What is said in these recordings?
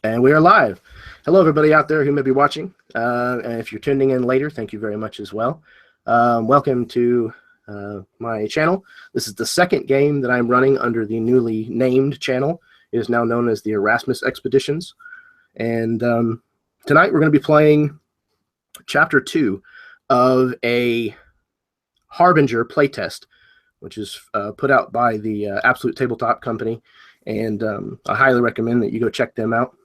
And we are live. Hello, everybody out there who may be watching. And if you're tuning in later, thank you very much as well. Welcome to my channel. This is the second game that I'm running under the newly named channel. It is now known as the Erasmus Expeditions. And tonight we're going to be playing Chapter 2 of a Harbinger playtest, which is put out by the Absolute Tabletop Company. And I highly recommend that you go check them out.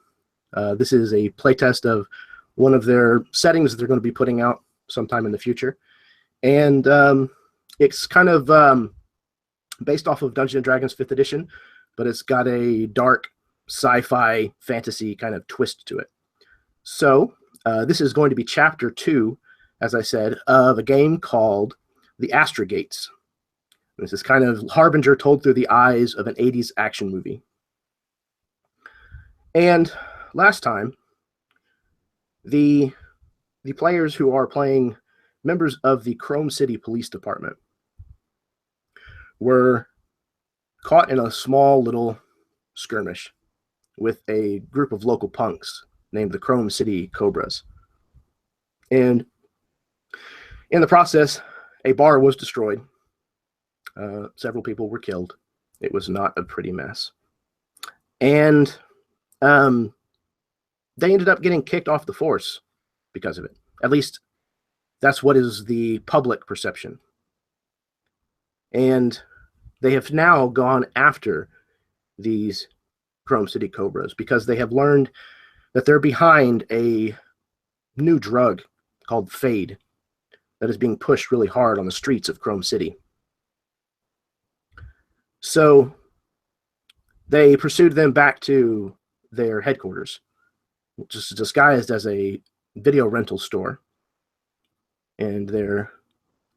This is a playtest of one of their settings that they're going to be putting out sometime in the future. And it's kind of based off of Dungeons & Dragons 5th edition, but it's got a dark sci-fi fantasy kind of twist to it. So this is going to be Chapter 2, as I said, of a game called The Astra Gates. This is kind of Harbinger told through the eyes of an 80s action movie. And last time, the players who are playing members of the Chrome City Police Department were caught in a small little skirmish with a group of local punks named the Chrome City Cobras. And in the process, a bar was destroyed. Several people were killed. It was not a pretty mess. And they ended up getting kicked off the force because of it. At least that's what is the public perception. And they have now gone after these Chrome City Cobras because they have learned that they're behind a new drug called Fade that is being pushed really hard on the streets of Chrome City. So they pursued them back to their headquarters, which is disguised as a video rental store. And their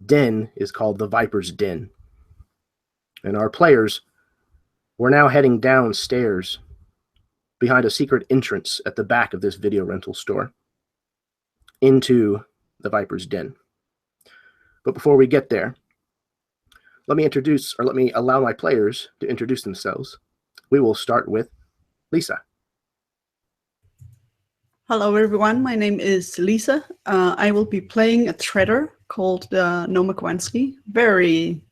den is called the Viper's Den. And our players were now heading downstairs behind a secret entrance at the back of this video rental store into the Viper's Den. But before we get there, let me allow my players to introduce themselves. We will start with Lisa. Hello, everyone. My name is Lisa. I will be playing a trader called Noma Kowalski. Very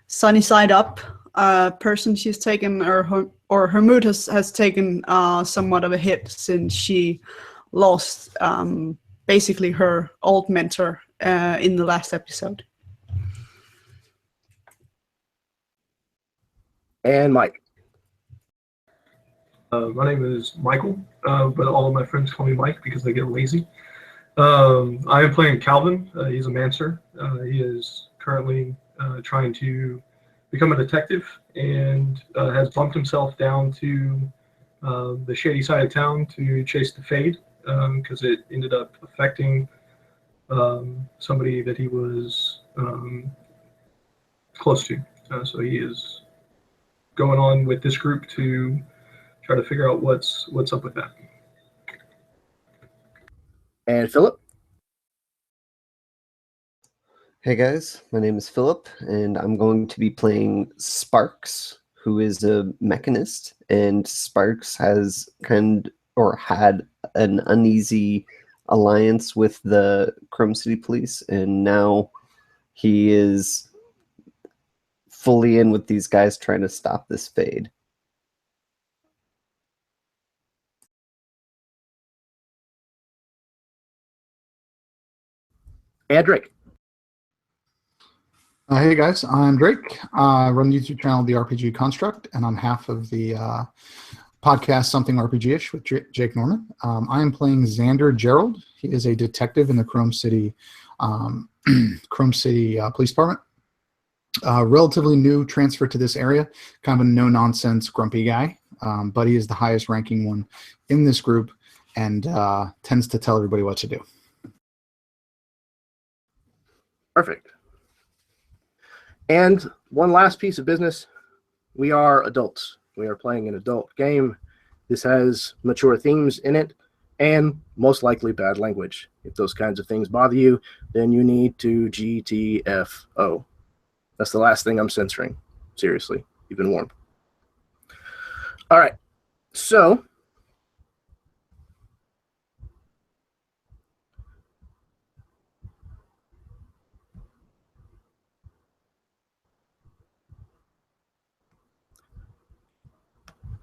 sunny side up person. She's taken, her mood has taken somewhat of a hit since she lost basically her old mentor in the last episode. And Mike. My name is Michael, but all of my friends call me Mike because they get lazy. I am playing Calvin. He's a Mancer. He is currently trying to become a detective and has bumped himself down to the shady side of town to chase the Fade because it ended up affecting somebody that he was close to. So he is going on with this group to try to figure out what's up with that. And Philip? Hey guys, my name is Philip, and I'm going to be playing Sparks, who is a mechanist, and Sparks has had an uneasy alliance with the Chrome City Police, and now he is fully in with these guys trying to stop this Fade. And Drake. Hey guys, I'm Drake. I run the YouTube channel The RPG Construct, and I'm half of the podcast Something RPG-ish with Jake Norman. I am playing Xander Gerald. He is a detective in the Chrome City Police Department. Relatively new transfer to this area, kind of a no-nonsense, grumpy guy, but he is the highest ranking one in this group and tends to tell everybody what to do. Perfect. And one last piece of business. We are adults. We are playing an adult game. This has mature themes in it and most likely bad language. If those kinds of things bother you, then you need to GTFO. That's the last thing I'm censoring. Seriously, you've been warned. All right. So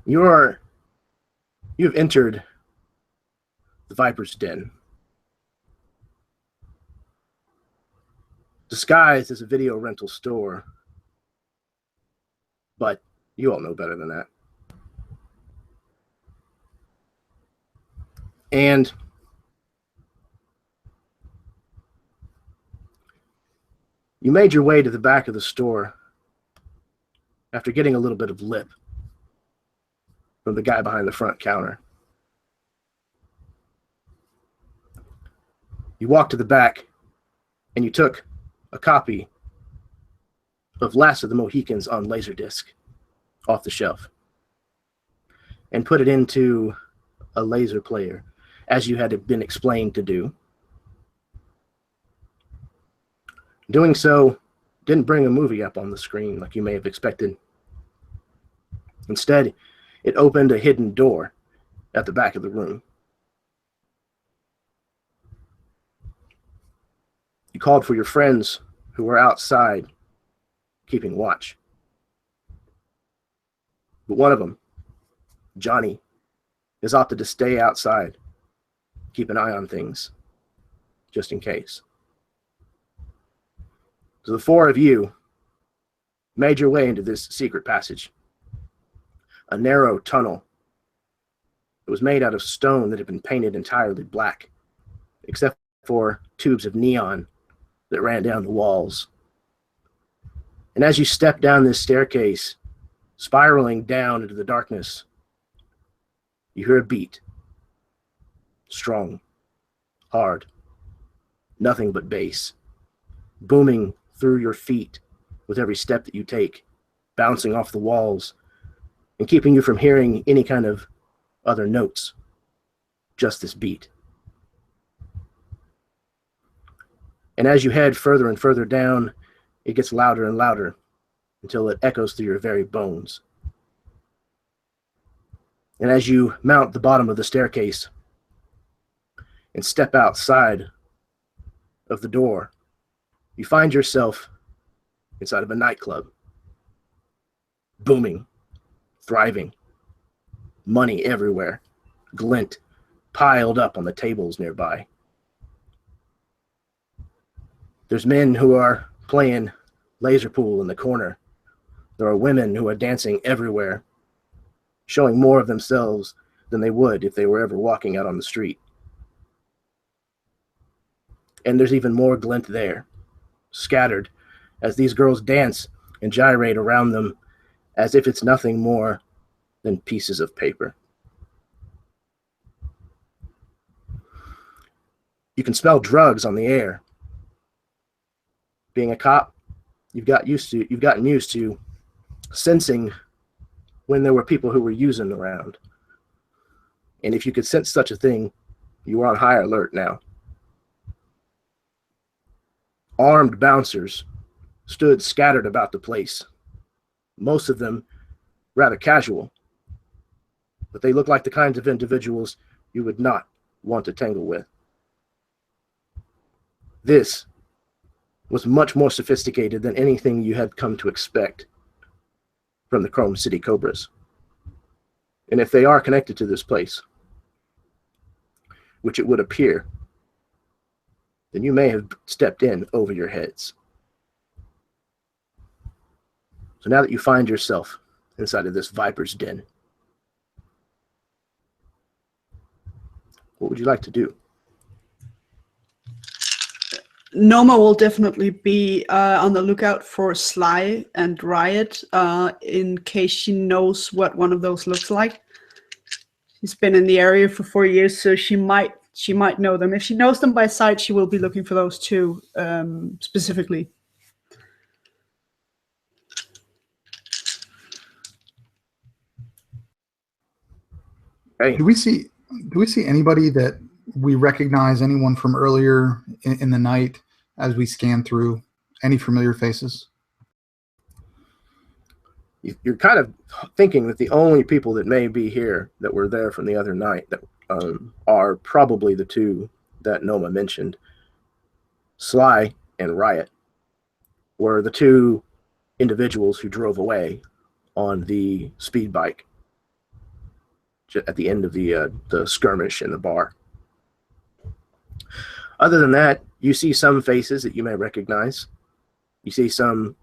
You've entered the Viper's Den, disguised as a video rental store, but you all know better than that. And you made your way to the back of the store after getting a little bit of lip from the guy behind the front counter. You walked to the back and you took a copy of Last of the Mohicans on Laserdisc off the shelf and put it into a laser player, as you had been explained to do. Doing so didn't bring a movie up on the screen like you may have expected. Instead, it opened a hidden door at the back of the room. You called for your friends who were outside keeping watch. But one of them, Johnny, has opted to stay outside, keep an eye on things, just in case. So the four of you made your way into this secret passage, a narrow tunnel. It was made out of stone that had been painted entirely black, except for tubes of neon that ran down the walls. And as you step down this staircase, spiraling down into the darkness, you hear a beat. Strong, hard, nothing but bass, booming through your feet with every step that you take, bouncing off the walls and keeping you from hearing any kind of other notes, just this beat. And as you head further and further down, it gets louder and louder until it echoes through your very bones. And as you mount the bottom of the staircase and step outside of the door, you find yourself inside of a nightclub, booming, thriving, money everywhere, glint piled up on the tables nearby. There's men who are playing laser pool in the corner. There are women who are dancing everywhere, showing more of themselves than they would if they were ever walking out on the street. And there's even more glint there, scattered as these girls dance and gyrate around them as if it's nothing more than pieces of paper. You can smell drugs on the air. Being a cop, you've gotten used to sensing when there were people who were using around. And if you could sense such a thing, you were on high alert now. Armed bouncers stood scattered about the place, most of them rather casual, but they looked like the kinds of individuals you would not want to tangle with. This was much more sophisticated than anything you had come to expect from the Chrome City Cobras. And if they are connected to this place, which it would appear, then you may have stepped in over your heads. So now that you find yourself inside of this Viper's Den, what would you like to do? Noma will definitely be on the lookout for Sly and Riot in case she knows what one of those looks like. She's been in the area for 4 years, so she might know them. If she knows them by sight, she will be looking for those two specifically. Hey. Do we see anybody that we recognize, anyone from earlier in the night as we scan through? Any familiar faces? You're kind of thinking that the only people that may be here that were there from the other night that are probably the two that Noma mentioned. Sly and Riot were the two individuals who drove away on the speed bike at the end of the skirmish in the bar. Other than that, you see some faces that you may recognize. You see some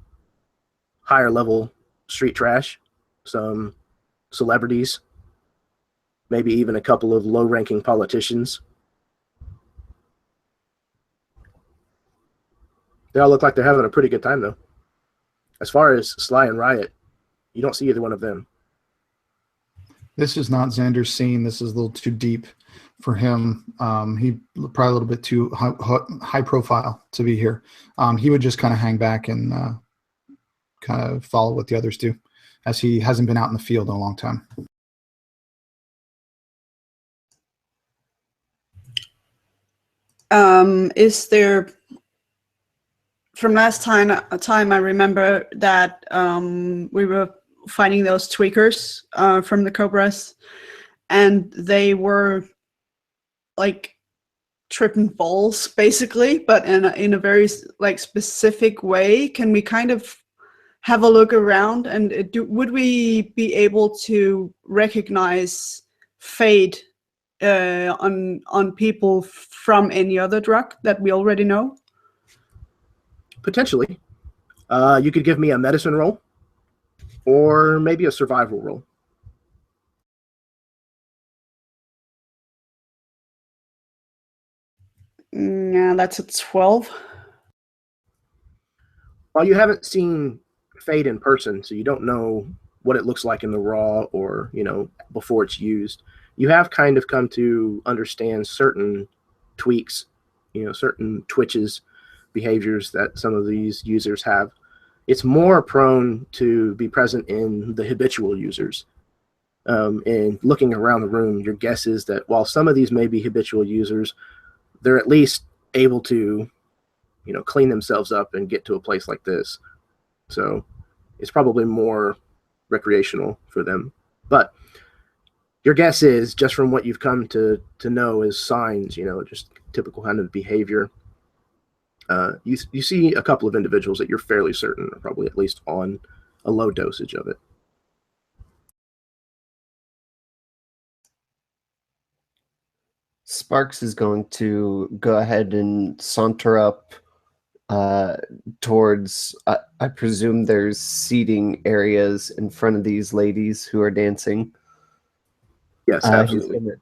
higher level street trash, some celebrities, maybe even a couple of low-ranking politicians. They all look like they're having a pretty good time, though. As far as Sly and Riot, you don't see either one of them. This is not Xander's scene. This is a little too deep for him. He probably a little bit too high profile to be here. He would just kind of hang back and kind of follow what the others do, as he hasn't been out in the field in a long time. Is there, from last time I remember that we were fighting those tweakers from the Cobras, and they were like tripping balls basically, but in a very like specific way. Can we kind of have a look around, and would we be able to recognize fade on people from any other drug that we already know? Potentially. You could give me a medicine roll or maybe a survival roll. Yeah, that's a 12. While you haven't seen Fade in person, so you don't know what it looks like in the raw or, before it's used, you have kind of come to understand certain tweaks, certain twitches, behaviors that some of these users have. It's more prone to be present in the habitual users. And looking around the room, your guess is that while some of these may be habitual users, they're at least able to, clean themselves up and get to a place like this. So it's probably more recreational for them. But your guess is, just from what you've come to know as signs, just typical kind of behavior, you see a couple of individuals that you're fairly certain are probably at least on a low dosage of it. Sparks is going to go ahead and saunter up towards, I presume there's seating areas in front of these ladies who are dancing. Yes, absolutely. He's going to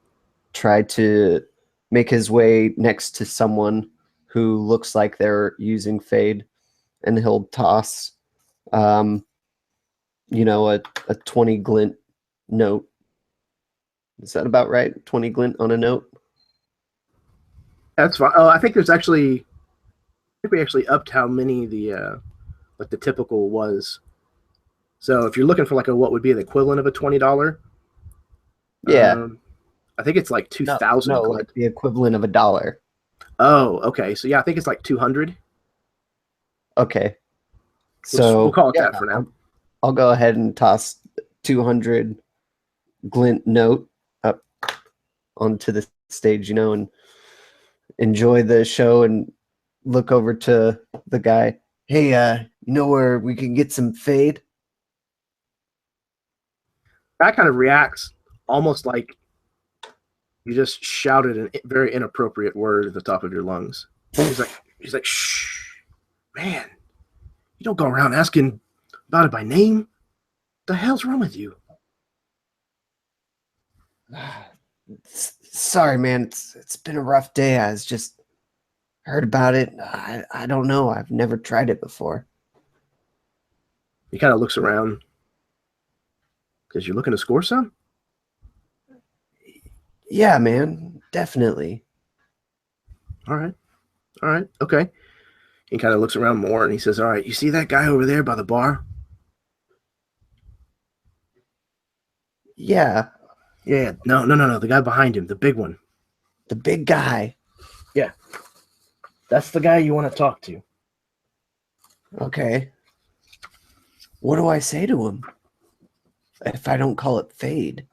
try to make his way next to someone who looks like they're using Fade, and he'll toss, a 20 glint note. Is that about right? 20 glint on a note? That's fine. Oh, I think we actually upped how many the typical was. So if you're looking for what would be the equivalent of a $20, yeah, I think it's like 2,000. No, like the equivalent of $1. Oh, okay. So yeah, I think it's like 200. Okay. So we'll call it that for now. I'll go ahead and toss 200 glint note up onto the stage, and enjoy the show, and look over to the guy. Hey, you know where we can get some Fade? That kind of reacts almost like you just shouted a very inappropriate word at the top of your lungs. He's like, shh, man, you don't go around asking about it by name. What the hell's wrong with you? Sorry, man. It's been a rough day. I was just heard about it. I don't know. I've never tried it before. He kind of looks around. Because you're looking to score some? Yeah, man. Definitely. All right. Okay. He kind of looks around more, and he says, all right, you see that guy over there by the bar? Yeah. Yeah. No. The guy behind him, the big one. The big guy. Yeah. That's the guy you want to talk to. Okay. What do I say to him if I don't call it Fade?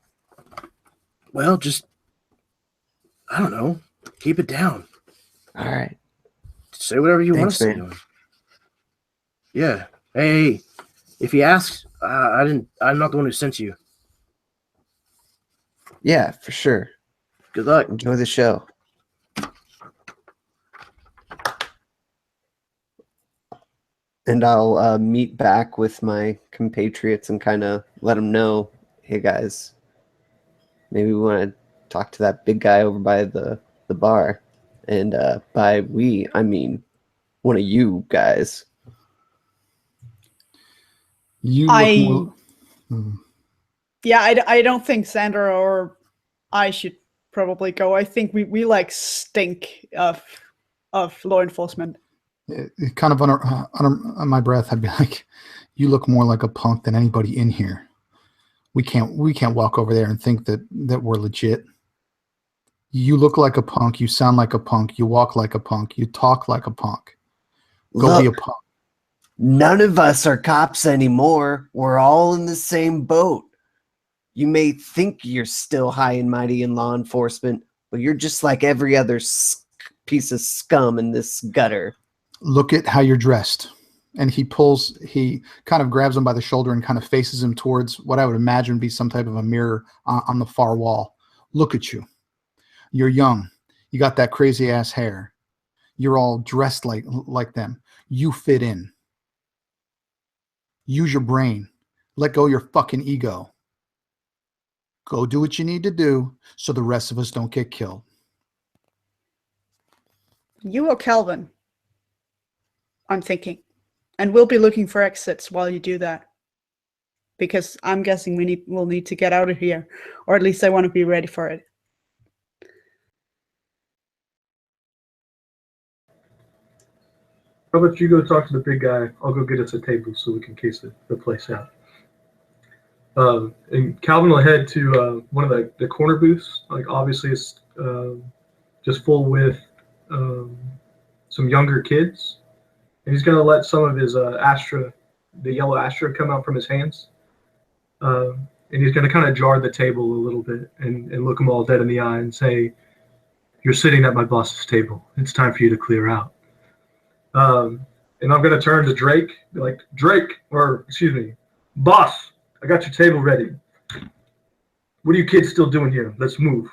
Well, just, I don't know. Keep it down. All right. Say whatever you want to say to him. Yeah. Hey, if he asks, I'm not the one who sent you. Yeah, for sure. Good luck. Enjoy the show. And I'll meet back with my compatriots and kind of let them know, hey guys, maybe we want to talk to that big guy over by the bar. And by we, I mean one of you guys. You look more. Yeah, I don't think Sandra or I should probably go. I think we like stink of law enforcement. Kind of on my breath, I'd be like, "You look more like a punk than anybody in here. We can't walk over there and think that we're legit. You look like a punk. You sound like a punk. You walk like a punk. You talk like a punk. Go be a punk." None of us are cops anymore. We're all in the same boat. You may think you're still high and mighty in law enforcement, but you're just like every other piece of scum in this gutter. Look at how you're dressed. And he kind of grabs him by the shoulder and kind of faces him towards what I would imagine be some type of a mirror on the far wall. Look at you. You're young. You got that crazy ass hair. You're all dressed like them. You fit in. Use your brain. Let go of your fucking ego. Go do what you need to do so the rest of us don't get killed. You or Calvin? I'm thinking. And we'll be looking for exits while you do that. Because I'm guessing we'll need to get out of here. Or at least I want to be ready for it. How about you go talk to the big guy? I'll go get us a table so we can case the place out. And Calvin will head to one of the corner booths. Like obviously it's just full with some younger kids. And he's going to let some of his Astra, the yellow Astra, come out from his hands. And he's going to kind of jar the table a little bit and look them all dead in the eye and say, "You're sitting at my boss's table. It's time for you to clear out." And I'm going to turn to Drake, be like, "Boss, I got your table ready. What are you kids still doing here? Let's move."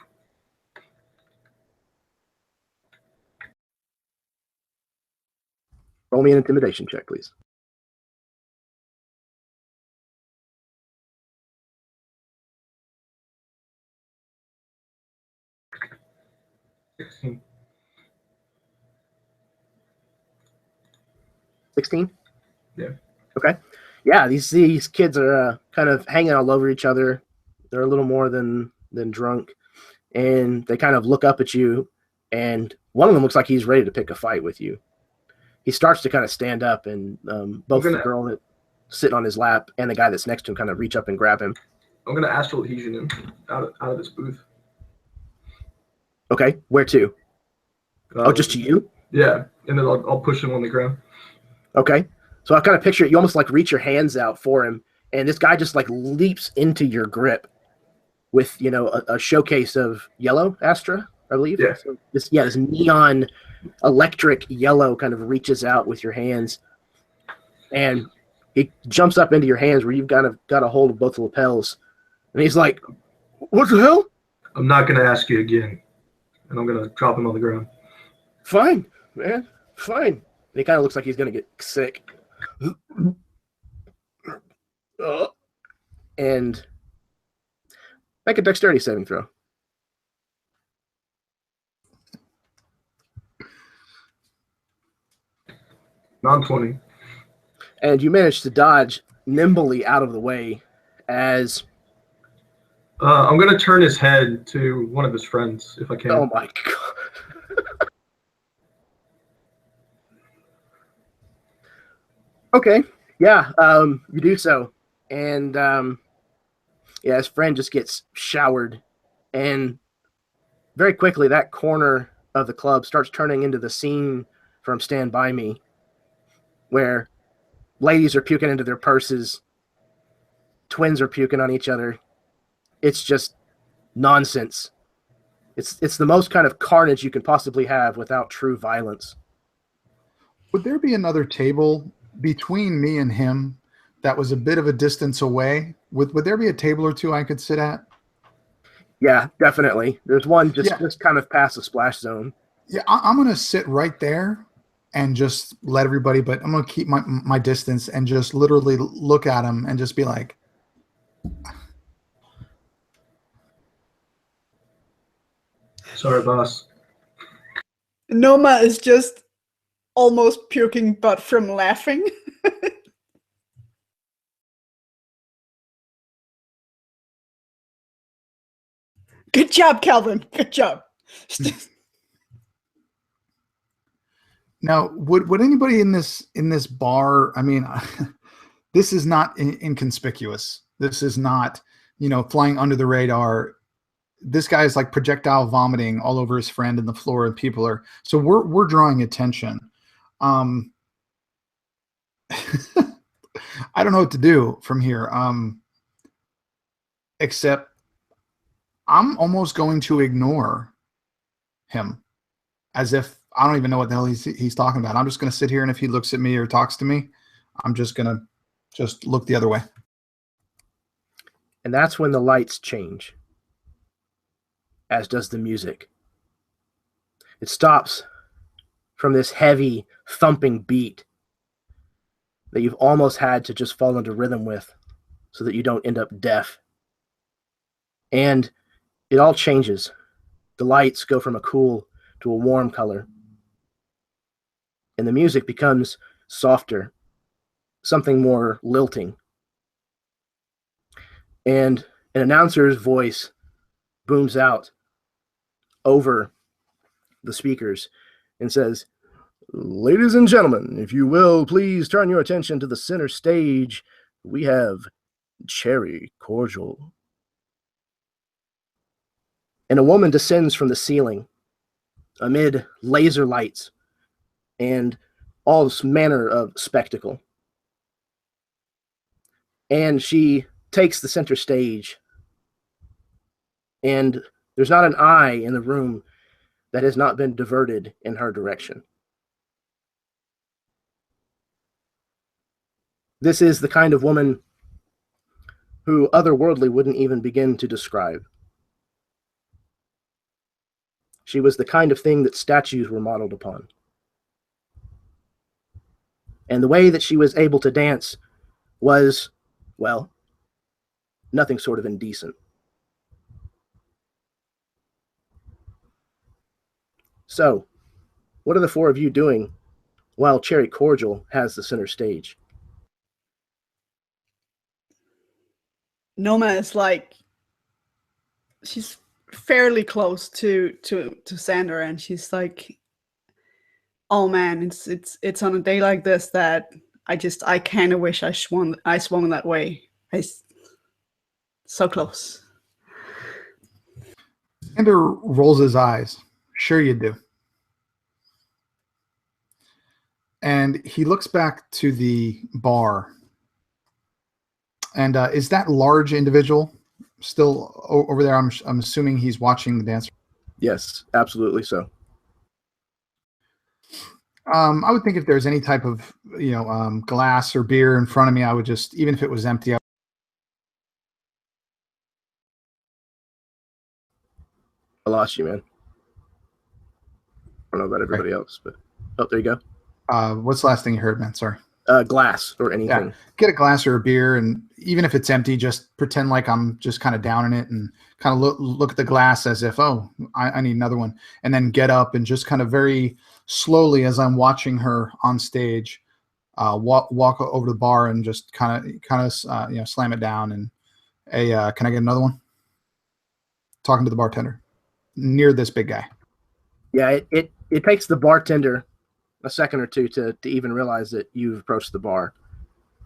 Roll me an intimidation check, please. $16. 16? Yeah. Okay. Yeah, these kids are kind of hanging all over each other. They're a little more than drunk. And they kind of look up at you, and one of them looks like he's ready to pick a fight with you. He starts to kind of stand up, and both the girl that's sitting on his lap and the guy that's next to him kind of reach up and grab him. I'm going to astral adhesion him out of this booth. Okay, where to? Just to you? Yeah, and then I'll push him on the ground. Okay, so I kind of picture it. You almost like reach your hands out for him, and this guy just like leaps into your grip with, a showcase of yellow Astra, I believe. Yeah. So this neon electric yellow kind of reaches out with your hands, and he jumps up into your hands where you've got a hold of both the lapels, and he's like, "What the hell?" "I'm not going to ask you again." And I'm going to drop him on the ground. "Fine, man, fine." And he kind of looks like he's going to get sick. And make a dexterity saving throw. Non-20. And you manage to dodge nimbly out of the way as... I'm going to turn his head to one of his friends, if I can. Oh, my God. Okay. Yeah, you do so. And, his friend just gets showered. And very quickly, that corner of the club starts turning into the scene from Stand By Me, where ladies are puking into their purses, twins are puking on each other. It's just nonsense. It's the most kind of carnage you can possibly have without true violence. Would there be another table between me and him that was a bit of a distance away? Would there be a table or two I could sit at? Yeah, definitely. There's one just Yeah. just kind of past the splash zone. Yeah, I'm gonna sit right there and just let everybody, but I'm gonna keep my distance and just literally look at him and just be like, Sorry, boss. Noma is just almost puking butt from laughing. Good job, Calvin. Good job. now would anybody in this bar? I mean, this is not inconspicuous. This is not, flying under the radar. This guy is like projectile vomiting all over his friend and the floor, and people are, so we're drawing attention. I don't know what to do from here. Except I'm almost going to ignore him as if I don't even know what the hell he's talking about. I'm just going to sit here, and if he looks at me or talks to me, I'm just going to just look the other way. And that's when the lights change, as does the music. It stops from this heavy, thumping beat that you've almost had to just fall into rhythm with so that you don't end up deaf. And it all changes. The lights go from a cool to a warm color. And the music becomes softer, something more lilting. And an announcer's voice booms out over the speakers and says, "Ladies and gentlemen, if you will, please turn your attention to the center stage. We have Cherry Cordial." And a woman descends from the ceiling amid laser lights and all manner of spectacle. And she takes the center stage, and there's not an eye in the room that has not been diverted in her direction. This is the kind of woman who otherworldly wouldn't even begin to describe. She was the kind of thing that statues were modeled upon. And the way that she was able to dance was, well, nothing sort of indecent. So, what are the four of you doing while Cherry Cordial has the center stage? Noma is like, she's fairly close to Xander, and she's like, "Oh man, it's on a day like this that I kind of wish I swung that way. So close." Xander rolls his eyes. Sure you do. And he looks back to the bar. And is that large individual still over there? I'm assuming he's watching the dance. Yes, absolutely so. I would think if there's any type of glass or beer in front of me, I would just, even if it was empty. I lost you, man. I don't know about everybody else, but oh, there you go. What's the last thing you heard, man? Sorry. Glass or anything. Yeah. Get a glass or a beer, and even if it's empty, just pretend like I'm just kind of down in it, and kind of look at the glass as if, oh, I need another one, and then get up and just kind of very slowly, as I'm watching her on stage, walk over to the bar and just kind of slam it down and, hey, can I get another one? Talking to the bartender near this big guy. Yeah, it takes the bartender a second or two to even realize that you've approached the bar.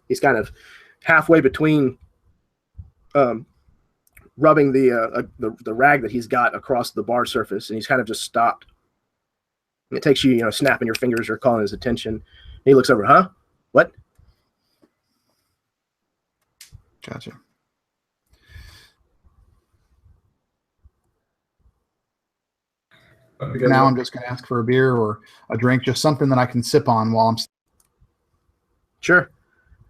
He's kind of halfway between rubbing the rag that he's got across the bar surface, and he's kind of just stopped. And it takes you, snapping your fingers or calling his attention. And he looks over, huh? What? Gotcha. Now I'm just going to ask for a beer or a drink, just something that I can sip on while I'm. Sure.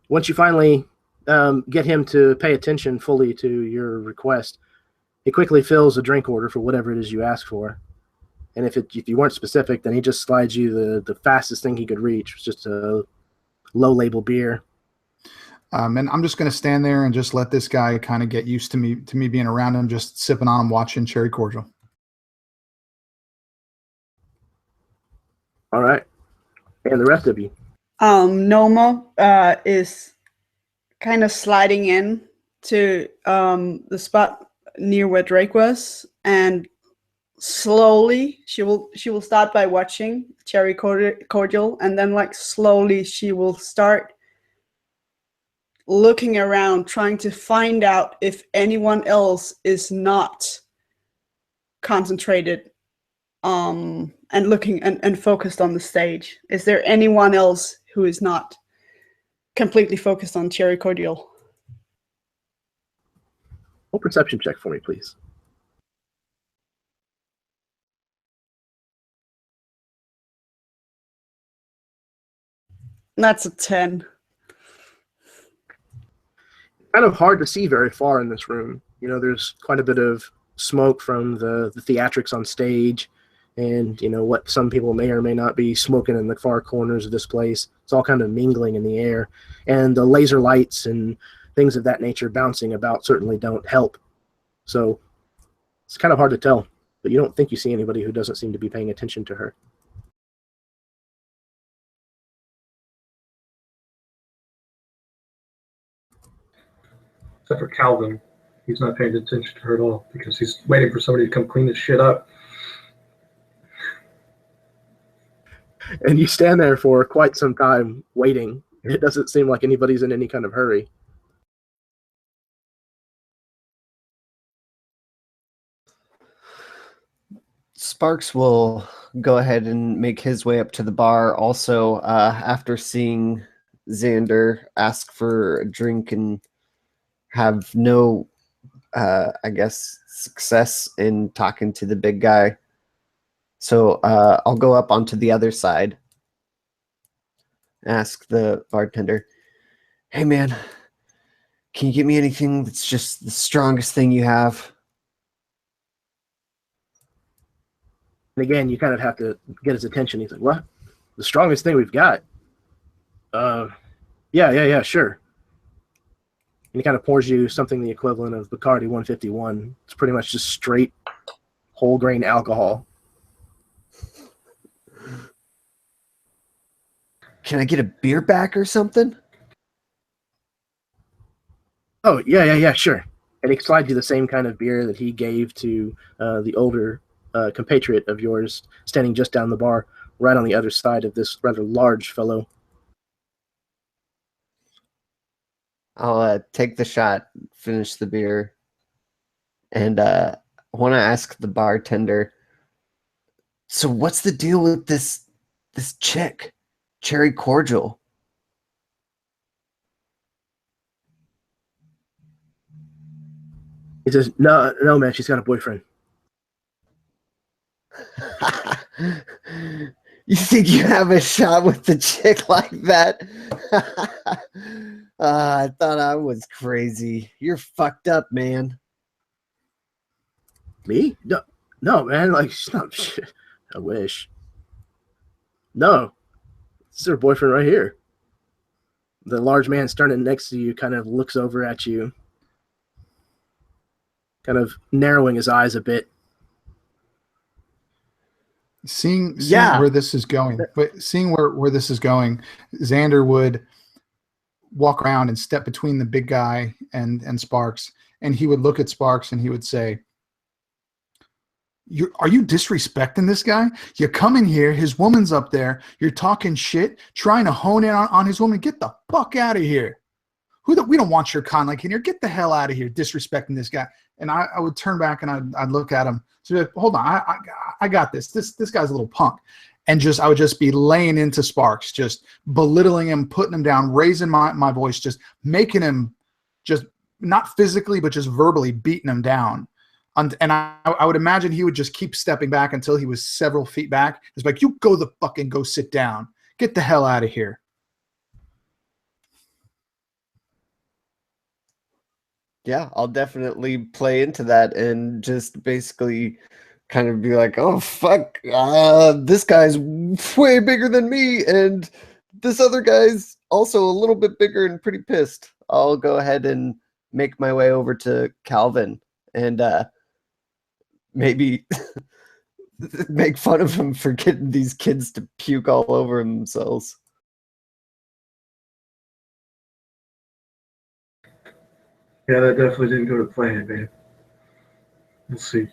Once you finally get him to pay attention fully to your request, he quickly fills a drink order for whatever it is you ask for. And if you weren't specific, then he just slides you the fastest thing he could reach, which was just a low label beer. And I'm just going to stand there and just let this guy kind of get used to me being around him, just sipping on him, watching Cherry Cordial. All right. And the rest of you. Noma is kind of sliding in to the spot near where Drake was, and slowly she will start by watching Cherry Cordial, and then like slowly she will start looking around, trying to find out if anyone else is not concentrated and looking and focused on the stage. Is there anyone else who is not completely focused on Cherry Cordial? Roll perception check for me, please. That's a 10. Kind of hard to see very far in this room. You know, there's quite a bit of smoke from the theatrics on stage, and you know what some people may or may not be smoking in the far corners of this place. It's all kind of mingling in the air, and the laser lights and things of that nature bouncing about certainly don't help. So it's kind of hard to tell, but you don't think you see anybody who doesn't seem to be paying attention to her. Except for Calvin. He's not paying attention to her at all because he's waiting for somebody to come clean his shit up. And you stand there for quite some time waiting. It doesn't seem like anybody's in any kind of hurry. Sparks will go ahead and make his way up to the bar. Also, after seeing Xander ask for a drink and have no, I guess, success in talking to the big guy. So I'll go up onto the other side, ask the bartender, "Hey man, can you get me anything that's just the strongest thing you have?" And again, you kind of have to get his attention. He's like, "What? The strongest thing we've got?" Yeah, sure. And he kind of pours you something the equivalent of Bacardi 151. It's pretty much just straight whole grain alcohol. Can I get a beer back or something? Oh, yeah, sure. And he slides you the same kind of beer that he gave to the older compatriot of yours standing just down the bar, right on the other side of this rather large fellow. I'll take the shot, finish the beer, and I want to ask the bartender, so what's the deal with this chick, Cherry Cordial? He says, no, man, she's got a boyfriend. You think you have a shot with the chick like that? I thought I was crazy. You're fucked up, man. Me? No, man. Like, she's not. Shit. I wish. No, this is her boyfriend right here. The large man standing next to you kind of looks over at you, kind of narrowing his eyes a bit. Seeing where this is going, where this is going, Xander would walk around and step between the big guy and Sparks, and he would look at Sparks and he would say, are you disrespecting this guy? You come in here, his woman's up there, you're talking shit, trying to hone in on his woman. Get the fuck out of here. We don't want your kind like in here. Get the hell out of here, disrespecting this guy. And I would turn back and I'd look at him. So hold on, I got this. This guy's a little punk. And I would just be laying into Sparks, just belittling him, putting him down, raising my voice, just making him just not physically, but just verbally beating him down. And I would imagine he would just keep stepping back until he was several feet back. It's like, you go sit down. Get the hell out of here. Yeah, I'll definitely play into that and just basically kind of be like, oh, fuck, this guy's way bigger than me, and this other guy's also a little bit bigger and pretty pissed. I'll go ahead and make my way over to Calvin and maybe make fun of him for getting these kids to puke all over themselves. Yeah, that definitely didn't go to plan, man. Let's see.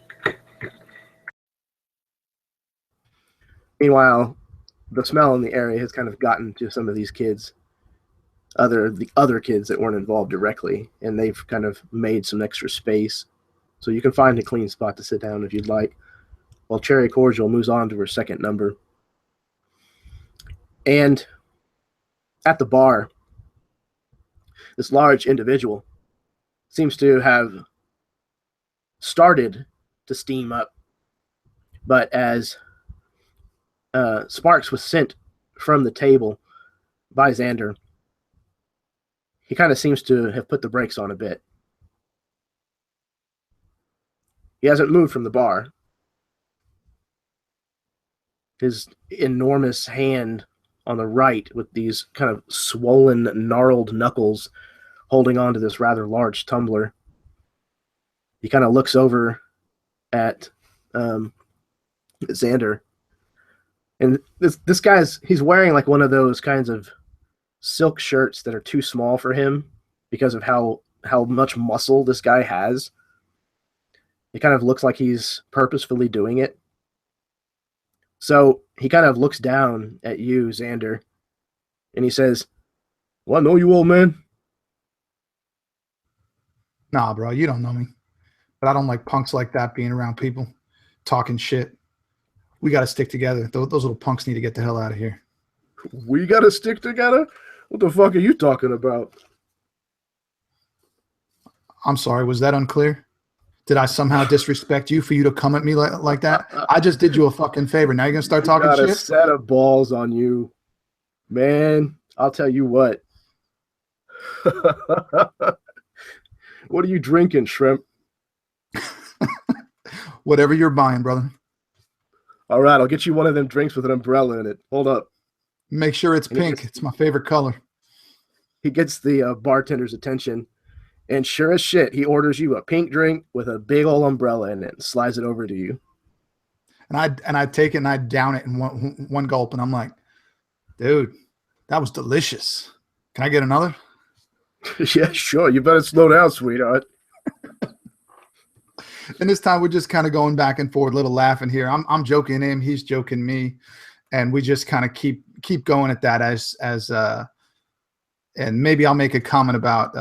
Meanwhile, the smell in the area has kind of gotten to some of these kids, the other kids that weren't involved directly, and they've kind of made some extra space. So you can find a clean spot to sit down if you'd like. While Cherry Cordial moves on to her second number. And at the bar, this large individual seems to have started to steam up. But as Sparks was sent from the table by Xander, he kind of seems to have put the brakes on a bit. He hasn't moved from the bar. His enormous hand on the right with these kind of swollen, gnarled knuckles holding on to this rather large tumbler. He kind of looks over at Xander. And this guy's, he's wearing like one of those kinds of silk shirts that are too small for him because of how much muscle this guy has. It kind of looks like he's purposefully doing it. So he kind of looks down at you, Xander, and he says, "Well, I know you, old man." Nah, bro, you don't know me. But I don't like punks like that being around people talking shit. We got to stick together. Those little punks need to get the hell out of here. We got to stick together? What the fuck are you talking about? I'm sorry, was that unclear? Did I somehow disrespect you for you to come at me like that? I just did you a fucking favor. Now you're going to start talking got shit? A set of balls on you. Man, I'll tell you what. What are you drinking, shrimp? Whatever you're buying, brother. All right, I'll get you one of them drinks with an umbrella in it. Hold up. Make sure it's pink. It's my favorite color. He gets the bartender's attention, and sure as shit, he orders you a pink drink with a big old umbrella in it and slides it over to you. And I take it and I down it in one gulp, and I'm like, dude, that was delicious. Can I get another? Yeah, sure. You better slow down, sweetheart. And this time we're just kind of going back and forth, a little laughing here. I'm joking him, he's joking me, and we just kind of keep going at that as and maybe I'll make a comment about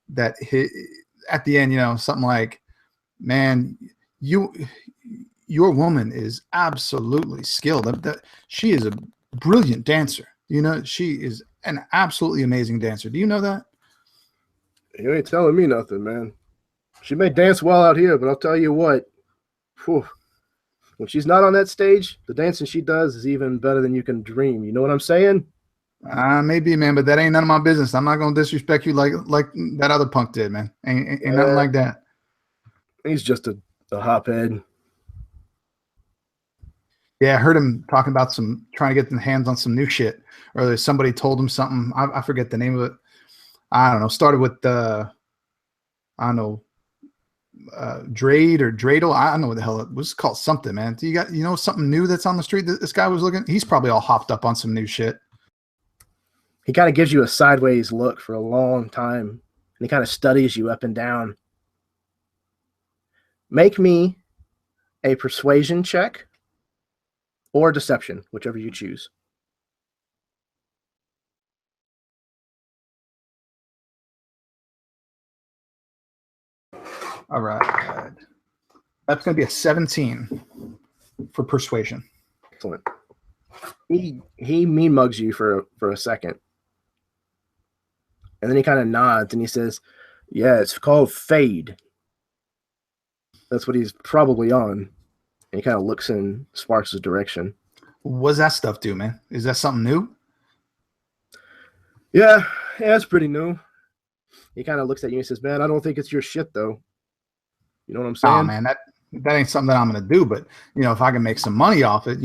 that at the end, you know, something like, man, your woman is absolutely skilled. That she is a brilliant dancer. You know, she is an absolutely amazing dancer. Do you know that? You ain't telling me nothing, man. She may dance well out here, but I'll tell you what, whew, when she's not on that stage, the dancing she does is even better than you can dream. You know what I'm saying? Maybe, man, but that ain't none of my business. I'm not gonna disrespect you like that other punk did, man. Ain't nothing like that. He's just a hophead. Yeah, I heard him talking about trying to get their hands on some new shit, or somebody told him something. I forget the name of it. I don't know. Started with I don't know, Drade or Dreidel. I don't know what the hell it was called. Something, man. Do you know something new that's on the street that this guy was looking? He's probably all hopped up on some new shit. He kind of gives you a sideways look for a long time, and he kind of studies you up and down. Make me a persuasion check or deception, whichever you choose. All right. That's going to be a 17 for persuasion. Excellent. He mean mugs you for a second. And then he kind of nods and he says, "Yeah, it's called Fade." That's what he's probably on. And he kind of looks in Sparks' direction. What's that stuff do, man? Is that something new? Yeah, it's pretty new. He kind of looks at you and says, "Man, I don't think it's your shit, though." You know what I'm saying? Oh man, that ain't something that I'm gonna do. But if I can make some money off it,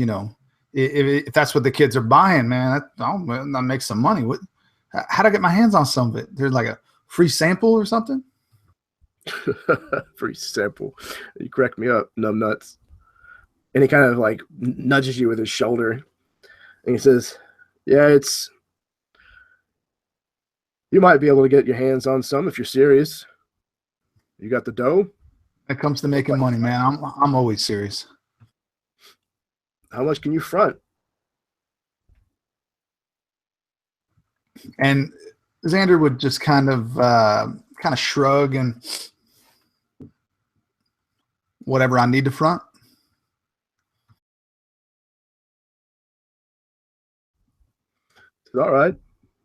if that's what the kids are buying, man, I'll make some money. How'd I get my hands on some of it? There's like a free sample or something? Free sample. You crack me up, numbnuts. And he kind of like nudges you with his shoulder. And he says, "Yeah, you might be able to get your hands on some if you're serious. You got the dough?" When it comes to making money, man, I'm always serious. "How much can you front?" And Xander would just kind of shrug and whatever I need to front. "All right.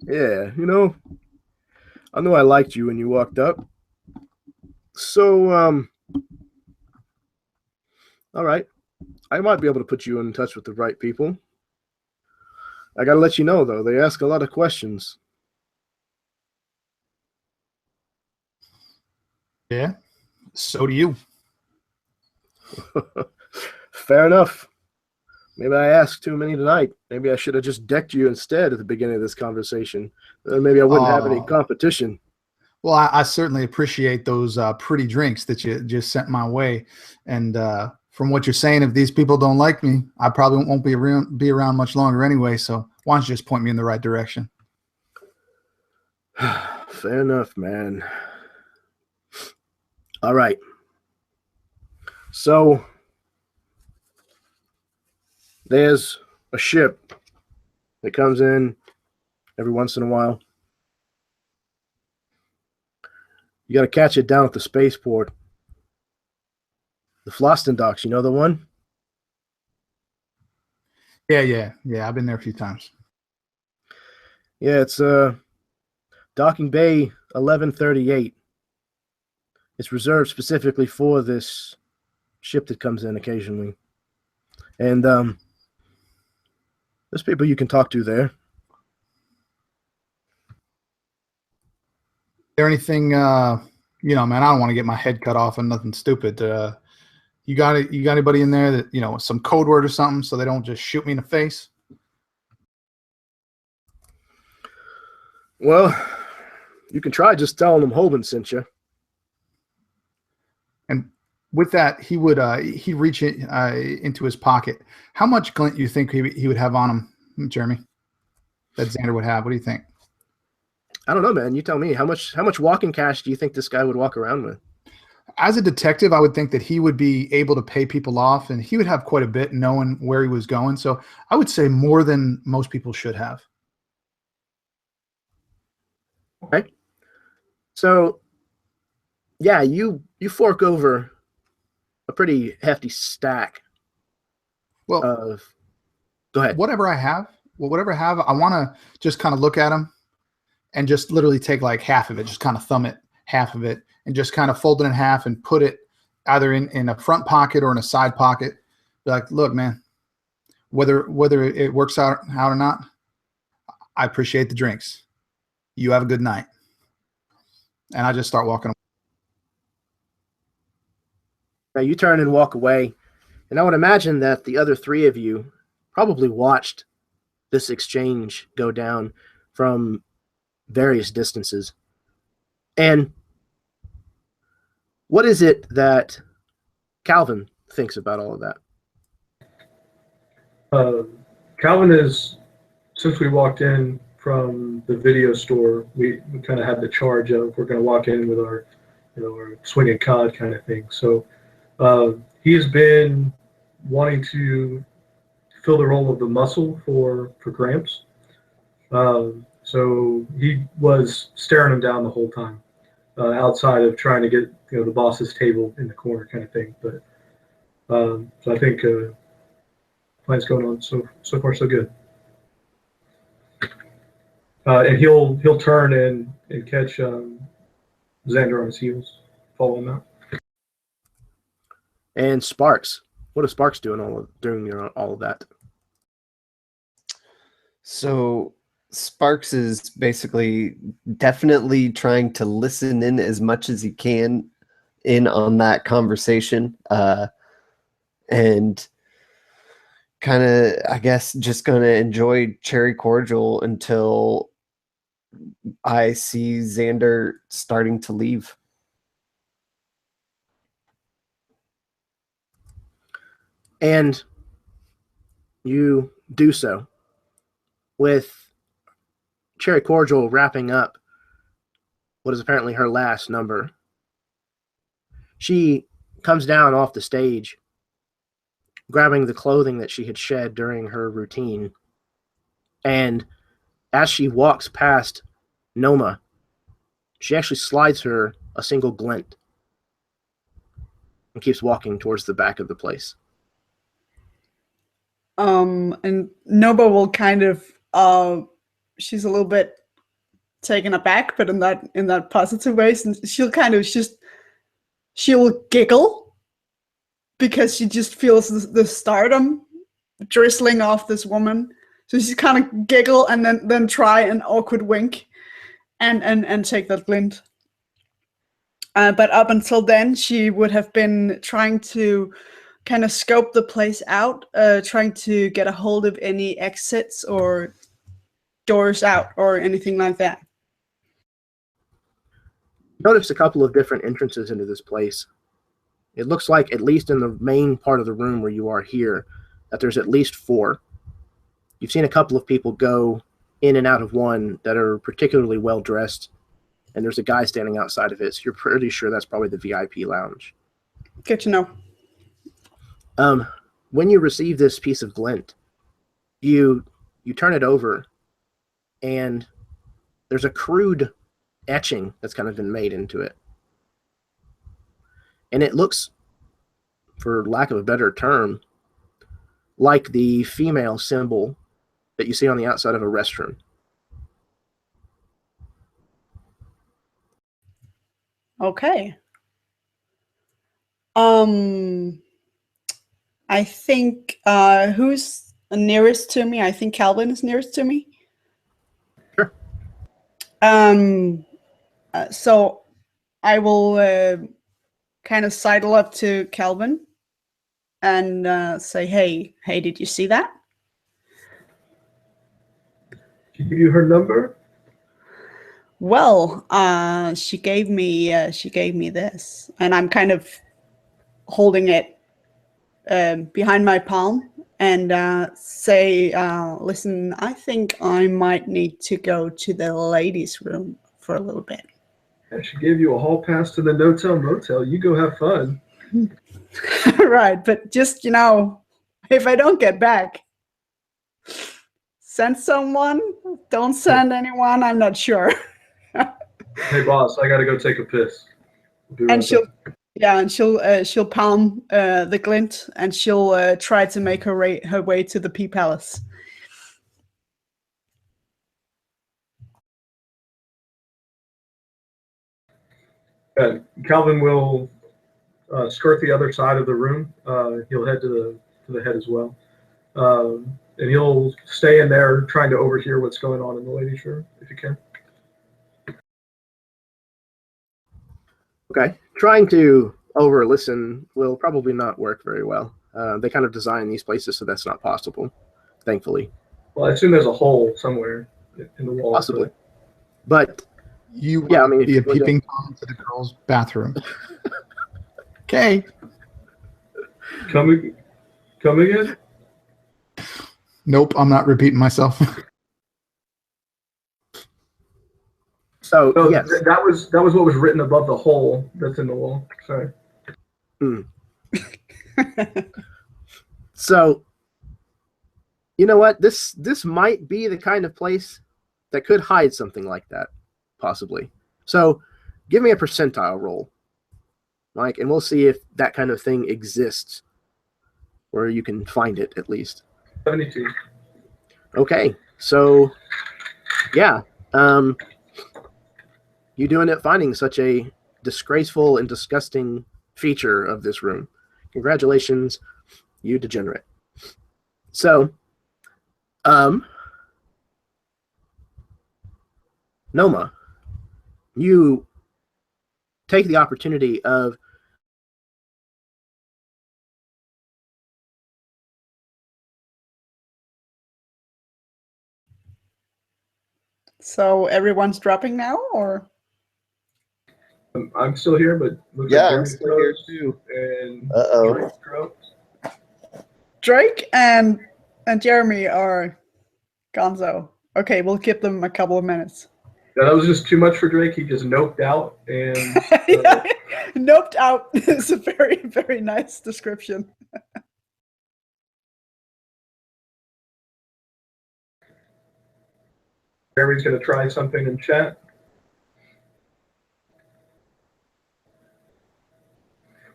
Yeah, I know I liked you when you walked up. So, all right. I might be able to put you in touch with the right people. I got to let you know, though, they ask a lot of questions." Yeah, so do you. Fair enough. Maybe I asked too many tonight. Maybe I should have just decked you instead at the beginning of this conversation. Maybe I wouldn't have any competition. Well, I certainly appreciate those pretty drinks that you just sent my way. And from what you're saying, if these people don't like me, I probably won't be around much longer anyway. So why don't you just point me in the right direction? Fair enough, man. All right. So there's a ship that comes in every once in a while. You got to catch it down at the spaceport. The Floston docks, you know the one? Yeah. I've been there a few times. Yeah, it's docking bay 1138. It's reserved specifically for this ship that comes in occasionally. And there's people you can talk to there. Is there anything, man, I don't want to get my head cut off on nothing stupid. You got anybody in there that, some code word or something so they don't just shoot me in the face? Well, you can try just telling them Hoban sent you. And with that, he'd reach into his pocket. How much glint do you think he would have on him, Jeremy? That Xander would have? What do you think? I don't know, man. You tell me. How much walking cash do you think this guy would walk around with? As a detective, I would think that he would be able to pay people off, and he would have quite a bit knowing where he was going. So I would say more than most people should have. Okay. So, yeah, you fork over a pretty hefty stack. Well, go ahead. Whatever I have, I want to just kind of look at him and just literally take like half of it, just kind of thumb it, half of it, and just kind of fold it in half and put it either in a front pocket or in a side pocket. Be like, look, man, whether it works out or not, I appreciate the drinks. You have a good night. And I just start walking away. Now you turn and walk away, and I would imagine that the other three of you probably watched this exchange go down from various distances. And what is it that Calvin thinks about all of that? Calvin is, since we walked in from the video store, we kind of had the charge of we're going to walk in with our, our swinging cod kind of thing. So he's been wanting to fill the role of the muscle for Gramps. So he was staring him down the whole time, outside of trying to get the boss's table in the corner kind of thing. But so I think plan's going on so far so good. And he'll turn and catch Xander on his heels, follow him out. And Sparks, what is Sparks doing during all of that? So Sparks is basically definitely trying to listen in as much as he can in on that conversation, and kind of, I guess, just going to enjoy cherry cordial until I see Xander starting to leave. And you do so with cherry cordial wrapping up what is apparently her last number. She comes down off the stage, grabbing the clothing that she had shed during her routine. And as she walks past Noma, she actually slides her a single glint and keeps walking towards the back of the place. And Noma will kind of, she's a little bit taken aback, but in that positive way, and she'll kind of she'll giggle because she just feels the stardom drizzling off this woman. So she's kind of giggle and then try an awkward wink and take that glint. But up until then, she would have been trying to kind of scope the place out, trying to get a hold of any exits or doors out or anything like that. Notice a couple of different entrances into this place. It looks like, at least in the main part of the room where you are here, that there's at least 4. You've seen a couple of people go in and out of one that are particularly well dressed, and there's a guy standing outside of it, so you're pretty sure that's probably the VIP lounge. Good to know. When you receive this piece of glint, you turn it over, and there's a crude etching that's kind of been made into it. And it looks, for lack of a better term, like the female symbol that you see on the outside of a restroom. Okay. I think who's nearest to me? I think Calvin is nearest to me. Sure. So I will kind of sidle up to Calvin and say, hey, did you see that? She give you her number? Well, she gave me this, and I'm kind of holding it behind my palm and say, listen, I think I might need to go to the ladies' room for a little bit. Yeah, she gave you a hall pass to the no-tell motel. You go have fun. Right, but just, if I don't get back, send someone, don't send anyone, I'm not sure. Hey, boss, I got to go take a piss. And she'll palm the glint, and she'll try to make her way to the P Palace. Calvin will skirt the other side of the room. He'll head to the head as well. And he'll stay in there trying to overhear what's going on in the ladies' room, if you can. Okay. Trying to over-listen will probably not work very well. They kind of design these places so that's not possible, thankfully. Well, I assume there's a hole somewhere in the wall. Possibly. But You yeah, I would mean, be a if you peeping Tom to the girls' bathroom. Okay. Come again? Nope, I'm not repeating myself. So No, yes. that was what was written above the hole that's in the wall. Sorry. So, you know what? This might be the kind of place that could hide something like that, possibly. So, give me a percentile roll, Mike, and we'll see if that kind of thing exists, or you can find it at least. 72. Okay, so yeah, you do end up finding such a disgraceful and disgusting feature of this room. Congratulations, you degenerate. So, Noma, you take the opportunity of So everyone's dropping now, or? I'm still here, but looks Yeah, like I'm Jeremy still here froze, too. And Uh-oh. Drake froze. Drake and Jeremy are gonzo. Okay, we'll give them a couple of minutes. Yeah, that was just too much for Drake. He just noped out, and Yeah, noped out is a very, very nice description. Jeremy's going to try something in chat.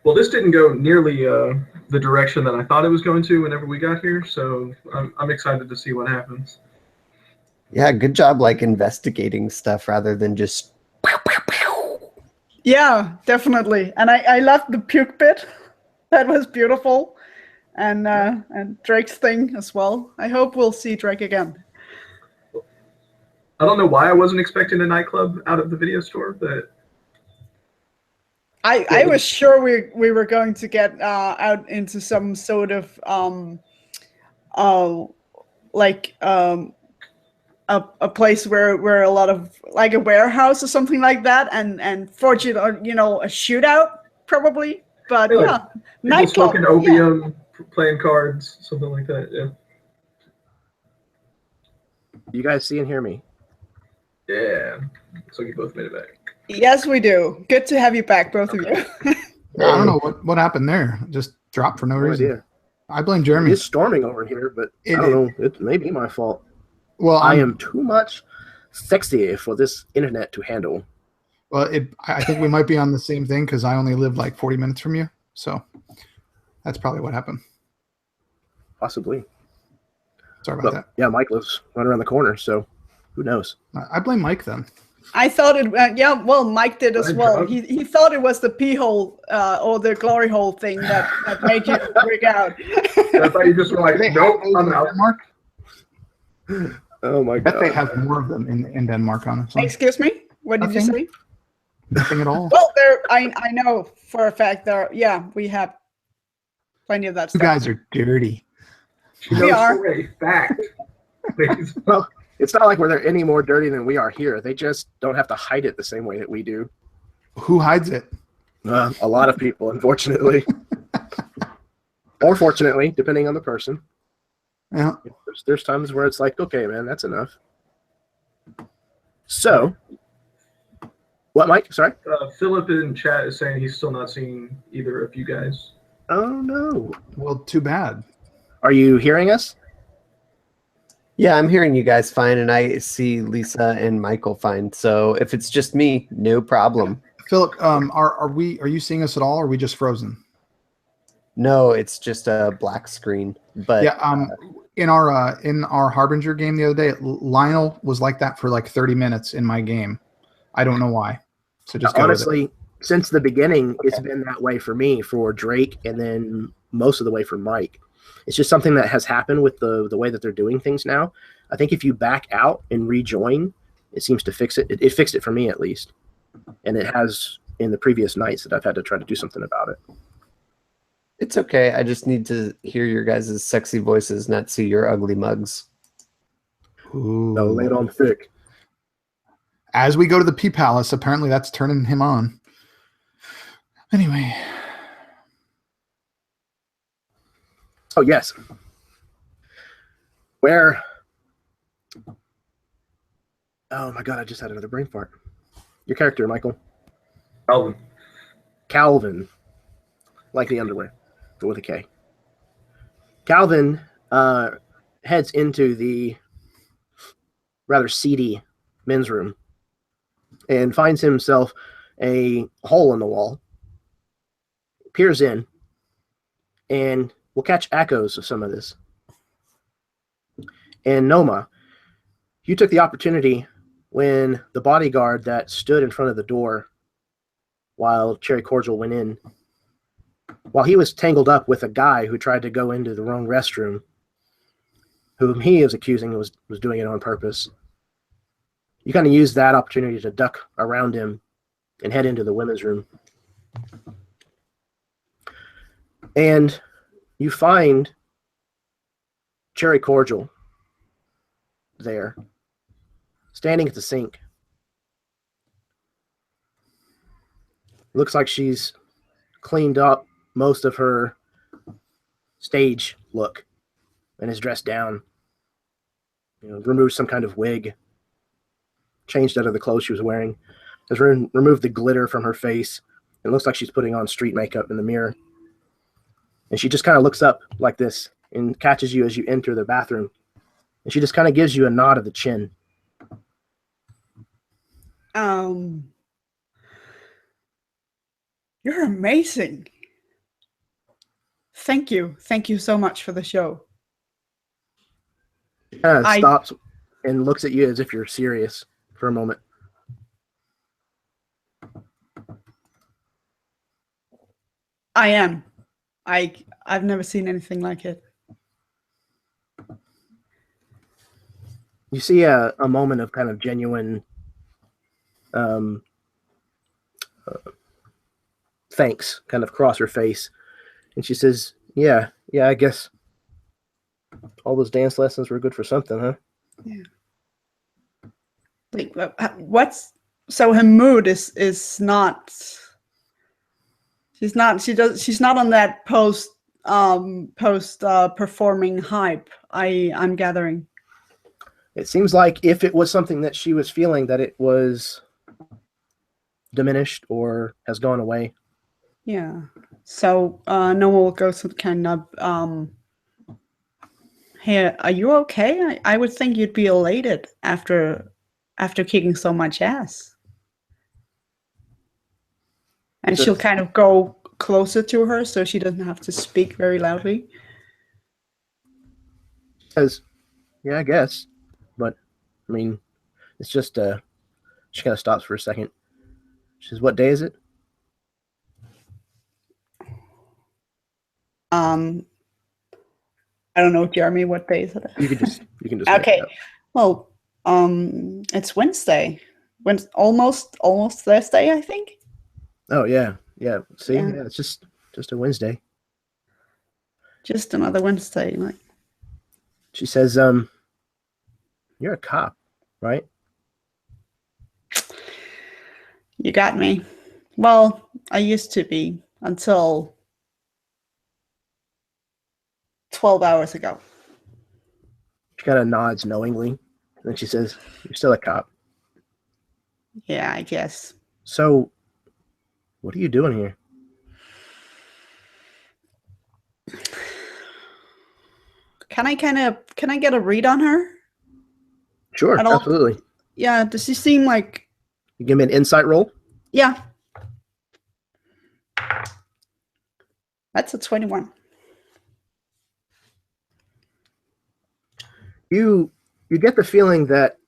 Well, this didn't go nearly the direction that I thought it was going to whenever we got here, so I'm excited to see what happens. Yeah, good job like investigating stuff rather than just pew, pew, pew. Yeah, definitely. And I loved the puke bit. That was beautiful. And Drake's thing as well. I hope we'll see Drake again. I don't know why I wasn't expecting a nightclub out of the video store, but I was sure we were going to get out into some sort of a place where a lot of, like, a warehouse or something like that, and fortune, or a shootout probably. But yeah, yeah, people nightclub. smoking opium, playing cards, something like that. Yeah. you guys see and hear me. Yeah. So you both made it back. Yes, we do. Good to have you back, both of you. I don't know what happened there. Just dropped for no reason. Idea. I blame Jeremy. It's storming over here, but I don't know. It may be my fault. Well, I am too much sexy for this internet to handle. Well, I think we might be on the same thing because I only live like 40 minutes from you. So that's probably what happened. Possibly. Sorry about that. Yeah, Mike lives right around the corner, so who knows? I blame Mike then. I thought it. Yeah, well, Mike did as well. He thought it was the pee hole or the glory hole thing that made you freak out. I thought you just were like, nope, I'm out. Denmark? Oh my I bet god! they have more of them in Denmark, honestly. Excuse me. What did you say? Nothing at all. Well, I know for a fact there. Yeah, we have plenty of that You stuff. guys are dirty. We are. For a fact. Please. Well, it's not like we're any more dirty than we are here. They just don't have to hide it the same way that we do. Who hides it? A lot of people, unfortunately, or fortunately, depending on the person. Yeah. There's times where it's like, okay, man, that's enough. So, what, Mike? Sorry. Philip in chat is saying he's still not seeing either of you guys. Oh no. Well, too bad. Are you hearing us? Yeah, I'm hearing you guys fine, and I see Lisa and Michael fine. So if it's just me, no problem. Philip, are you seeing us at all, or are we just frozen? No, it's just a black screen. But yeah, in our Harbinger game the other day, Lionel was like that for like 30 minutes in my game. I don't know why. So just honestly, since the beginning, it's been that way for me, for Drake, and then most of the way for Mike. It's just something that has happened with the way that they're doing things now. I think if you back out and rejoin, it seems to fix it. It fixed it for me, at least. And it has in the previous nights that I've had to try to do something about it. it's okay. I just need to hear your guys' sexy voices, not see your ugly mugs. Ooh. No, lay it on thick. As we go to the P Palace, apparently that's turning him on. Anyway. Oh, yes. Where? Oh, my God, I just had another brain fart. Your character, Michael. Calvin. Like the underwear, but with a K. Calvin heads into the rather seedy men's room and finds himself a hole in the wall, peers in, and we'll catch echoes of some of this. And Noma, you took the opportunity when the bodyguard that stood in front of the door while Cherry Cordial went in, while he was tangled up with a guy who tried to go into the wrong restroom, whom he is accusing was doing it on purpose. you kind of use that opportunity to duck around him and head into the women's room. And you find Cherry Cordial there, standing at the sink. Looks like she's cleaned up most of her stage look and is dressed down. Removed some kind of wig, changed out of the clothes she was wearing, has removed the glitter from her face. It looks like she's putting on street makeup in the mirror. And she just kind of looks up like this and catches you as you enter the bathroom. And she just kind of gives you a nod of the chin. You're amazing. Thank you. Thank you so much for the show. She kind of stops and looks at you as if you're serious for a moment. I am. I've never seen anything like it. You see a moment of kind of genuine thanks kind of cross her face. And she says, yeah, I guess all those dance lessons were good for something, huh? Yeah. Like, so her mood is not, she's not on that post performing hype, I'm gathering. It seems like if it was something that she was feeling, that it was diminished or has gone away. Yeah. So Noah will go to kind of, hey, are you okay? I would think you'd be elated after kicking so much ass. And she'll kind of go closer to her so she doesn't have to speak very loudly. Says, yeah, I guess. But, I mean, it's just, she kind of stops for a second. She says, what day is it? I don't know, Jeremy, what day is it? You can just okay. Well, it's Wednesday. Almost Thursday, I think. Oh yeah. See, yeah. Yeah, it's just a Wednesday. Just another Wednesday, like. She says, you're a cop, right? You got me. Well, I used to be until 12 hours ago. She kind of nods knowingly. And then she says, you're still a cop. Yeah, I guess. So, what are you doing here? Can I get a read on her? Sure, absolutely. Yeah, does she seem like... You give me an insight roll? Yeah. That's a 21. You get the feeling that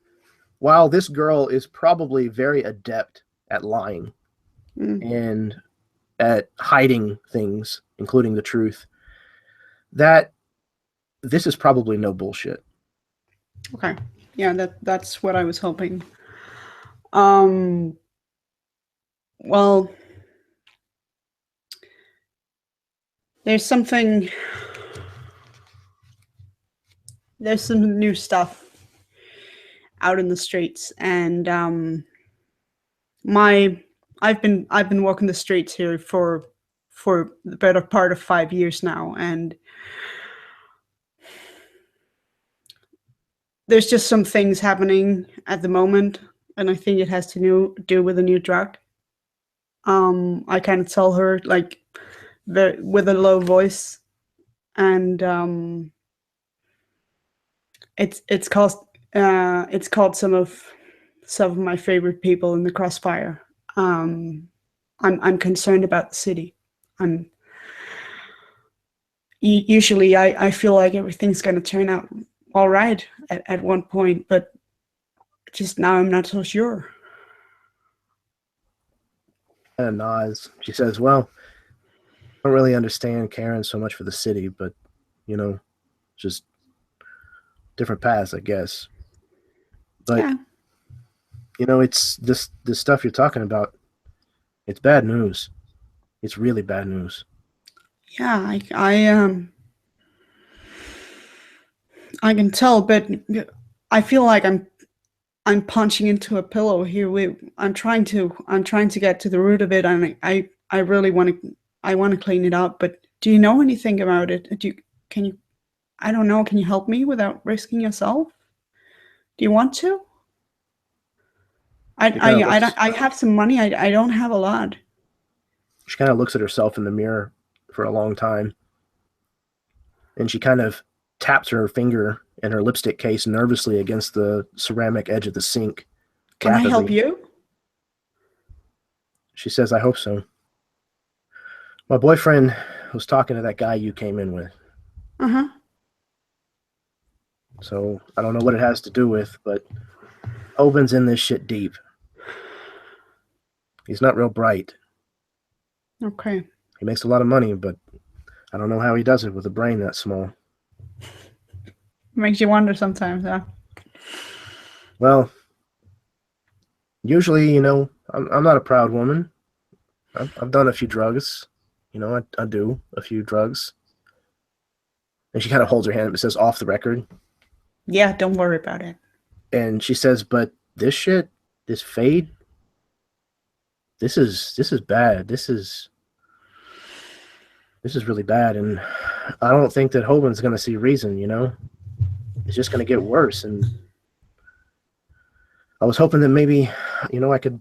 while this girl is probably very adept at lying and at hiding things, including the truth, that this is probably no bullshit. Okay. Yeah, that's what I was hoping. Well, there's some new stuff out in the streets, and I've been walking the streets here for the better part of 5 years now, and there's just some things happening at the moment, and I think it has to do with a new drug. I kind of tell her like with a low voice, and it's called some of my favorite people in the crossfire. I'm concerned about the city. Usually I feel like everything's going to turn out all right at one point, but just now I'm not so sure. And nods. She says, well, I don't really understand caring so much for the city, but, just different paths, I guess. But it's this stuff you're talking about. It's bad news. It's really bad news. Yeah, I can tell, but I feel like I'm punching into a pillow here. I'm trying to get to the root of it, and I really want to clean it up. But do you know anything about it? Can you? I don't know. Can you help me without risking yourself? Do you want to? I have some money. I don't have a lot. She kind of looks at herself in the mirror for a long time, and she kind of taps her finger in her lipstick case nervously against the ceramic edge of the sink. Can rapidly. I help you? She says, I hope so. My boyfriend was talking to that guy you came in with. Uh-huh. So I don't know what it has to do with, but Owen's in this shit deep. He's not real bright. Okay. He makes a lot of money, but I don't know how he does it with a brain that small. Makes you wonder sometimes, huh? Well, usually, I'm not a proud woman. I've done a few drugs. I do a few drugs. And she kind of holds her hand up. It says off the record. Yeah, don't worry about it. And she says, but this shit, this fade, this is bad. This is really bad. And I don't think that Hoban's going to see reason, It's just going to get worse. And I was hoping that maybe, I could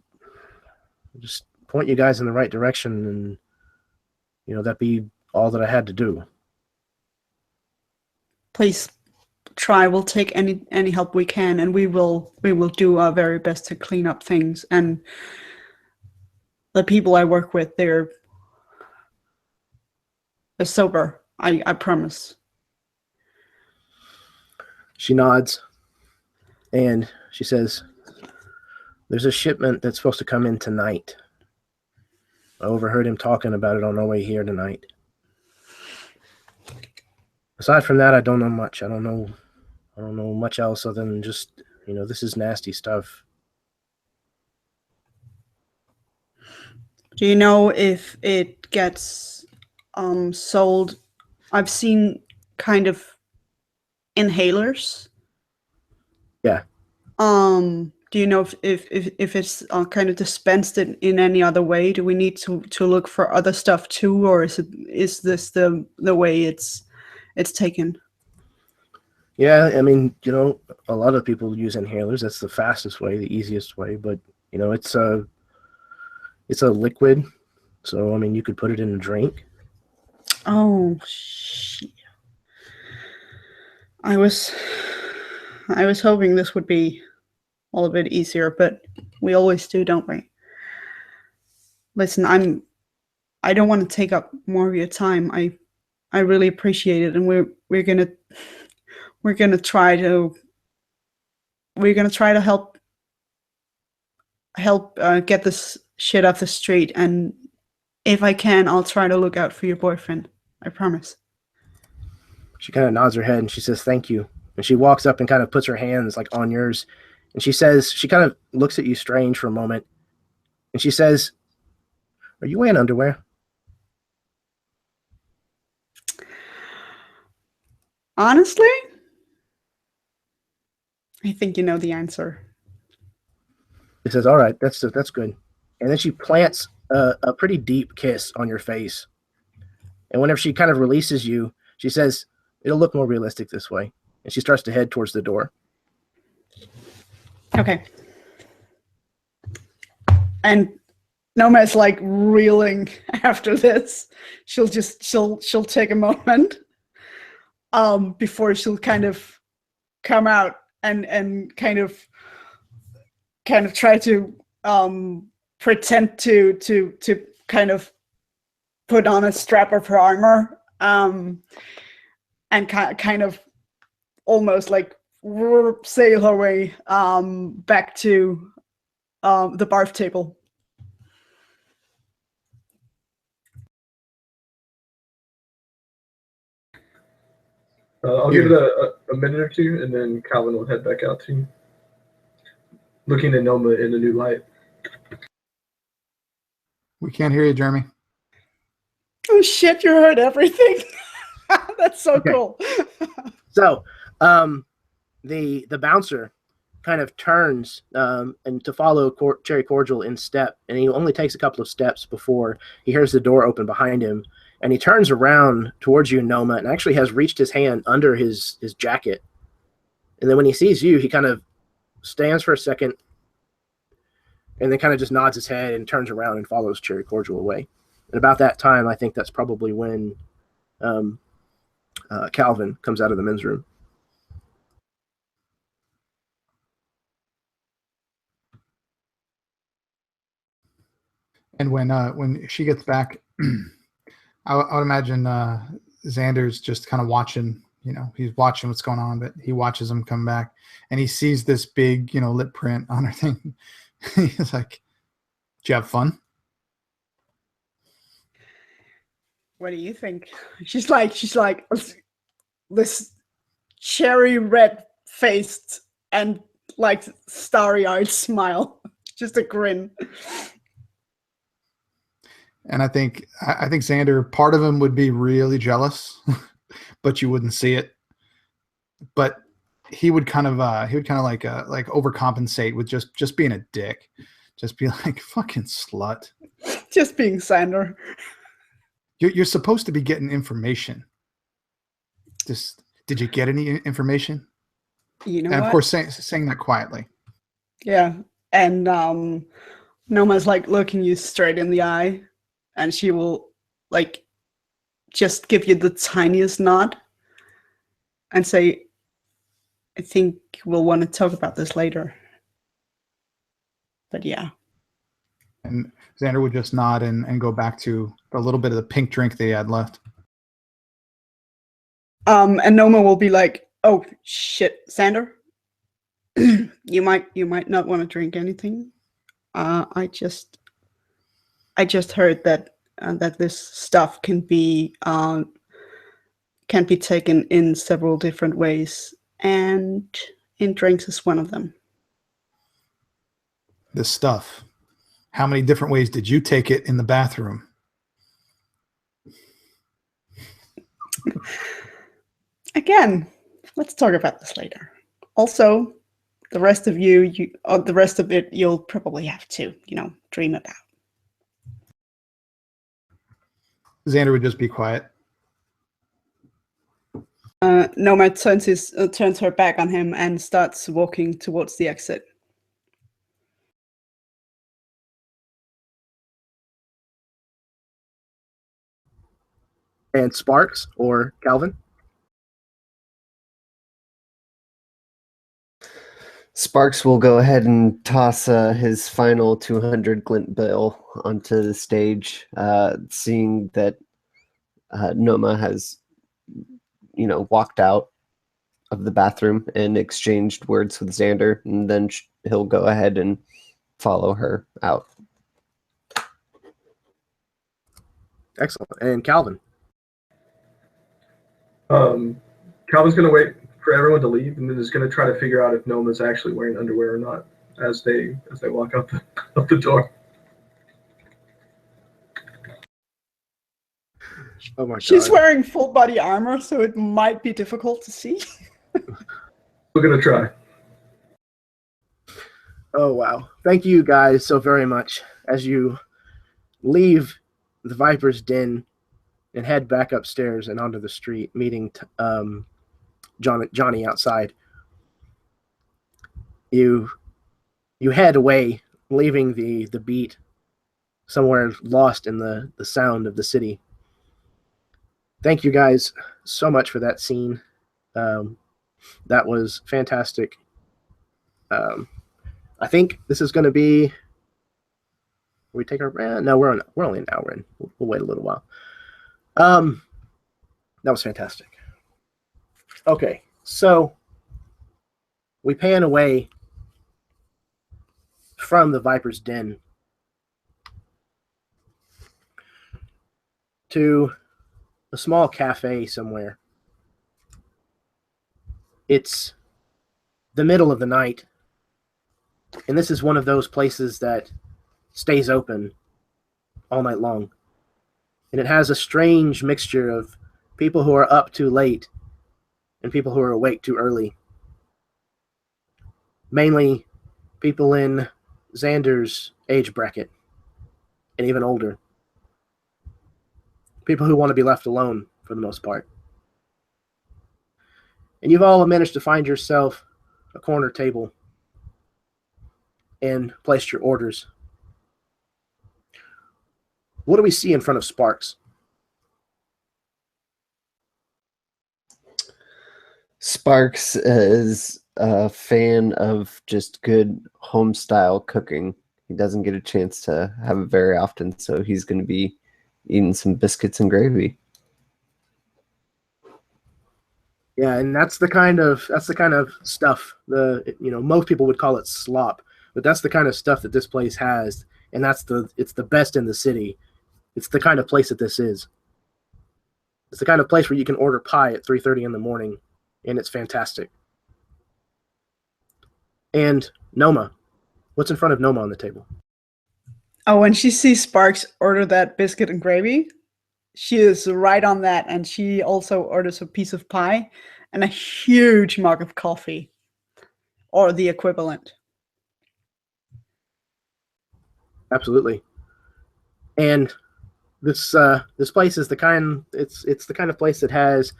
just point you guys in the right direction and, that'd be all that I had to do. Please try. We'll take any help we can, and we will do our very best to clean up things. And the people I work with, they're sober. I promise. She nods, and she says, there's a shipment that's supposed to come in tonight. I overheard him talking about it on our way here tonight. Aside from that, I don't know much. I don't know much else other than just, this is nasty stuff. Do you know if it gets sold? I've seen kind of inhalers. Yeah. Do you know if it's kind of dispensed in any other way? Do we need to look for other stuff too, or is this the way it's taken? Yeah, I mean, a lot of people use inhalers. That's the fastest way, the easiest way. But it's a liquid, so I mean, you could put it in a drink. Oh shit! I was hoping this would be a little bit easier, but we always do, don't we? Listen, I don't want to take up more of your time. I really appreciate it, and we're gonna try to help get this shit off the street. And if I can, I'll try to look out for your boyfriend. I promise. She kind of nods her head and she says, thank you. And she walks up and kind of puts her hands like on yours. And she says, she kind of looks at you strange for a moment. And she says, are you wearing underwear? Honestly, I think you know the answer. He says, all right, that's good. And then she plants a pretty deep kiss on your face. And whenever she kind of releases you, she says, it'll look more realistic this way. And she starts to head towards the door. Okay. And Noma's like reeling after this. She'll take a moment before she'll kind of come out and kind of try to pretend to kind of put on a strap of her armor and kind of almost like sail her way back to the barf table. I'll give it a minute or two, and then Calvin will head back out to you. looking at Noma in a new light. We can't hear you, Jeremy. Oh shit! You heard everything. That's so Okay. cool. So, the bouncer kind of turns and to follow Cherry Cordial in step, and he only takes a couple of steps before he hears the door open behind him, and he turns around towards you, Noma, and actually has reached his hand under his jacket, and then when he sees you, he kind of stands for a second, and then kind of just nods his head and turns around and follows Cherry Cordial away. And about that time, I think that's probably when Calvin comes out of the men's room. And when she gets back, I would imagine Xander's just kind of watching. He's watching what's going on, but he watches him come back, and he sees this big, lip print on her thing. He's like, "Did you have fun?" What do you think? She's like this cherry red faced and like starry-eyed smile, just a grin. And I think Xander, part of him would be really jealous, but you wouldn't see it. But he would kind of like overcompensate with just being a dick, just be like, "Fucking slut." Just being Xander. You're supposed to be getting information. Did you get any information? And of course, saying that quietly. Yeah, and Noma's like looking you straight in the eye, and she will like just give you the tiniest nod and say, "I think we'll want to talk about this later." But yeah. And Xander would just nod and go back to a little bit of the pink drink they had left. And Noma will be like, "Oh shit, Xander, you might not want to drink anything. I just heard that that this stuff can be taken in several different ways, and in drinks is one of them." This stuff. How many different ways did you take it in the bathroom? Again, let's talk about this later. Also, the rest of the rest of it, you'll probably have to, dream about. Xander would just be quiet. Noma turns her back on him and starts walking towards the exit. And Sparks or Calvin? Sparks will go ahead and toss his final 200 glint bill onto the stage, seeing that Noma has, walked out of the bathroom and exchanged words with Xander, and then he'll go ahead and follow her out. Excellent. And Calvin? Calvin's going to wait for everyone to leave, and then is going to try to figure out if Noma's actually wearing underwear or not as they walk out the door. Oh my God. She's wearing full body armor, so it might be difficult to see. We're going to try. Oh, wow. Thank you guys so very much. As you leave the Viper's Den and head back upstairs and onto the street, meeting Johnny outside, you head away, leaving the beat somewhere lost in the sound of the city. Thank you guys so much for that scene. That was fantastic. I think this is going to be. We take our no, we're only an hour in. We'll wait a little while. That was fantastic. Okay, so we pan away from the Viper's Den to a small cafe somewhere. It's the middle of the night, And this is one of those places that stays open all night long. And it has a strange mixture of people who are up too late and people who are awake too early. Mainly people in Xander's age bracket and even older. People who want to be left alone for the most part. And you've all managed to find yourself a corner table and placed your orders. What do we see in front of Sparks? Sparks is a fan of just good home style cooking. He doesn't get a chance to have it very often, so he's going to be eating some biscuits and gravy. Yeah, and that's the kind of stuff most people would call it slop, but that's the kind of stuff that this place has, and it's the best in the city. It's the kind of place that this is. It's the kind of place where you can order pie at 3:30 in the morning, and it's fantastic. And Noma, what's in front of Noma on the table? Oh, when she sees Sparks order that biscuit and gravy, she is right on that, and she also orders a piece of pie and a huge mug of coffee, or the equivalent. Absolutely. And this place is the kind of place that has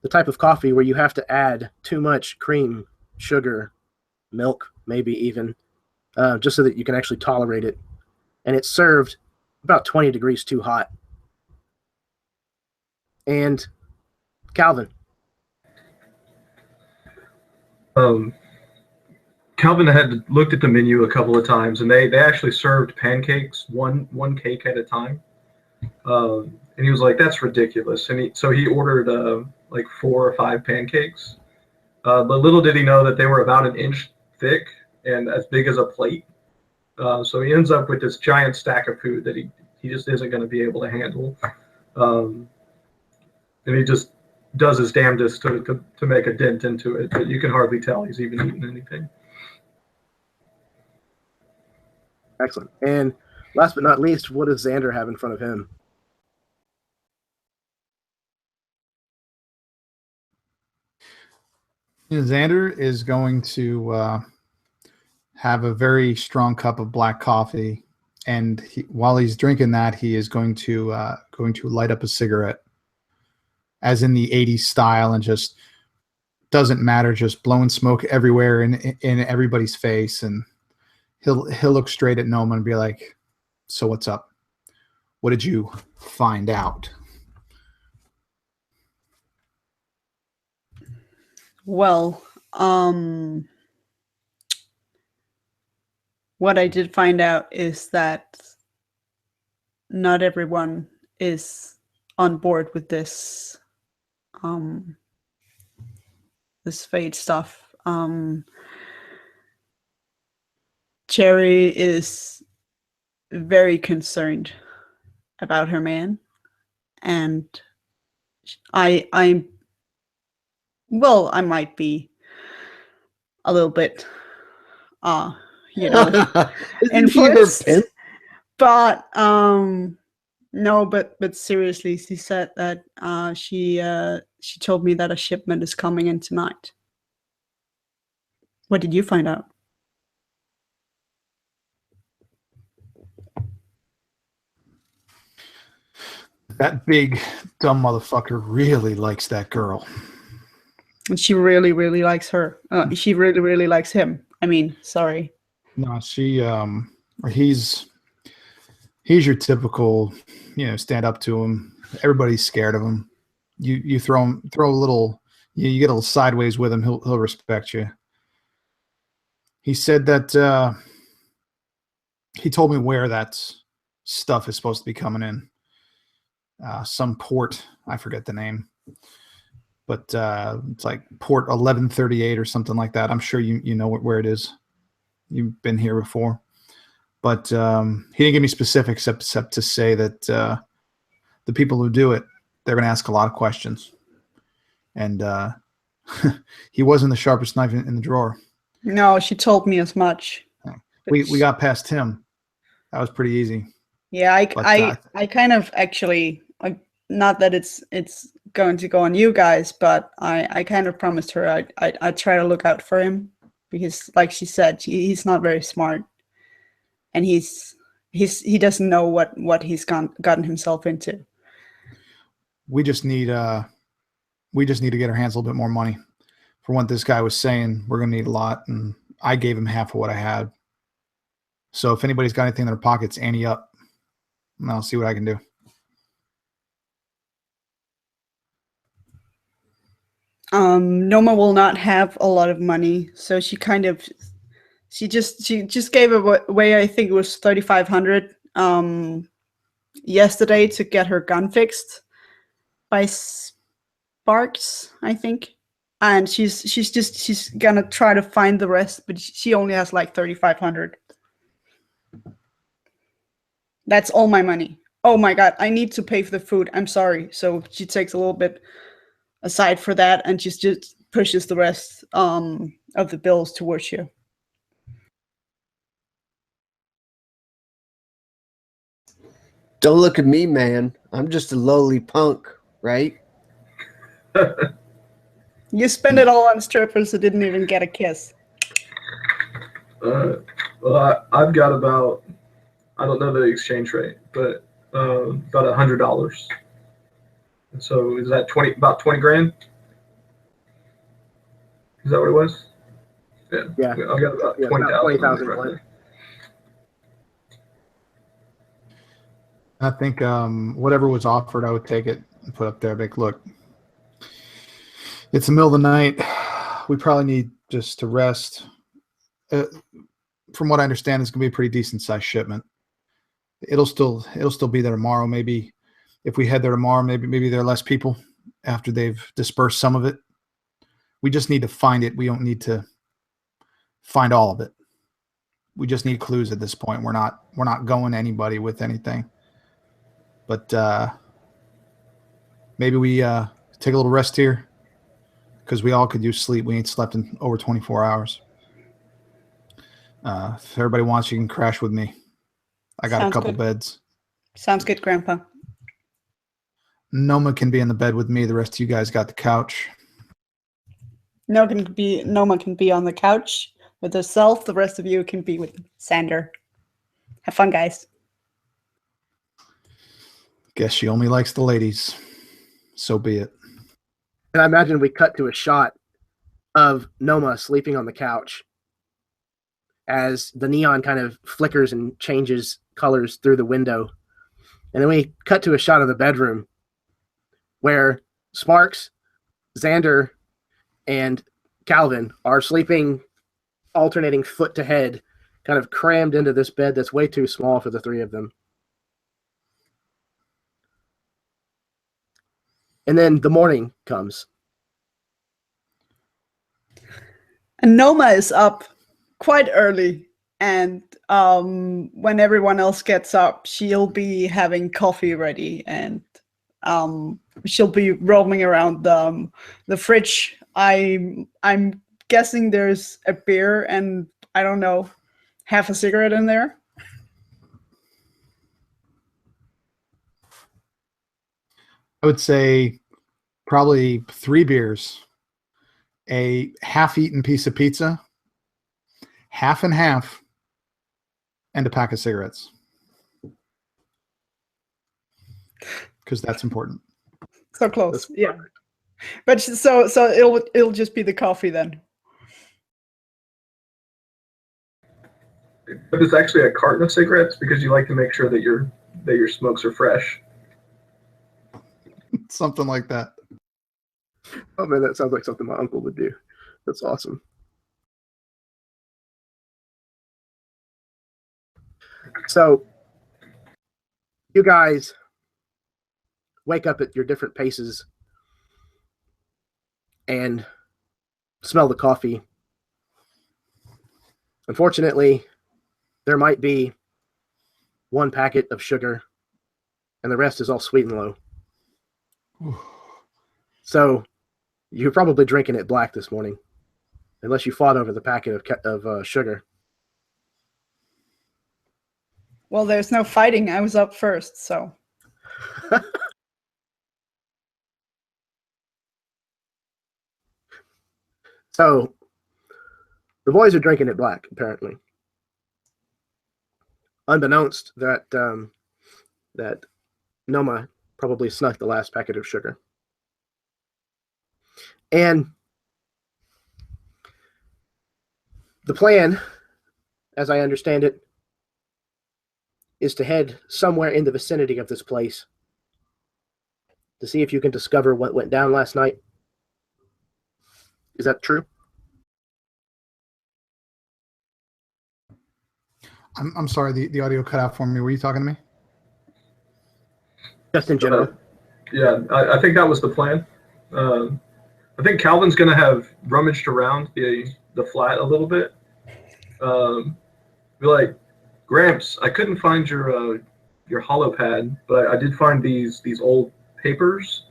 the type of coffee where you have to add too much cream, sugar, milk, maybe even, just so that you can actually tolerate it. And it's served about 20 degrees too hot. And Calvin. Calvin had looked at the menu a couple of times, and they actually served pancakes, one cake at a time. And he was like, "That's ridiculous." And so he ordered like 4 or 5 pancakes. But little did he know that they were about an inch thick and as big as a plate. So he ends up with this giant stack of food that he just isn't going to be able to handle. And he just does his damnedest to make a dent into it, but you can hardly tell he's even eaten anything. Excellent. And last but not least, what does Xander have in front of him? Xander is going to have a very strong cup of black coffee, and while he's drinking that, he is going to light up a cigarette, as in the '80s style, and just doesn't matter, just blowing smoke everywhere in everybody's face, and he'll look straight at Noma and be like, "So what's up? What did you find out?" Well, what I did find out is that not everyone is on board with this this fate stuff. Cherry is very concerned about her man, and I might be a little bit, influenced. But no, but seriously, she said that she told me that a shipment is coming in tonight. What did you find out? That big dumb motherfucker really likes that girl. And she really, really likes her. She really, really likes him. I mean, sorry. No, he's your typical, stand up to him. Everybody's scared of him. You throw a little, you get a little sideways with him, he'll respect you. He said that he told me where that stuff is supposed to be coming in. Some port, I forget the name, but it's like port 1138 or something like that. I'm sure you know where it is. You've been here before, but he didn't give me specifics except to say that the people who do it, they're going to ask a lot of questions, and he wasn't the sharpest knife in the drawer. No, she told me as much. We got past him. That was pretty easy. Yeah, But, I kind of actually, not that it's going to go on you guys, but I kind of promised her I'd try to look out for him, because like she said, he's not very smart, and he doesn't know what he's gotten himself into. We just need to get our hands a little bit more money. For what this guy was saying, we're gonna need a lot, and I gave him half of what I had. So if anybody's got anything in their pockets, ante up, and I'll see what I can do. Noma will not have a lot of money, so she just gave away, I think it was 3,500 yesterday to get her gun fixed by Sparks, I think. And she's gonna try to find the rest, but she only has like 3,500. That's all my money. Oh my god, I need to pay for the food. I'm sorry. So she takes a little bit aside for that, and she just pushes the rest of the bills towards you. Don't look at me, man. I'm just a lowly punk, right? You spend it all on strippers who didn't even get a kiss. Well, I've got about, I don't know the exchange rate, but about $100. And so is that about 20 grand? Is that what it was? Yeah. I've got about Yeah, 20,000 right there. I think whatever was offered, I would take it and put up there. Like, look, it's the middle of the night. We probably need just to rest. From what I understand, it's gonna be a pretty decent sized shipment. It'll still be there tomorrow. Maybe if we head there tomorrow, maybe there are less people after they've dispersed some of it. We just need to find it. We don't need to find all of it. We just need clues at this point. We're not going to anybody with anything. But maybe we take a little rest here, because we all could use sleep. We ain't slept in over 24 hours. If everybody wants, you can crash with me. I got a couple beds. Sounds good, Grandpa. Noma can be in the bed with me. The rest of you guys got the couch. Noma can be on the couch with herself. The rest of you can be with Sander. Have fun, guys. Guess she only likes the ladies. So be it. And I imagine we cut to a shot of Noma sleeping on the couch as the neon kind of flickers and changes colors through the window. And then we cut to a shot of the bedroom where Sparks, Xander, and Calvin are sleeping, alternating foot to head, kind of crammed into this bed that's way too small for the three of them. And then the morning comes. And Noma is up quite early, and when everyone else gets up, she'll be having coffee ready, and she'll be roaming around the fridge. I'm guessing there's a beer and, I don't know, half a cigarette in there. I would say probably 3 beers, a half-eaten piece of pizza, half and half, and a pack of cigarettes. Because that's important. So close, yeah. But so it'll just be the coffee then. But it's actually a carton of cigarettes because you like to make sure that your smokes are fresh. Something like that. Oh man, that sounds like something my uncle would do. That's awesome. So you guys wake up at your different paces and smell the coffee. Unfortunately, there might be 1 packet of sugar, and the rest is all sweet and low. So you're probably drinking it black this morning. unless you fought over the packet of sugar. Well, there's no fighting. I was up first, so. So the boys are drinking it black, apparently. Unbeknownst that that Noma probably snuck the last packet of sugar. And the plan, as I understand it, is to head somewhere in the vicinity of this place to see if you can discover what went down last night. Is that true? I'm sorry, the audio cut out for me. Were you talking to me? Just in general. Yeah, I think that was the plan. I think Calvin's going to have rummaged around the flat a little bit. Be like, Gramps, I couldn't find your holopad, but I did find these old papers.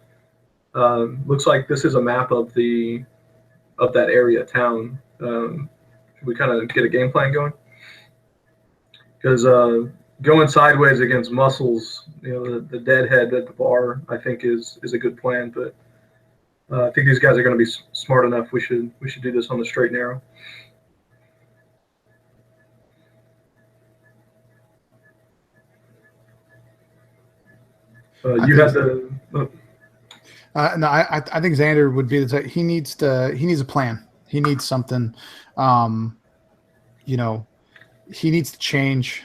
Looks like this is a map of that area town. Should we kind of get a game plan going? Because going sideways against muscles, the deadhead at the bar, I think is a good plan. But I think these guys are going to be smart enough. We should do this on the straight and narrow. You had the. No, I think Xander would be the type. He needs a plan. He needs something. He needs to change.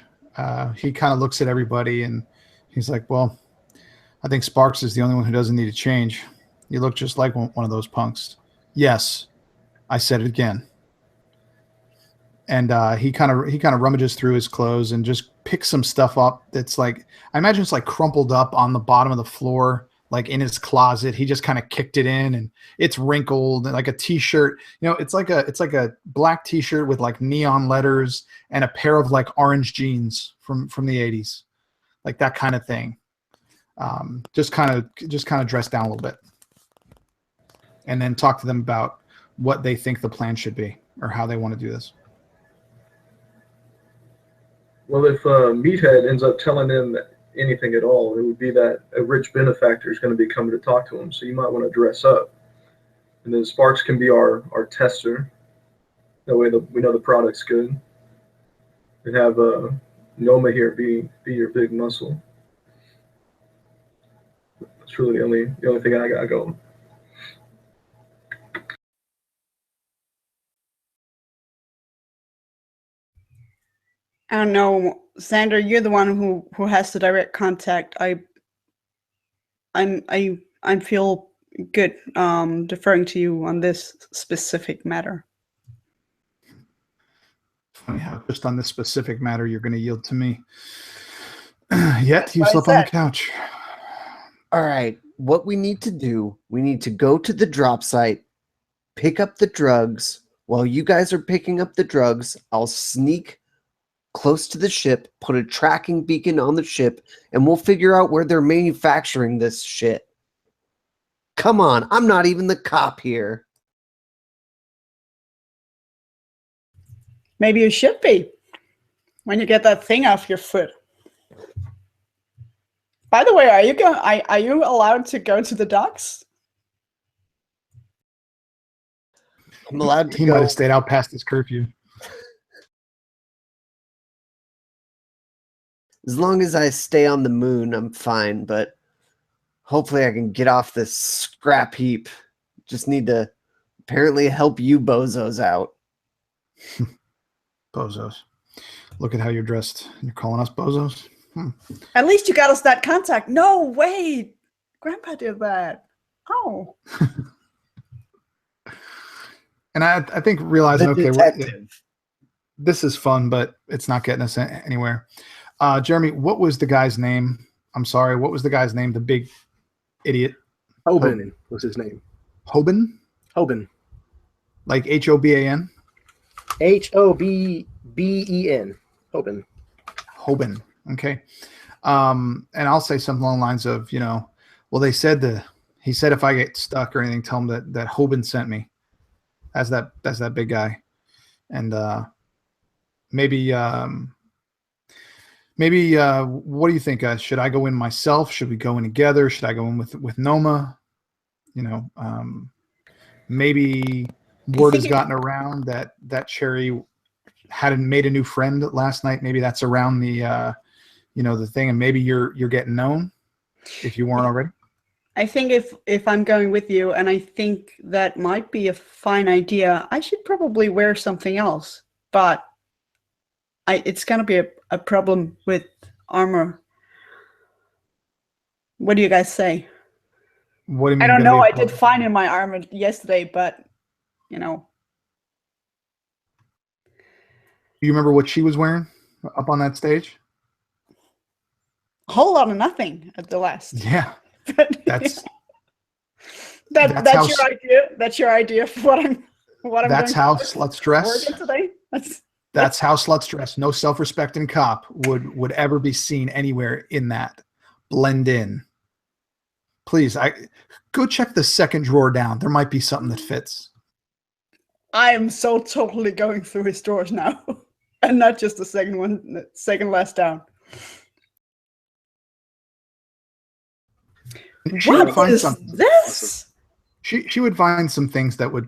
He kind of looks at everybody and he's like, well, I think Sparks is the only one who doesn't need to change. You look just like one of those punks. Yes, I said it again. And he kind of rummages through his clothes and just picks some stuff up that's like, I imagine it's like crumpled up on the bottom of the floor, like in his closet. He just kind of kicked it in and it's wrinkled, and like a t-shirt. It's like a black t-shirt with like neon letters and a pair of like orange jeans from the 80s, like that kind of thing. Just kind of dress down a little bit, and then talk to them about what they think the plan should be or how they want to do this. Well, if Meathead ends up telling him anything at all, it would be that a rich benefactor is going to be coming to talk to him. So you might want to dress up. And then Sparks can be our tester. That way we know the product's good. And have Noma here be your big muscle. That's really the only thing I got going. I don't know, Xander. You're the one who has the direct contact. I feel good deferring to you on this specific matter. Funny how just on this specific matter you're going to yield to me. Yet you slept on the couch. All right, what we need to do, we need to go to the drop site, pick up the drugs. While you guys are picking up the drugs, I'll sneak close to the ship, put a tracking beacon on the ship, and we'll figure out where they're manufacturing this shit. Come on, I'm not even the cop here. Maybe you should be when you get that thing off your foot. By the way, are you allowed to go to the docks? I'm allowed to He go. might have stayed out past his curfew. As long as I stay on the moon, I'm fine, but hopefully I can get off this scrap heap. Just need to apparently help you bozos out. Bozos. Look at how you're dressed. You're calling us bozos? At least you got us that contact. No, wait. Grandpa did that. Oh. And I think realizing, The okay, detective. this is fun, but it's not getting us anywhere. Jeremy, what was the guy's name? I'm sorry. What was the guy's name? The big idiot. Hoban was his name. Hoban? Hoban. Like Hoban? Hoben. Hoban. Hoban. Okay. And I'll say something along the lines of, well, he said if I get stuck or anything, tell him that Hoban sent me. as that big guy, and maybe what do you think? Should I go in myself? Should we go in together? Should I go in with Noma? You know, maybe word has gotten around that Cherry hadn't made a new friend last night. Maybe that's around the the thing, and maybe you're getting known if you weren't already. I think if I'm going with you, and I think that might be a fine idea, I should probably wear something else. But it's gonna be a problem with armor. What do you guys say? What do you mean? I don't know. I did fine in my armor yesterday, but Do you remember what she was wearing up on that stage? a whole lot of nothing at the last. Yeah, that's that's your idea. That's your idea for what I'm. That's how sluts dress. Today. That's how sluts dress. No self-respecting cop would ever be seen anywhere in that. Blend in. Please, go check the second drawer down. There might be something that fits. I am so totally going through his drawers now, and not just the second last down. What is this? She would find some things that would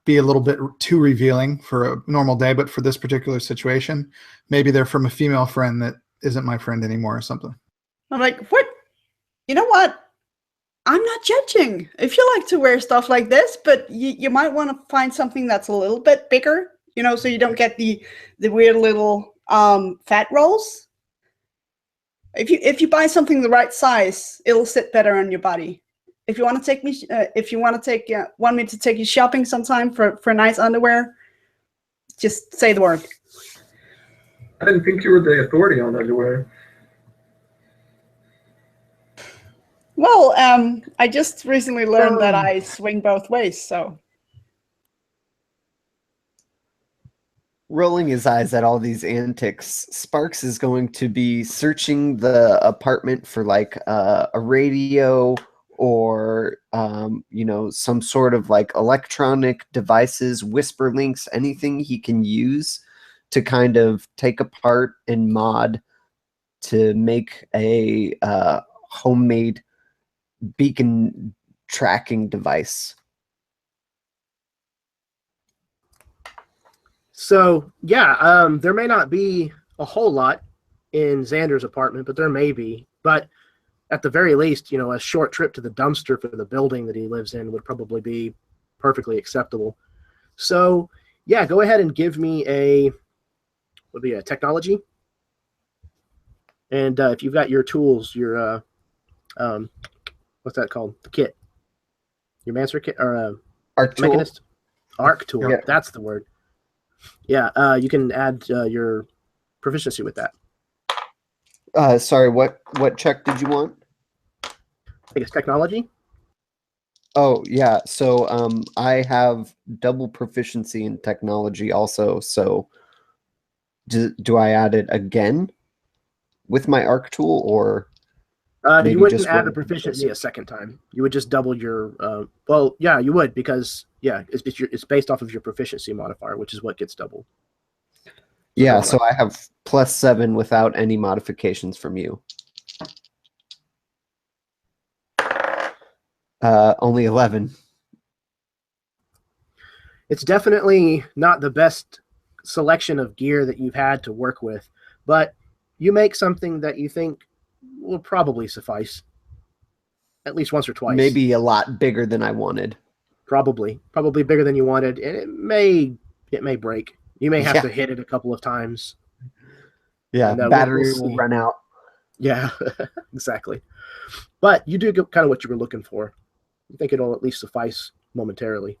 be a little bit too revealing for a normal day, but for this particular situation, maybe they're from a female friend that isn't my friend anymore or something. I'm like, what? You know what? I'm not judging if you like to wear stuff like this, but you might want to find something that's a little bit bigger, so you don't get the weird little fat rolls. If you buy something the right size, it'll sit better on your body. If you want to take me, want me to take you shopping sometime for nice underwear, just say the word. I didn't think you were the authority on underwear. Well, I just recently learned that I swing both ways, so. Rolling his eyes at all these antics, Sparks is going to be searching the apartment for like a radio or some sort of like electronic devices, whisper links, anything he can use to kind of take apart and mod to make a homemade beacon tracking device. So yeah, there may not be a whole lot in Xander's apartment, but there may be. But at the very least, a short trip to the dumpster for the building that he lives in would probably be perfectly acceptable. So yeah, go ahead and give me a technology. And if you've got your tools, your what's that called? The kit. Your Mancer kit or Arc tool. Mechanist? Arc tool. Yeah. That's the word. Yeah, you can add your proficiency with that. Sorry, what check did you want? I think it's technology. Oh, yeah. So I have double proficiency in technology also. So do I add it again with my arc tool, or you wouldn't add the proficiency a second time. You would just double your well, yeah, you would, because it's based off of your proficiency modifier, which is what gets doubled. Yeah, so I have +7 without any modifications from you. Only 11. It's definitely not the best selection of gear that you've had to work with, but you make something that you think will probably suffice at least once or twice. Maybe a lot bigger than I wanted. Probably bigger than you wanted, and it may break. You may have to hit it a couple of times. Yeah, battery will run out. Yeah, exactly. But you do kind of what you were looking for. You think it'll at least suffice momentarily.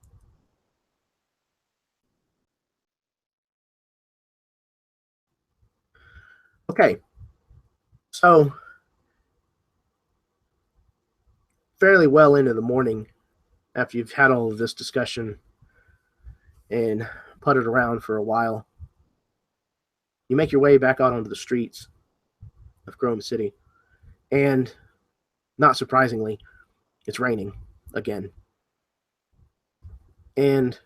Okay. So, fairly well into the morning, after you've had all of this discussion and puttered around for a while, you make your way back out onto the streets of Grove City. And, not surprisingly, it's raining again. And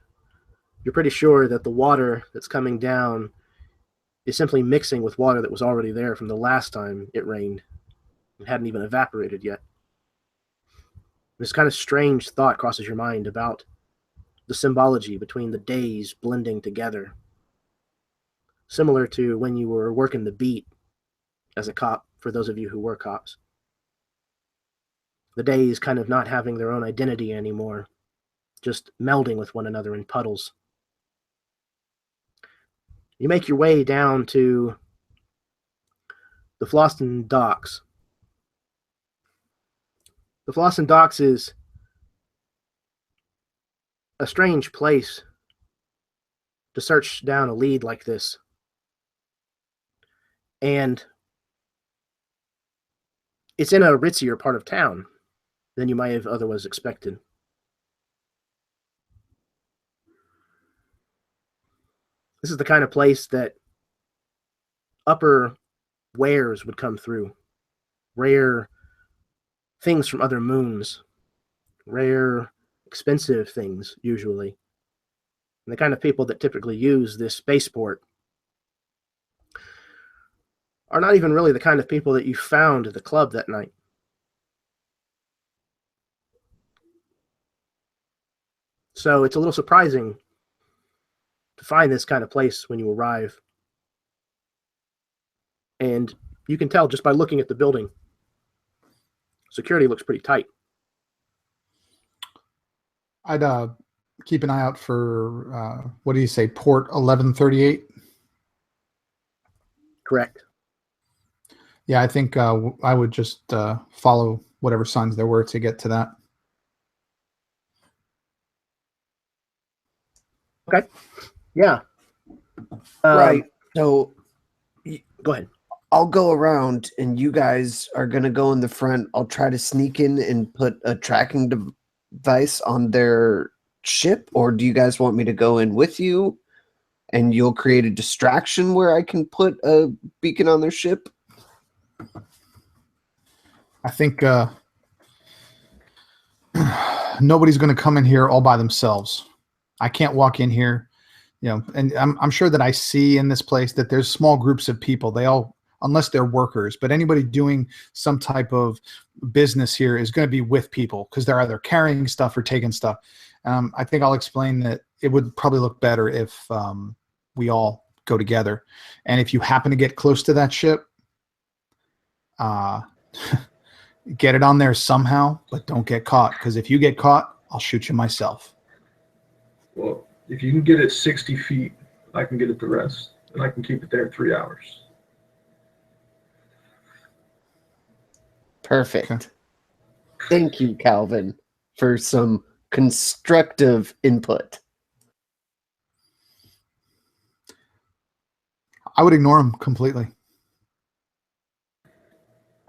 you're pretty sure that the water that's coming down is simply mixing with water that was already there from the last time it rained. It hadn't even evaporated yet. This kind of strange thought crosses your mind about the symbology between the days blending together, similar to when you were working the beat as a cop, for those of you who were cops. The days kind of not having their own identity anymore, just melding with one another in puddles. You make your way down to the Floston Docks. The Floston Docks is a strange place to search down a lead like this. And it's in a ritzier part of town than you might have otherwise expected. This is the kind of place that upper wares would come through. Rare things from other moons. Rare, expensive things, usually. And the kind of people that typically use this spaceport are not even really the kind of people that you found at the club that night. So it's a little surprising to find this kind of place when you arrive. And you can tell just by looking at the building. Security looks pretty tight. I'd keep an eye out for, what do you say, port 1138? Correct. Yeah, I think I would just follow whatever signs there were to get to that. Okay. Yeah. Right. So Go ahead. I'll go around and you guys are going to go in the front. I'll try to sneak in and put a tracking device on their ship, or do you guys want me to go in with you and you'll create a distraction where I can put a beacon on their ship? I think nobody's going to come in here all by themselves. I can't walk in here, and I'm sure that I see in this place that there's small groups of people. They all, unless they're workers, but anybody doing some type of business here is going to be with people because they're either carrying stuff or taking stuff. I think I'll explain that it would probably look better if we all go together. And if you happen to get close to that ship, get it on there somehow, but don't get caught, because if you get caught, I'll shoot you myself. Well, if you can get it 60 feet, I can get it the rest, and I can keep it there 3 hours. Perfect. Okay. Thank you, Calvin, for some constructive input. I would ignore him completely.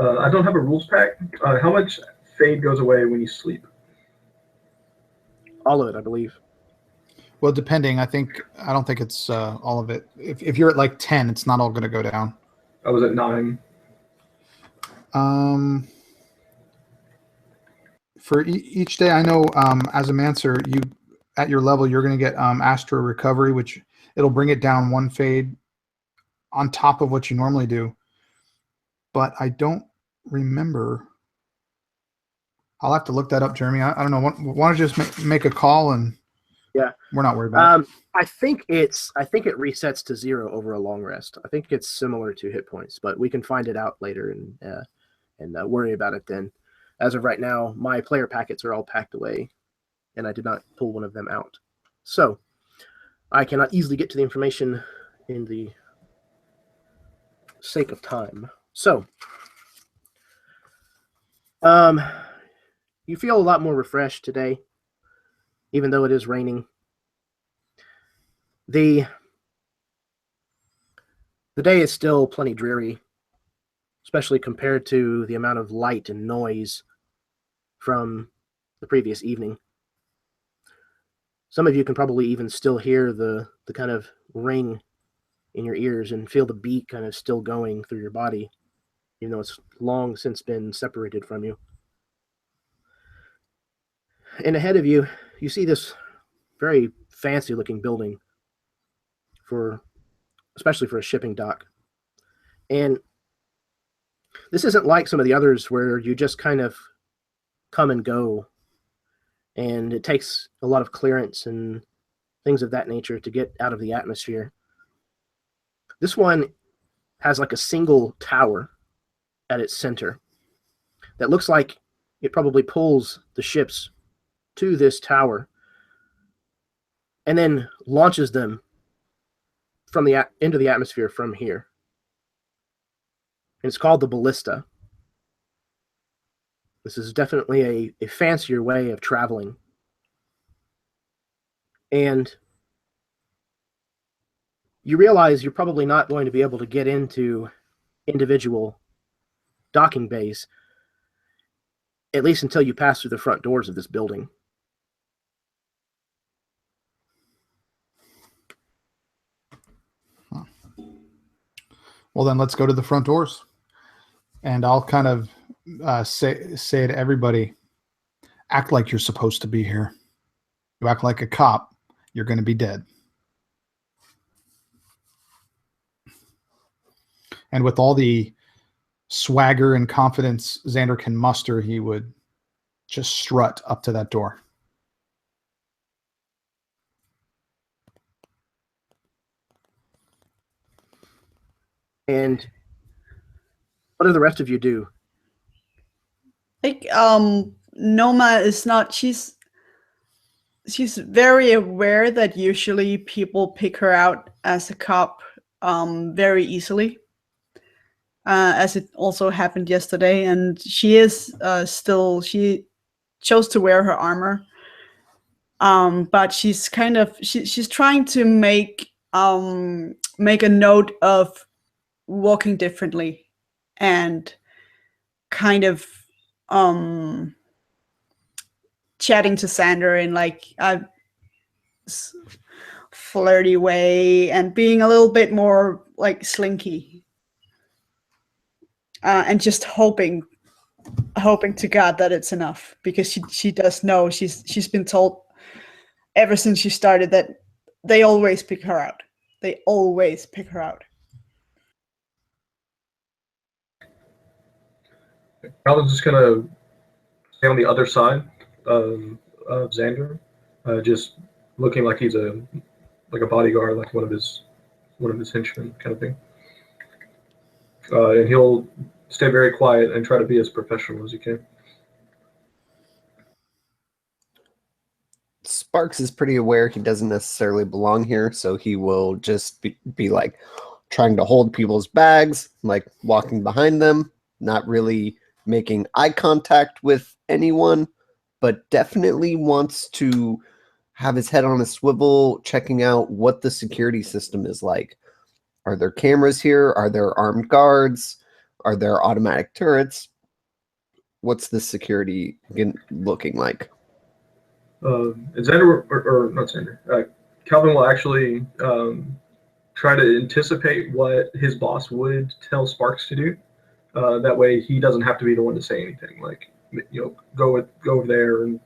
I don't have a rules pack. How much fade goes away when you sleep? All of it, I believe. Well, depending. I don't think it's all of it. If you're at like 10, it's not all going to go down. I was at 9. For each day, I know as a Mancer, you at your level, you're going to get Astra recovery, which it'll bring it down 1 fade on top of what you normally do. But I don't remember. I'll have to look that up, Jeremy. I don't know. Why don't you just make a call and Yeah, we're not worried about it. I think it resets to 0 over a long rest. I think it's similar to hit points, but we can find it out later and worry about it then. As of right now, my player packets are all packed away, and I did not pull one of them out, so I cannot easily get to the information in the sake of time. So, you feel a lot more refreshed today, even though it is raining. The day is still plenty dreary, especially compared to the amount of light and noise from the previous evening. Some of you can probably even still hear the kind of ring in your ears and feel the beat kind of still going through your body, even though it's long since been separated from you. And ahead of you, you see this very fancy looking building especially for a shipping dock. And this isn't like some of the others where you just kind of come and go, and it takes a lot of clearance and things of that nature to get out of the atmosphere. This one has like a single tower at its center that looks like it probably pulls the ships to this tower and then launches them from into the atmosphere from here. And it's called the ballista. This is definitely a fancier way of traveling. And you realize you're probably not going to be able to get into individual docking bays, at least until you pass through the front doors of this building. Well, then let's go to the front doors. And I'll kind of say to everybody, act like you're supposed to be here. You act like a cop, you're going to be dead. And with all the swagger and confidence Xander can muster, he would just strut up to that door. And what do the rest of you do? Like, Noma is not, she's very aware that usually people pick her out as a cop very easily, as it also happened yesterday. And she is she chose to wear her armor, but she's kind of she's trying to make a note of walking differently and kind of chatting to Xander in like a flirty way and being a little bit more like slinky, and just hoping to God that it's enough, because she does know, she's been told ever since she started that they always pick her out. They always pick her out. Calvin's just gonna stay on the other side of Xander, just looking like he's a bodyguard, like one of his henchmen, kind of thing. And he'll stay very quiet and try to be as professional as he can. Sparks is pretty aware he doesn't necessarily belong here, so he will just be like trying to hold people's bags, like walking behind them, not really making eye contact with anyone, but definitely wants to have his head on a swivel, checking out what the security system is like. Are there cameras here? Are there armed guards? Are there automatic turrets? What's the security looking like? Xander, or not Xander, Calvin will actually try to anticipate what his boss would tell Sparks to do. That way he doesn't have to be the one to say anything. Like, go over there and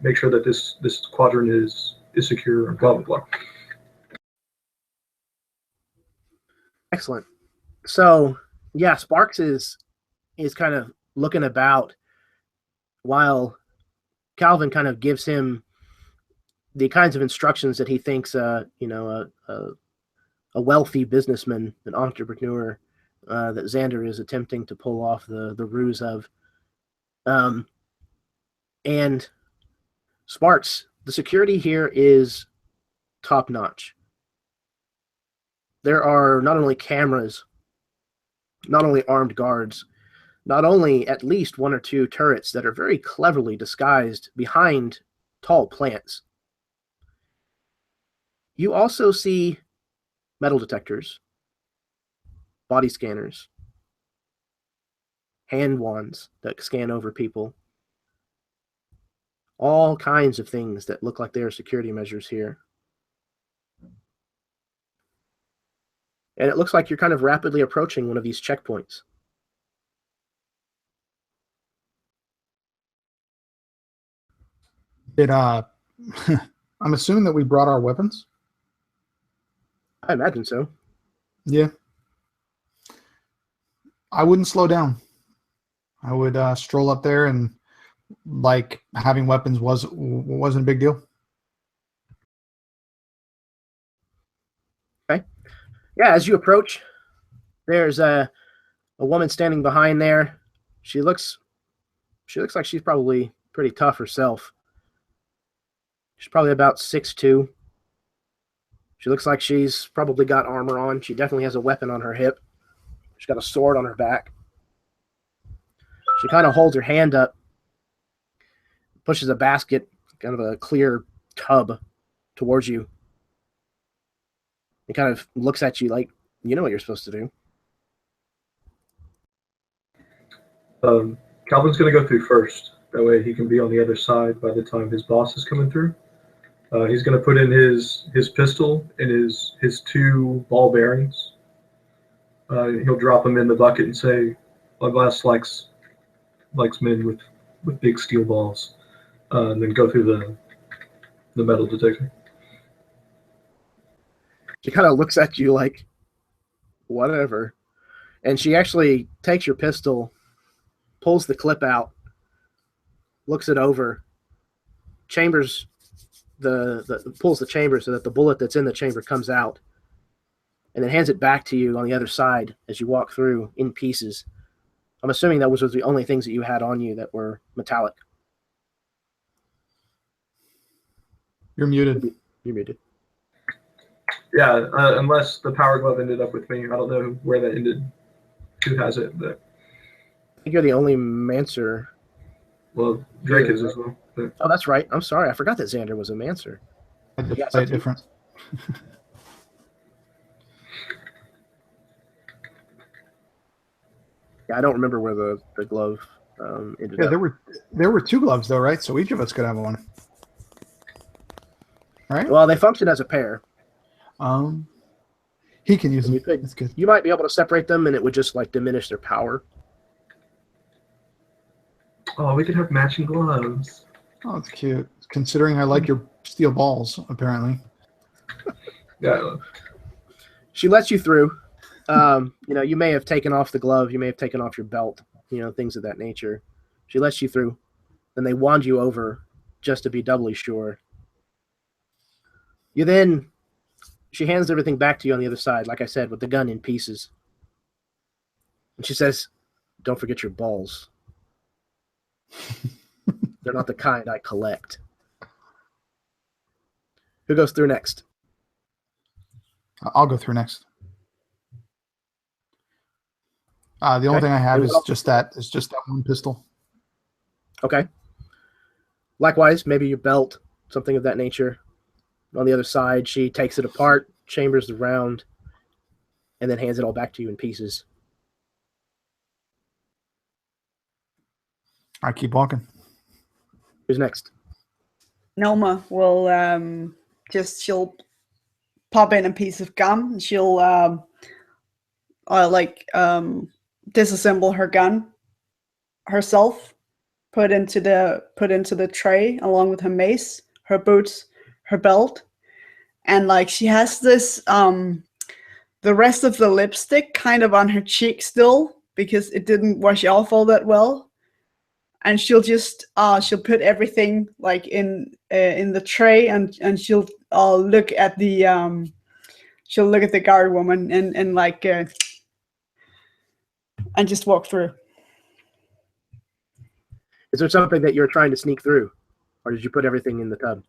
make sure that this quadrant is secure and blah blah blah. Excellent. So yeah, Sparks is kind of looking about while Calvin kind of gives him the kinds of instructions that he thinks a wealthy businessman, an entrepreneur, that Xander is attempting to pull off the ruse of. And Sparks, the security here is top notch. There are not only cameras, not only armed guards, not only at least one or two turrets that are very cleverly disguised behind tall plants. You also see metal detectors, body scanners, hand wands that scan over people. All kinds of things that look like they are security measures here. And it looks like you're kind of rapidly approaching one of these checkpoints. Did I'm assuming that we brought our weapons. I imagine so. Yeah. I wouldn't slow down. I would stroll up there, and like having weapons wasn't a big deal. Okay. Yeah, as you approach, there's a woman standing behind there. She looks like she's probably pretty tough herself. She's probably about 6'2". She looks like she's probably got armor on. She definitely has a weapon on her hip. She's got a sword on her back. She kind of holds her hand up, pushes a basket, kind of a clear tub, towards you. It kind of looks at you like, you know what you're supposed to do. Calvin's going to go through first. That way he can be on the other side by the time his boss is coming through. He's going to put in his pistol and his 2 ball bearings. He'll drop them in the bucket and say, "My boss likes men with big steel balls," and then go through the metal detector. She kind of looks at you like, whatever. And she actually takes your pistol, pulls the clip out, looks it over, chambers pulls the chamber so that the bullet that's in the chamber comes out, and then hands it back to you on the other side as you walk through in pieces. I'm assuming that was the only things that you had on you that were metallic. You're muted. You're muted. Yeah, unless the power glove ended up with me. I don't know where that ended. Who has it? But I think you're the only Mancer. well, Drake is as well. But Oh, that's right. I'm sorry. I forgot that Xander was a Mancer. I had to Yeah, play it so- different. Yeah, I don't remember where the glove ended Yeah, up. there were 2 gloves though, right? So each of us could have one. Right? Well, they function as a pair. He can use And them. you could- That's good. You might be able to separate them, and it would just like diminish their power. oh, we could have matching gloves. Oh, it's cute. Considering I like your steel balls, apparently. Yeah. She lets you through. You may have taken off the glove, you may have taken off your belt, things of that nature. She lets you through. Then they wand you over just to be doubly sure. She hands everything back to you on the other side, like I said, with the gun in pieces. And she says, "Don't forget your balls. They're not the kind I collect." Who goes through next? I'll go through next. The only thing I have is just that one pistol. Okay. Likewise, maybe your belt, something of that nature. On the other side, she takes it apart, chambers the round, and then hands it all back to you in pieces. I keep walking. Who's next? Noma will she'll pop in a piece of gum. And she'll disassemble her gun herself, put into the tray along with her mace, her boots, her belt, and like she has this the rest of the lipstick kind of on her cheek still because it didn't wash off all that well. And she'll just she'll put everything like in the tray, and she'll look at the guard woman and like and just walk through. Is there something that you're trying to sneak through, or did you put everything in the tub?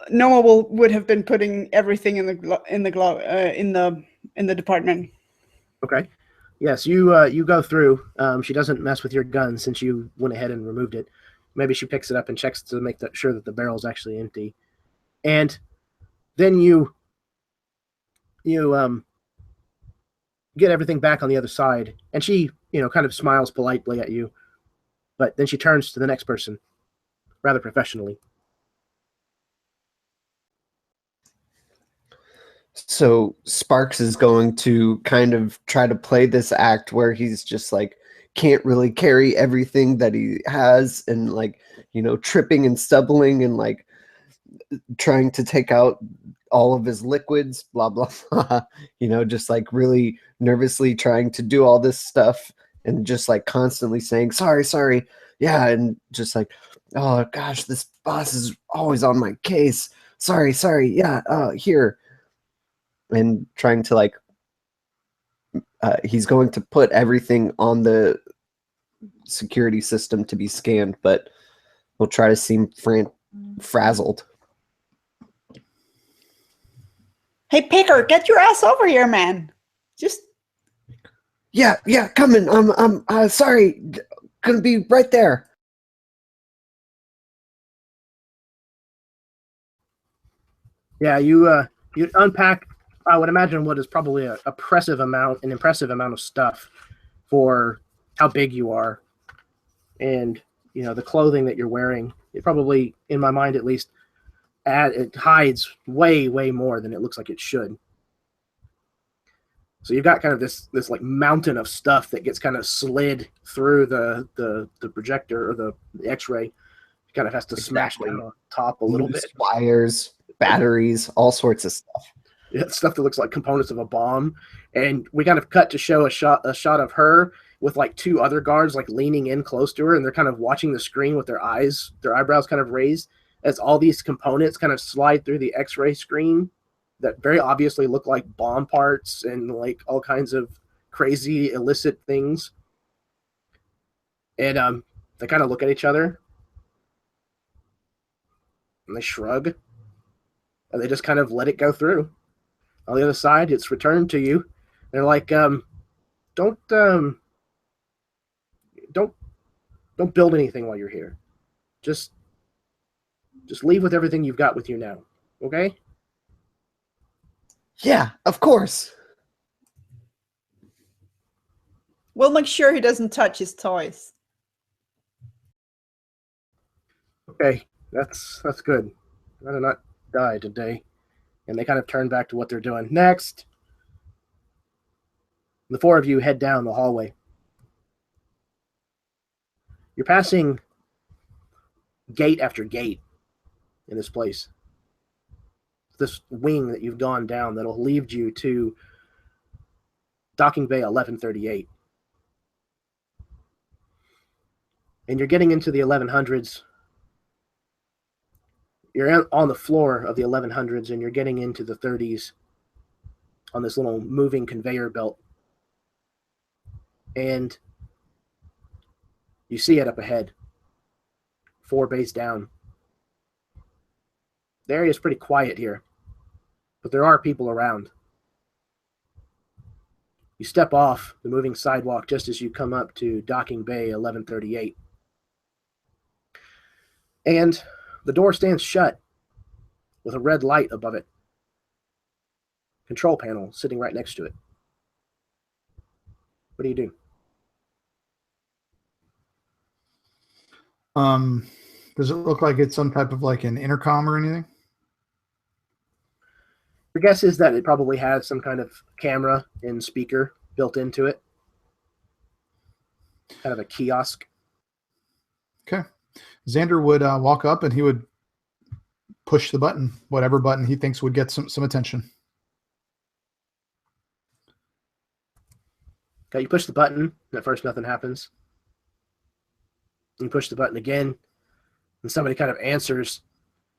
Noah would have been putting everything in the department. Okay. Yes, you go through. She doesn't mess with your gun since you went ahead and removed it. Maybe she picks it up and checks to make sure that the barrel is actually empty, and then you get everything back on the other side. And she kind of smiles politely at you, but then she turns to the next person, rather professionally. So Sparks is going to kind of try to play this act where he's just like can't really carry everything that he has, and like tripping and stumbling and like trying to take out all of his liquids, blah, blah, blah, just like really nervously trying to do all this stuff and just like constantly saying, sorry. Yeah. And just like, oh gosh, this boss is always on my case. Sorry. Yeah. Here. And trying to like, he's going to put everything on the security system to be scanned, but we'll try to seem frazzled. Hey, Picker, get your ass over here, man. Just. Yeah, coming. I'm sorry. Gonna be right there. Yeah, you unpack, I would imagine, what is probably an impressive amount of stuff for how big you are, and the clothing that you're wearing. It probably, in my mind at least, it hides way more than it looks like it should. So you've got kind of this like mountain of stuff that gets kind of slid through the projector or the X-ray. It kind of has to smash down on top a little bit. Wires, batteries, all sorts of stuff. Yeah, stuff that looks like components of a bomb. And we kind of cut to show a shot of her with like two other guards like leaning in close to her, and they're kind of watching the screen with their eyebrows kind of raised as all these components kind of slide through the X-ray screen that very obviously look like bomb parts and like all kinds of crazy illicit things. And they kind of look at each other and they shrug and they just kind of let it go through. On the other side, it's returned to you. They're like, don't build anything while you're here. Just leave with everything you've got with you now. Okay? Yeah, of course. We'll make sure he doesn't touch his toys. Okay, that's good. I'd rather not die today. And they kind of turn back to what they're doing. Next, the four of you head down the hallway. You're passing gate after gate in this place. This wing that you've gone down that'll lead you to Docking Bay 1138. And you're getting into the 1100s. You're on the floor of the 1100s and you're getting into the 30s on this little moving conveyor belt. And you see it up ahead, 4 bays down. The area is pretty quiet here, but there are people around. You step off the moving sidewalk just as you come up to Docking Bay 1138. And the door stands shut with a red light above it. Control panel sitting right next to it. What do you do? Does it look like it's some type of like an intercom or anything? Your guess is that it probably has some kind of camera and speaker built into it. Kind of a kiosk. Okay. Xander would walk up and he would push the button, whatever button he thinks would get some attention. Okay, you push the button, and at first nothing happens. You push the button again, and somebody kind of answers.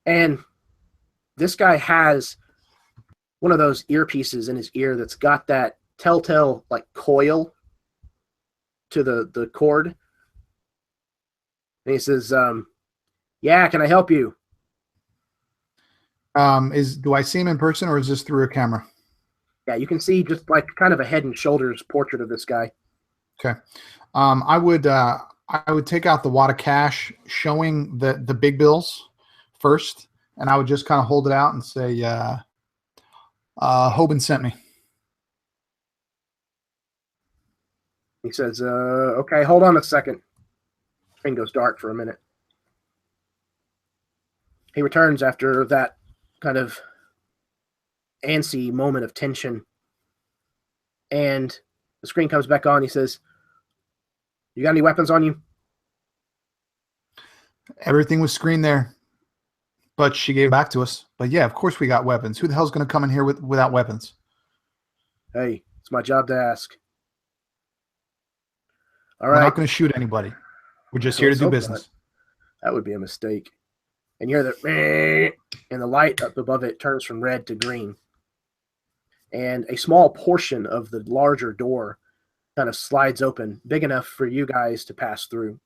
And this guy has one of those earpieces in his ear that's got that telltale like coil to the cord. And he says, yeah, can I help you? Do I see him in person or is this through a camera? Yeah, you can see just like kind of a head and shoulders portrait of this guy. Okay. I would take out the wad of cash showing the big bills first, and I would just kind of hold it out and say, Hoban sent me. He says, okay, hold on a second. Screen goes dark for a minute. He returns after that kind of antsy moment of tension. And the screen comes back on. He says, you got any weapons on you? Everything was screened there. but she gave it back to us. But yeah, of course we got weapons. Who the hell's going to come in here without weapons? Hey, it's my job to ask. All We're right. not going to shoot anybody. We're just here to Let's do hope business. not. That would be a mistake. And you hear the and the light up above it turns from red to green. And a small portion of the larger door kind of slides open, big enough for you guys to pass through.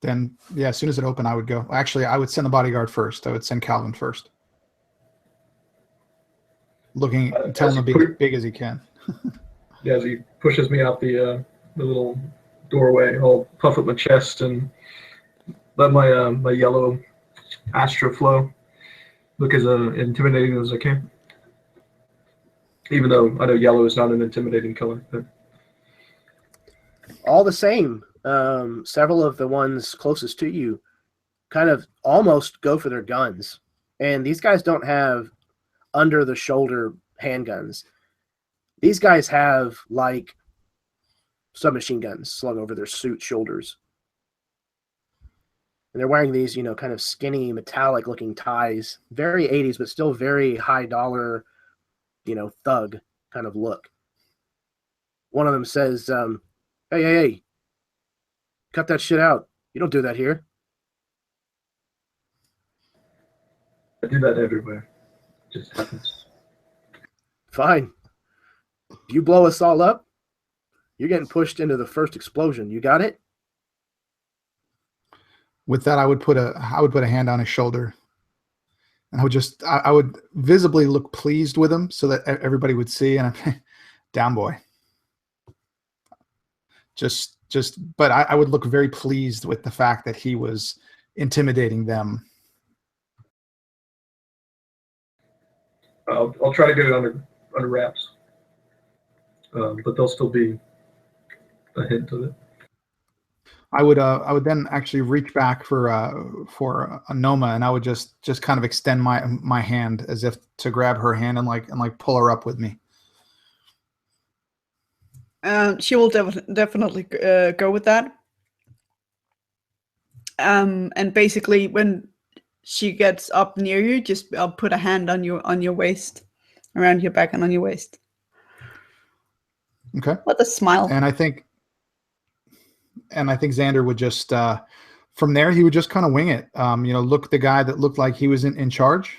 Then, yeah, as soon as it opened, I would go. Actually, I would send the bodyguard first. I would send Calvin first. Looking, tell him to be as big as he can. Yeah, as he pushes me out the little doorway, I'll puff up my chest and let my my yellow Astra flow. Look as intimidating as I can. Even though I know yellow is not an intimidating color. But... All the same, several of the ones closest to you kind of almost go for their guns. And these guys don't have under-the-shoulder handguns. These guys have, like, submachine guns slung over their suit shoulders. And they're wearing these, you know, kind of skinny, metallic-looking ties. Very 80s, but still very high-dollar, you know, thug kind of look. One of them says, hey, cut that shit out. You don't do that here. I do that everywhere. It just happens. Fine. If you blow us all up, you're getting pushed into the first explosion. You got it? With that, I would put a hand on his shoulder, and I would visibly look pleased with him so that everybody would see. And I'm down, boy. But I would look very pleased with the fact that he was intimidating them. I'll try to get it under wraps, but there'll still be a hint of it. I would then actually reach back for a Noma, and I would just kind of extend my hand as if to grab her hand and like pull her up with me. She will definitely go with that. And basically, when she gets up near you, just I'll put a hand on your waist, around your back and on your waist. Okay. With a smile. And I think Xander would just from there he would just kind of wing it. Look at the guy that looked like he was in charge,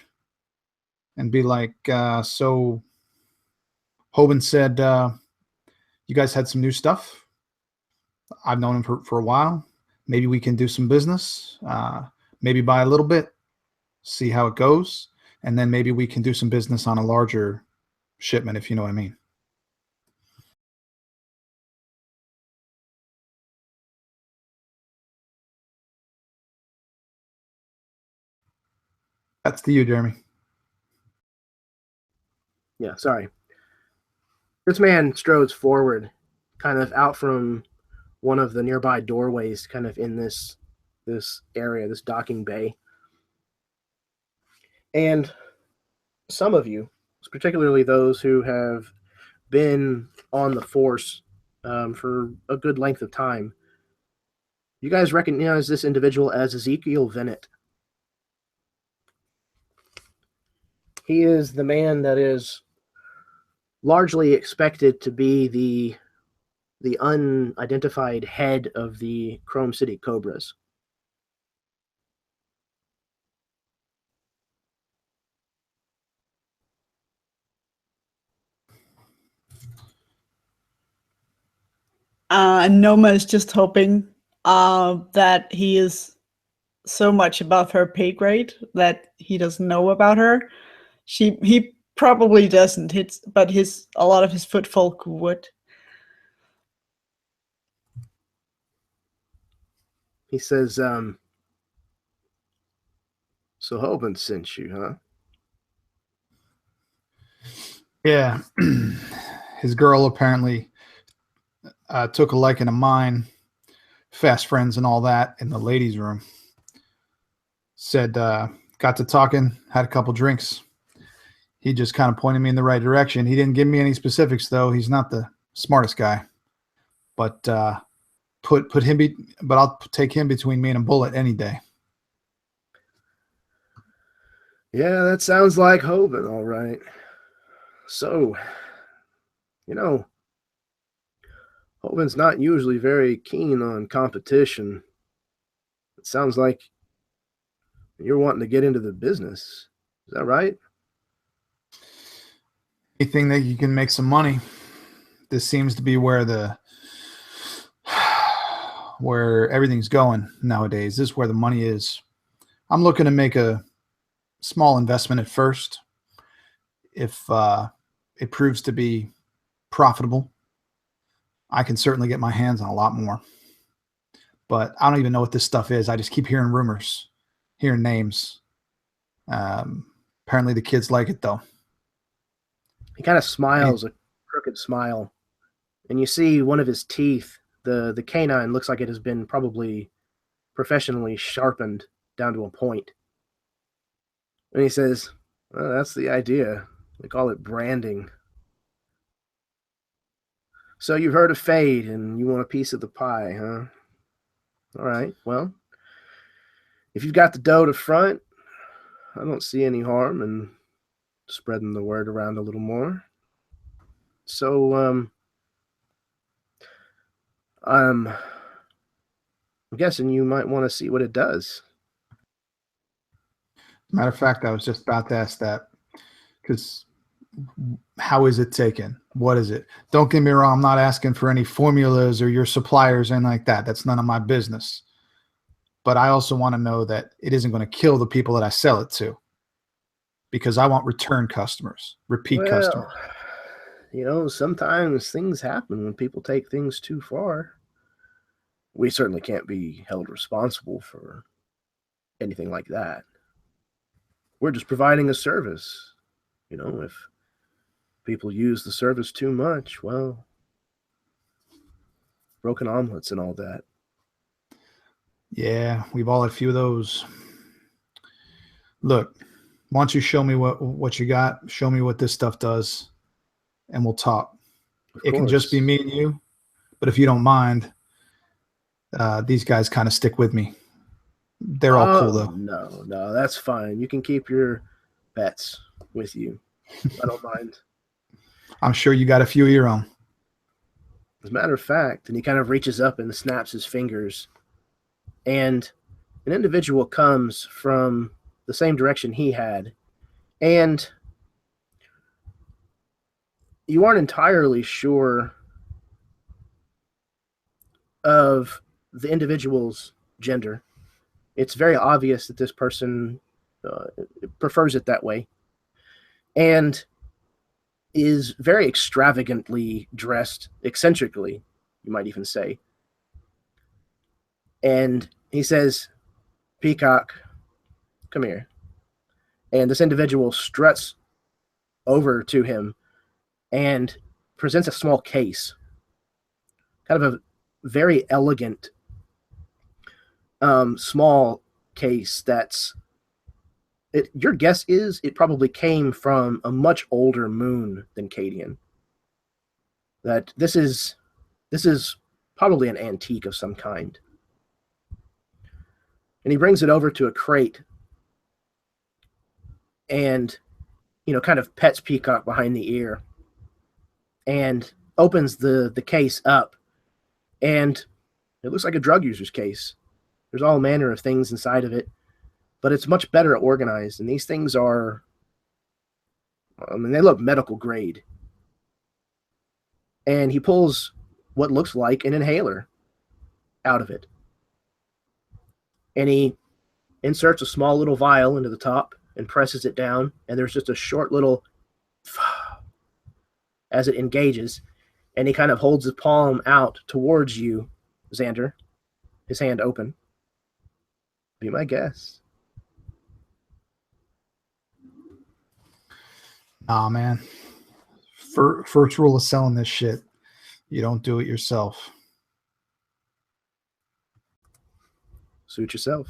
and be like, so Hoban said you guys had some new stuff. I've known him for a while. Maybe we can do some business. Maybe buy a little bit, see how it goes, and then maybe we can do some business on a larger shipment, if you know what I mean. That's to you, Jeremy. Yeah, sorry. This man strodes forward, kind of out from one of the nearby doorways, kind of in this area, this docking bay. And some of you, particularly those who have been on the force for a good length of time, you guys recognize this individual as Ezekiel Vennet. He is the man that is largely expected to be the unidentified head of the Chrome City Cobras. Noma is just hoping that he is so much above her pay grade that he doesn't know about her. He probably doesn't. But a lot of his footfolk would. He says, so Hoban sent you, huh? Yeah. His girl apparently took a liking to mine, fast friends and all that in the ladies' room. Said, got to talking, had a couple drinks. He just kind of pointed me in the right direction. He didn't give me any specifics, though. He's not the smartest guy. But put him but I'll take him between me and a bullet any day. Yeah, that sounds like Hoban, all right. So, you know, Hoban's not usually very keen on competition. It sounds like you're wanting to get into the business. Is that right? Anything that you can make some money. This seems to be where everything's going nowadays. This is where the money is. I'm looking to make a small investment at first. If it proves to be profitable, I can certainly get my hands on a lot more. But I don't even know what this stuff is. I just keep hearing rumors, hearing names. Apparently the kids like it, though. He kind of smiles, a crooked smile. And you see one of his teeth, the canine, looks like it has been probably professionally sharpened down to a point. And he says, well, that's the idea. They call it branding. So you've heard of Fade, and you want a piece of the pie, huh? All right, well, if you've got the dough to front, I don't see any harm in spreading the word around a little more. So, I'm guessing you might want to see what it does. Matter of fact, I was just about to ask that, because how is it taken? What is it? Don't get me wrong, I'm not asking for any formulas or your suppliers and like that. That's none of my business. But I also want to know that it isn't going to kill the people that I sell it to, because I want return customers, repeat customers. You know, sometimes things happen when people take things too far. We certainly can't be held responsible for anything like that. We're just providing a service. You know, if people use the service too much, well, broken omelets and all that. Yeah, we've all had a few of those. Look, why don't you show me what you got? Show me what this stuff does, and we'll talk. It can just be me and you, but if you don't mind, these guys kind of stick with me. They're all cool, though. No, that's fine. You can keep your pets with you. I don't mind. I'm sure you got a few of your own. As a matter of fact, and he kind of reaches up and snaps his fingers, and an individual comes from the same direction he had, and you aren't entirely sure of the individual's gender. It's very obvious that this person prefers it that way, and is very extravagantly dressed, eccentrically, you might even say. And he says, Peacock, come here. And this individual struts over to him and presents a small case. Kind of a very elegant, small case that's... your guess is it probably came from a much older moon than Cadian. That this is probably an antique of some kind. And he brings it over to a crate and, you know, kind of pets Peacock behind the ear and opens the case up. And it looks like a drug user's case. There's all manner of things inside of it, but it's much better organized. And these things are, I mean, they look medical grade. And he pulls what looks like an inhaler out of it. And he inserts a small little vial into the top and presses it down. And there's just a short little as it engages. And he kind of holds his palm out towards you, Xander, his hand open. Be my guess. Nah, man. First rule of selling this shit, you don't do it yourself. Suit yourself.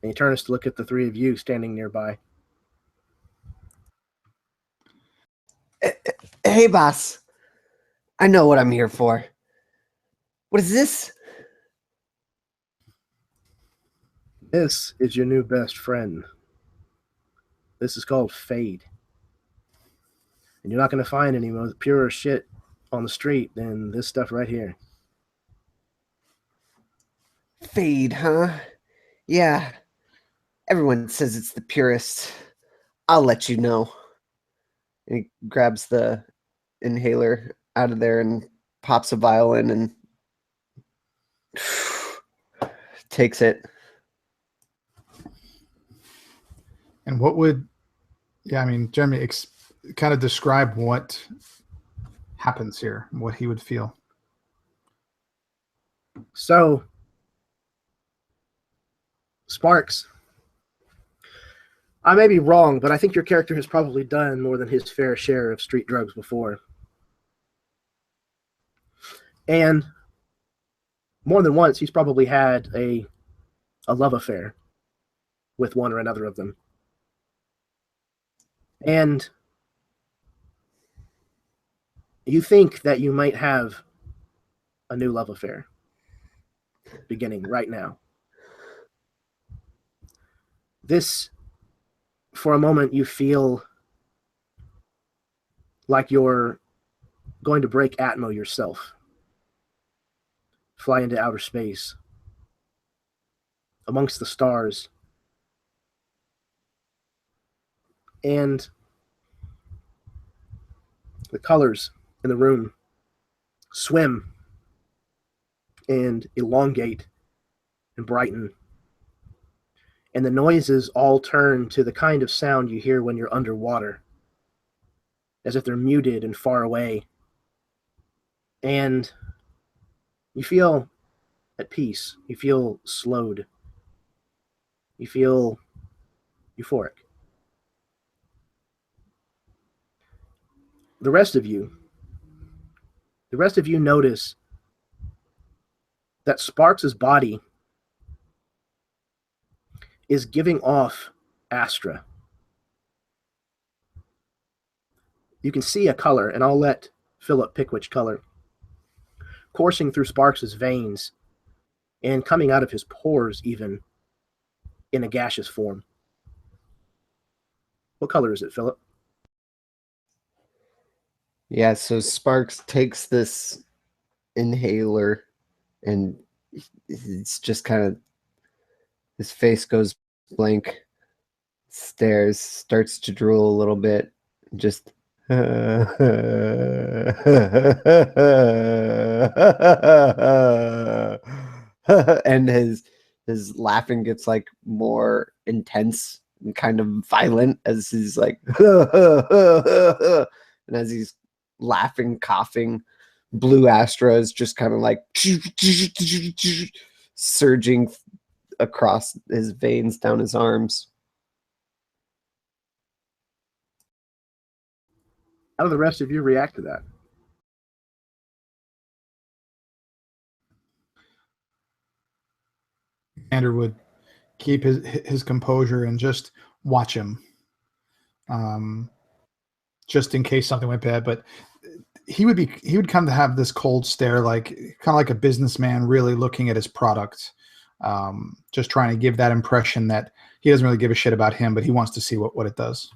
And he turns to look at the three of you standing nearby. Hey, boss. I know what I'm here for. What is this? This is your new best friend. This is called Fade. And you're not going to find any more pure shit on the street than this stuff right here. Fade, huh? Yeah. Everyone says it's the purest. I'll let you know. And he grabs the inhaler out of there and pops a vial in and takes it. And what would, Jeremy, kind of describe what happens here, what he would feel. So, Sparks, I may be wrong, but I think your character has probably done more than his fair share of street drugs before. And more than once, he's probably had a love affair with one or another of them. And you think that you might have a new love affair beginning right now. This, for a moment, you feel like you're going to break Atmo yourself. Fly into outer space. Amongst the stars. And the colors in the room swim and elongate and brighten. And the noises all turn to the kind of sound you hear when you're underwater, as if they're muted and far away. And you feel at peace. You feel slowed. You feel euphoric. The rest of you notice that Sparks' body is giving off Astra. You can see a color, and I'll let Philip pick which color, coursing through Sparks' veins and coming out of his pores even in a gaseous form. What color is it, Philip? Yeah, so Sparks takes this inhaler and it's just kind of, his face goes blank, stares, starts to drool a little bit, just and his laughing gets like more intense and kind of violent as he's like and as he's laughing, coughing, blue Astra is just kind of like surging across his veins down his arms. How do the rest of you react to that? Xander would keep his composure and just watch him, just in case something went bad. But he would come to have this cold stare, like kind of like a businessman really looking at his product, just trying to give that impression that he doesn't really give a shit about him, but he wants to see what it does.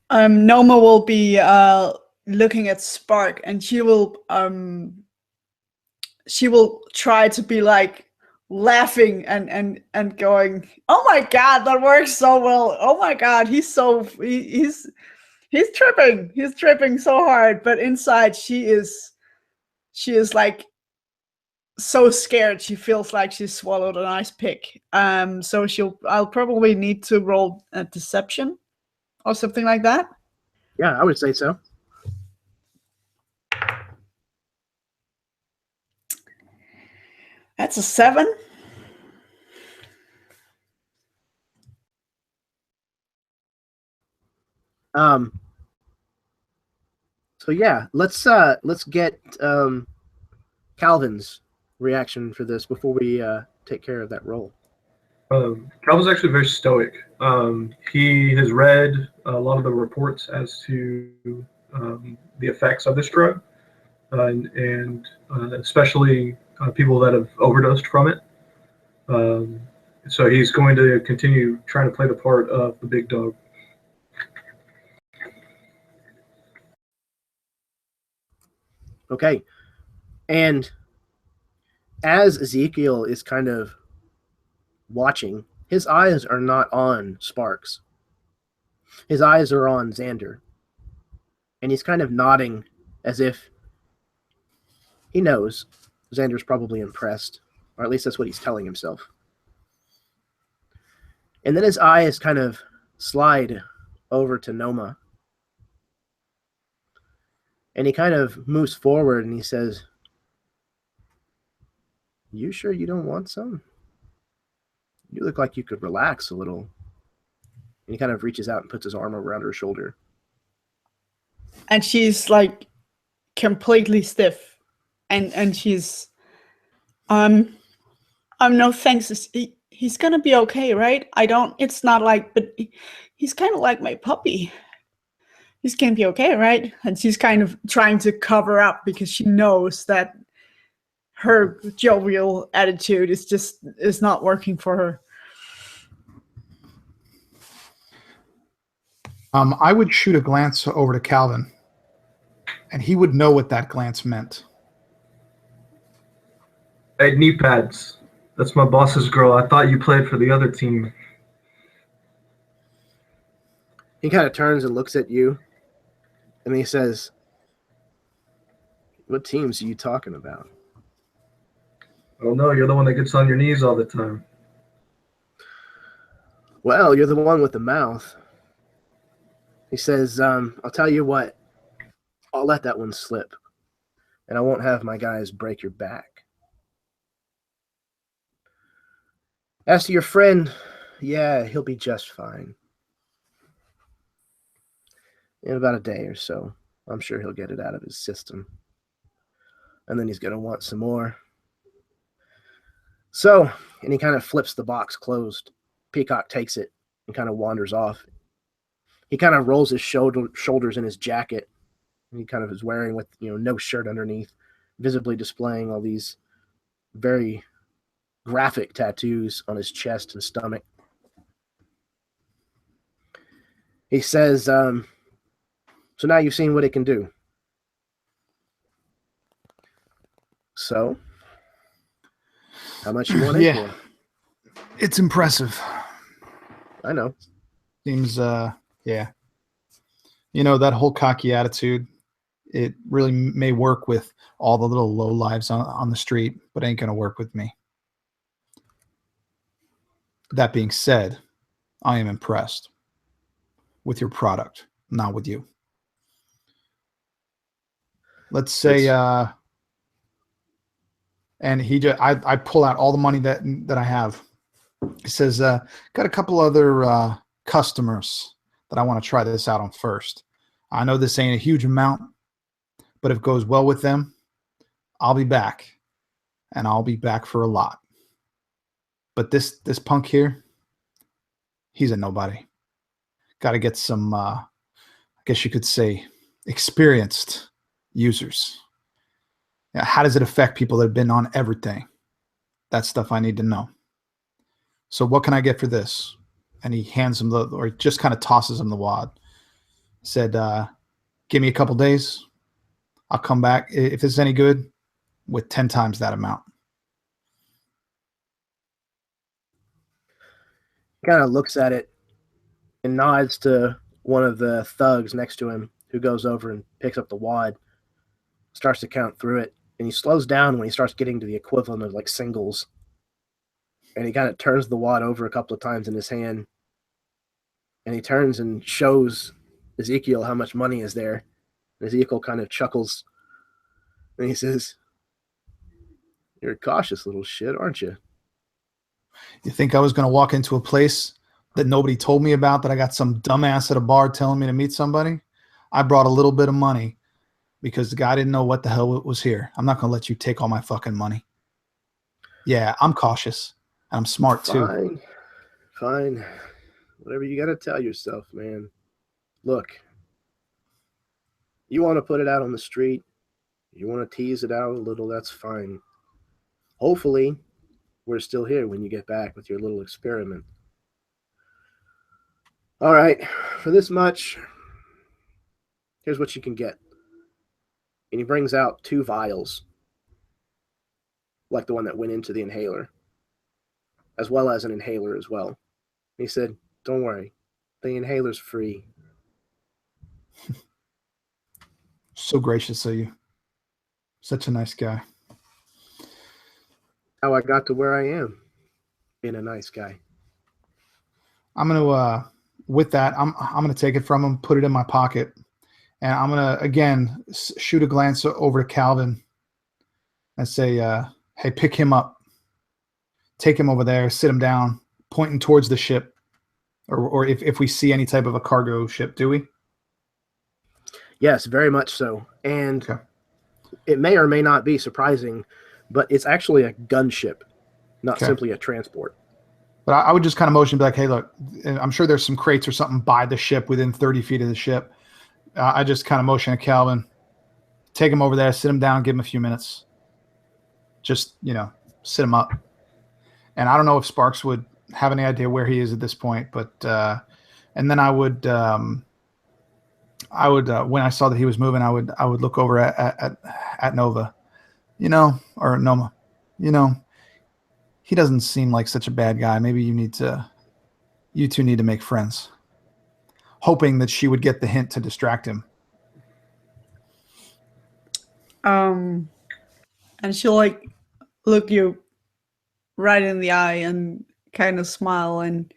Noma will be looking at Spark, and she will try to be like laughing and going, "Oh my god, that works so well! Oh my god, he's tripping so hard." But inside, she is like so scared. She feels like she swallowed an ice pick. So I'll probably need to roll a deception or something like that. Yeah, I would say so. That's a 7. So yeah, let's get Calvin's reaction for this before we take care of that roll. Calvin's actually very stoic. He has read a lot of the reports as to the effects of this drug, and especially people that have overdosed from it. So he's going to continue trying to play the part of the big dog. Okay. And as Ezekiel is kind of watching, his eyes are not on Sparks. His eyes are on Xander. And he's kind of nodding as if he knows Xander's probably impressed, or at least that's what he's telling himself. And then his eyes kind of slide over to Noma. And he kind of moves forward and he says, "You sure you don't want some? You look like you could relax a little." And he kind of reaches out and puts his arm around her shoulder. And she's like completely stiff. And she's, no thanks. He's gonna be okay, right? It's not like, but he's kind of like my puppy. He's gonna be okay, right? And she's kind of trying to cover up because she knows that her jovial attitude is not working for her. I would shoot a glance over to Calvin, and he would know what that glance meant. Hey, knee pads. That's my boss's girl. I thought you played for the other team. He kind of turns and looks at you, and he says, "What teams are you talking about?" Oh no, you're the one that gets on your knees all the time. "Well, you're the one with the mouth." He says, "I'll tell you what, I'll let that one slip, and I won't have my guys break your back. As to your friend, yeah, he'll be just fine. In about a day or so, I'm sure he'll get it out of his system. And then he's going to want some more. So," and he kind of flips the box closed. Peacock takes it and kind of wanders off. He kind of rolls his shoulders in his jacket. And he kind of is wearing with, no shirt underneath, visibly displaying all these very graphic tattoos on his chest and stomach. He says, "So now you've seen what it can do. So, how much you want it for?" It's impressive. I know. Seems, yeah. That whole cocky attitude, it really may work with all the little low lives on the street, but ain't going to work with me. That being said, I am impressed with your product, not with you. Let's say, and I pull out all the money that I have. He says, got a couple other customers that I want to try this out on first. I know this ain't a huge amount, but if it goes well with them, I'll be back, and I'll be back for a lot. But this punk here, he's a nobody. Got to get some, I guess you could say, experienced users. Yeah, how does it affect people that have been on everything? That's stuff I need to know. So what can I get for this? And he hands him or just kind of tosses him the wad. Said, give me a couple days. I'll come back, if it's any good, with 10 times that amount. Kind of looks at it and nods to one of the thugs next to him, who goes over and picks up the wad, starts to count through it, and he slows down when he starts getting to the equivalent of like singles. And he kind of turns the wad over a couple of times in his hand, and he turns and shows Ezekiel how much money is there. And Ezekiel kind of chuckles, and he says, "You're a cautious little shit, aren't you?" You think I was going to walk into a place that nobody told me about, that I got some dumbass at a bar telling me to meet somebody? I brought a little bit of money because the guy didn't know what the hell was here. I'm not going to let you take all my fucking money. Yeah, I'm cautious. I'm smart too. Fine. Whatever you got to tell yourself, man. Look, You want to put it out on the street, you want to tease it out a little, that's fine. Hopefully, we're still here when you get back with your little experiment. All right, for this much, here's what you can get. And he brings out 2 vials, like the one that went into the inhaler, as well as an inhaler as well. And he said, don't worry, the inhaler's free. So gracious of you. Such a nice guy. How I got to where I am, being a nice guy. I'm gonna with that, I'm gonna take it from him, put it in my pocket, and I'm gonna again shoot a glance over to Calvin and say, "Hey, pick him up, take him over there, sit him down, pointing towards the ship, or if we see any type of a cargo ship, do we?" Yes, very much so. And Okay. it may or may not be surprising, but it's actually a gunship, not Okay. simply a transport. But I would just kind of motion, be like, "Hey, look, I'm sure there's some crates or something by the ship within 30 feet of the ship." I just kind of motion at Calvin, take him over there, sit him down, give him a few minutes. Just, sit him up. And I don't know if Sparks would have any idea where he is at this point, but and then I would when I saw that he was moving, I would look over at Nova, or Noma, he doesn't seem like such a bad guy. Maybe you two need to make friends. Hoping that she would get the hint to distract him. And she'll look you right in the eye and kind of smile and,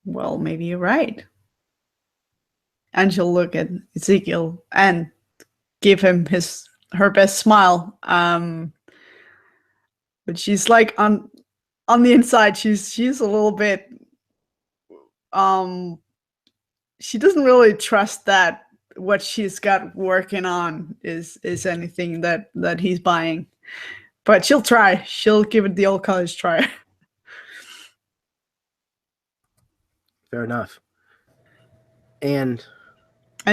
well, maybe you're right. And she'll look at Ezekiel and give him her best smile. But she's like on the inside, she's a little bit she doesn't really trust that what she's got working on is anything that he's buying. But she'll try. She'll give it the old college try. Fair enough. And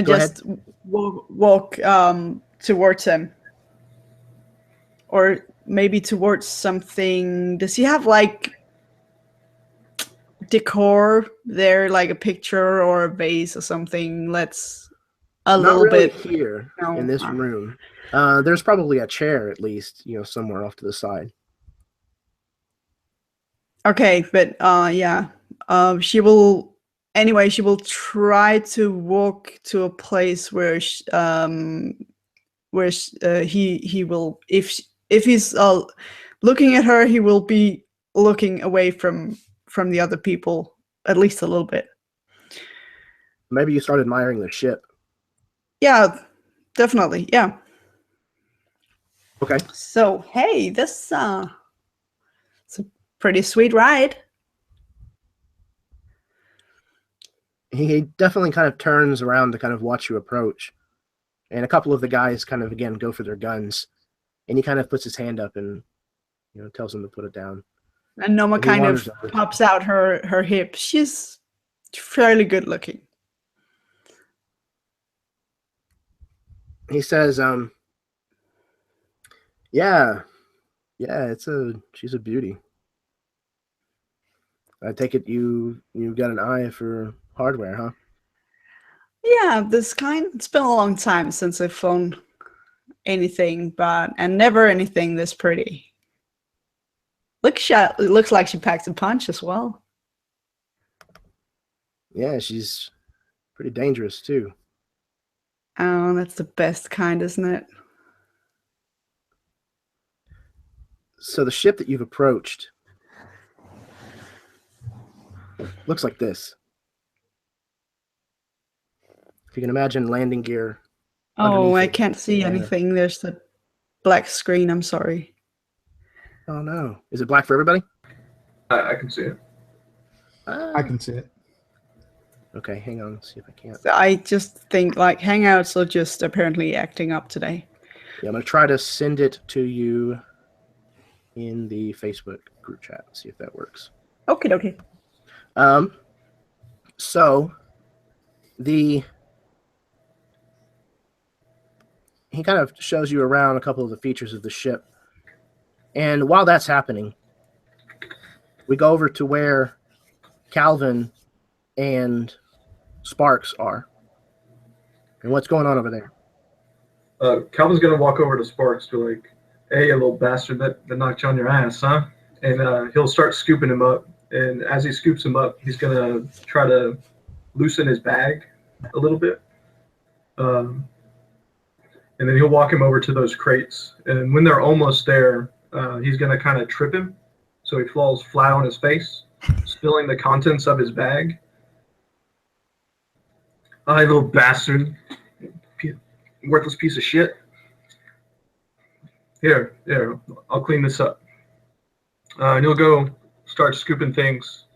just walk towards him. Or maybe towards something. Does he have decor there, like a picture or a vase or something? Let's a not little really bit here in this room. There's probably a chair at least, somewhere off to the side. Okay, but yeah. She will try to walk to a place where he will, if he's looking at her, he will be looking away from the other people at least a little bit. Maybe you start admiring the ship. Yeah, definitely. Yeah. Okay. So, hey, this it's a pretty sweet ride. He definitely kind of turns around to kind of watch you approach. And a couple of the guys kind of, again, go for their guns. And he kind of puts his hand up and, tells them to put it down. And Noma kind of pops out her hip. She's fairly good looking. He says, yeah, she's a beauty. I take it you got an eye for hardware, huh? Yeah, this kind. It's been a long time since I've flown anything, and never anything this pretty. It looks like she packs a punch as well. Yeah, she's pretty dangerous too. Oh, that's the best kind, isn't it? So the ship that you've approached looks like this. If you can imagine landing gear. Oh, I can't see anything. There's the black screen. I'm sorry. Oh no. Is it black for everybody? I can see it. I can see it. Okay, hang on. Let's see if I can't. I just think Hangouts are just apparently acting up today. Yeah, I'm going to try to send it to you in the Facebook group chat. See if that works. Okay. So he kind of shows you around a couple of the features of the ship. And while that's happening, we go over to where Calvin and Sparks are. And what's going on over there? Calvin's gonna walk over to Sparks to like, "Hey, you little bastard that knocked you on your ass, huh?" And he'll start scooping him up. And as he scoops him up, he's gonna try to loosen his bag a little bit. And then he'll walk him over to those crates. And when they're almost there, he's gonna kind of trip him, so he falls flat on his face, spilling the contents of his bag. "Hi, little bastard. Worthless piece of shit. Here, I'll clean this up." And he'll go start scooping things.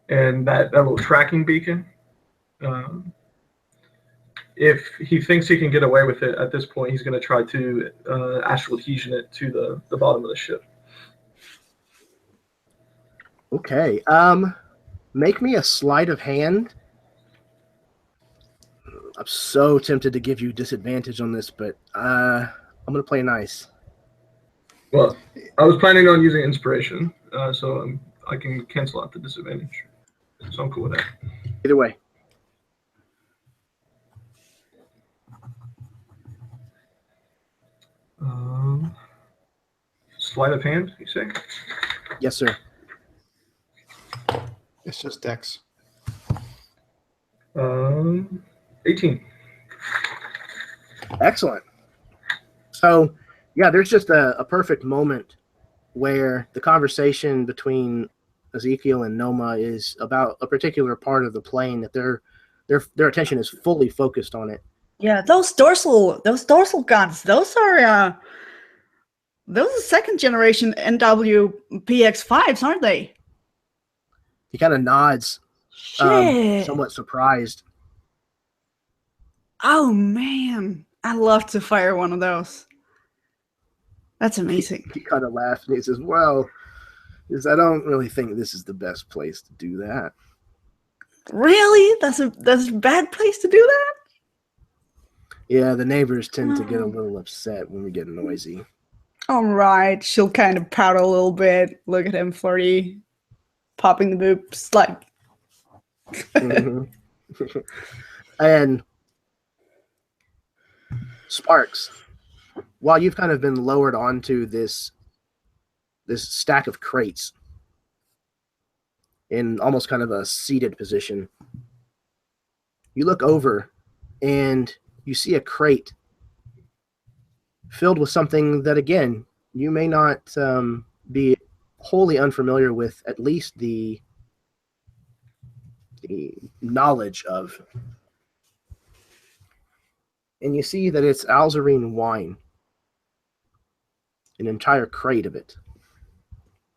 And that little tracking beacon, if he thinks he can get away with it at this point, he's going to try to astral adhesion it to the bottom of the ship. Okay. Make me a sleight of hand. I'm so tempted to give you disadvantage on this, but I'm going to play nice. Well, I was planning on using inspiration, so I can cancel out the disadvantage. So I'm cool with that. Either way. Sleight of hand, you say? Yes, sir. It's just Dex. 18. Excellent. So, yeah, there's just a perfect moment where the conversation between Ezekiel and Noma is about a particular part of the plane that their attention is fully focused on it. Yeah, those dorsal guns. Those are second generation NWPX5s, aren't they? He kind of nods, Shit. somewhat surprised. Oh man, I'd love to fire one of those. That's amazing. He kind of laughs and he says, "Well, I don't really think this is the best place to do that." Really? That's a bad place to do that? Yeah, the neighbors tend to get a little upset when we get noisy. All right, she'll kind of pout a little bit, look at him flirty, popping the boobs, like. And Sparks, while you've kind of been lowered onto this stack of crates in almost kind of a seated position, you look over and you see a crate filled with something that, again, you may not be wholly unfamiliar with, at least the knowledge of. And you see that it's Alzarine wine. An entire crate of it.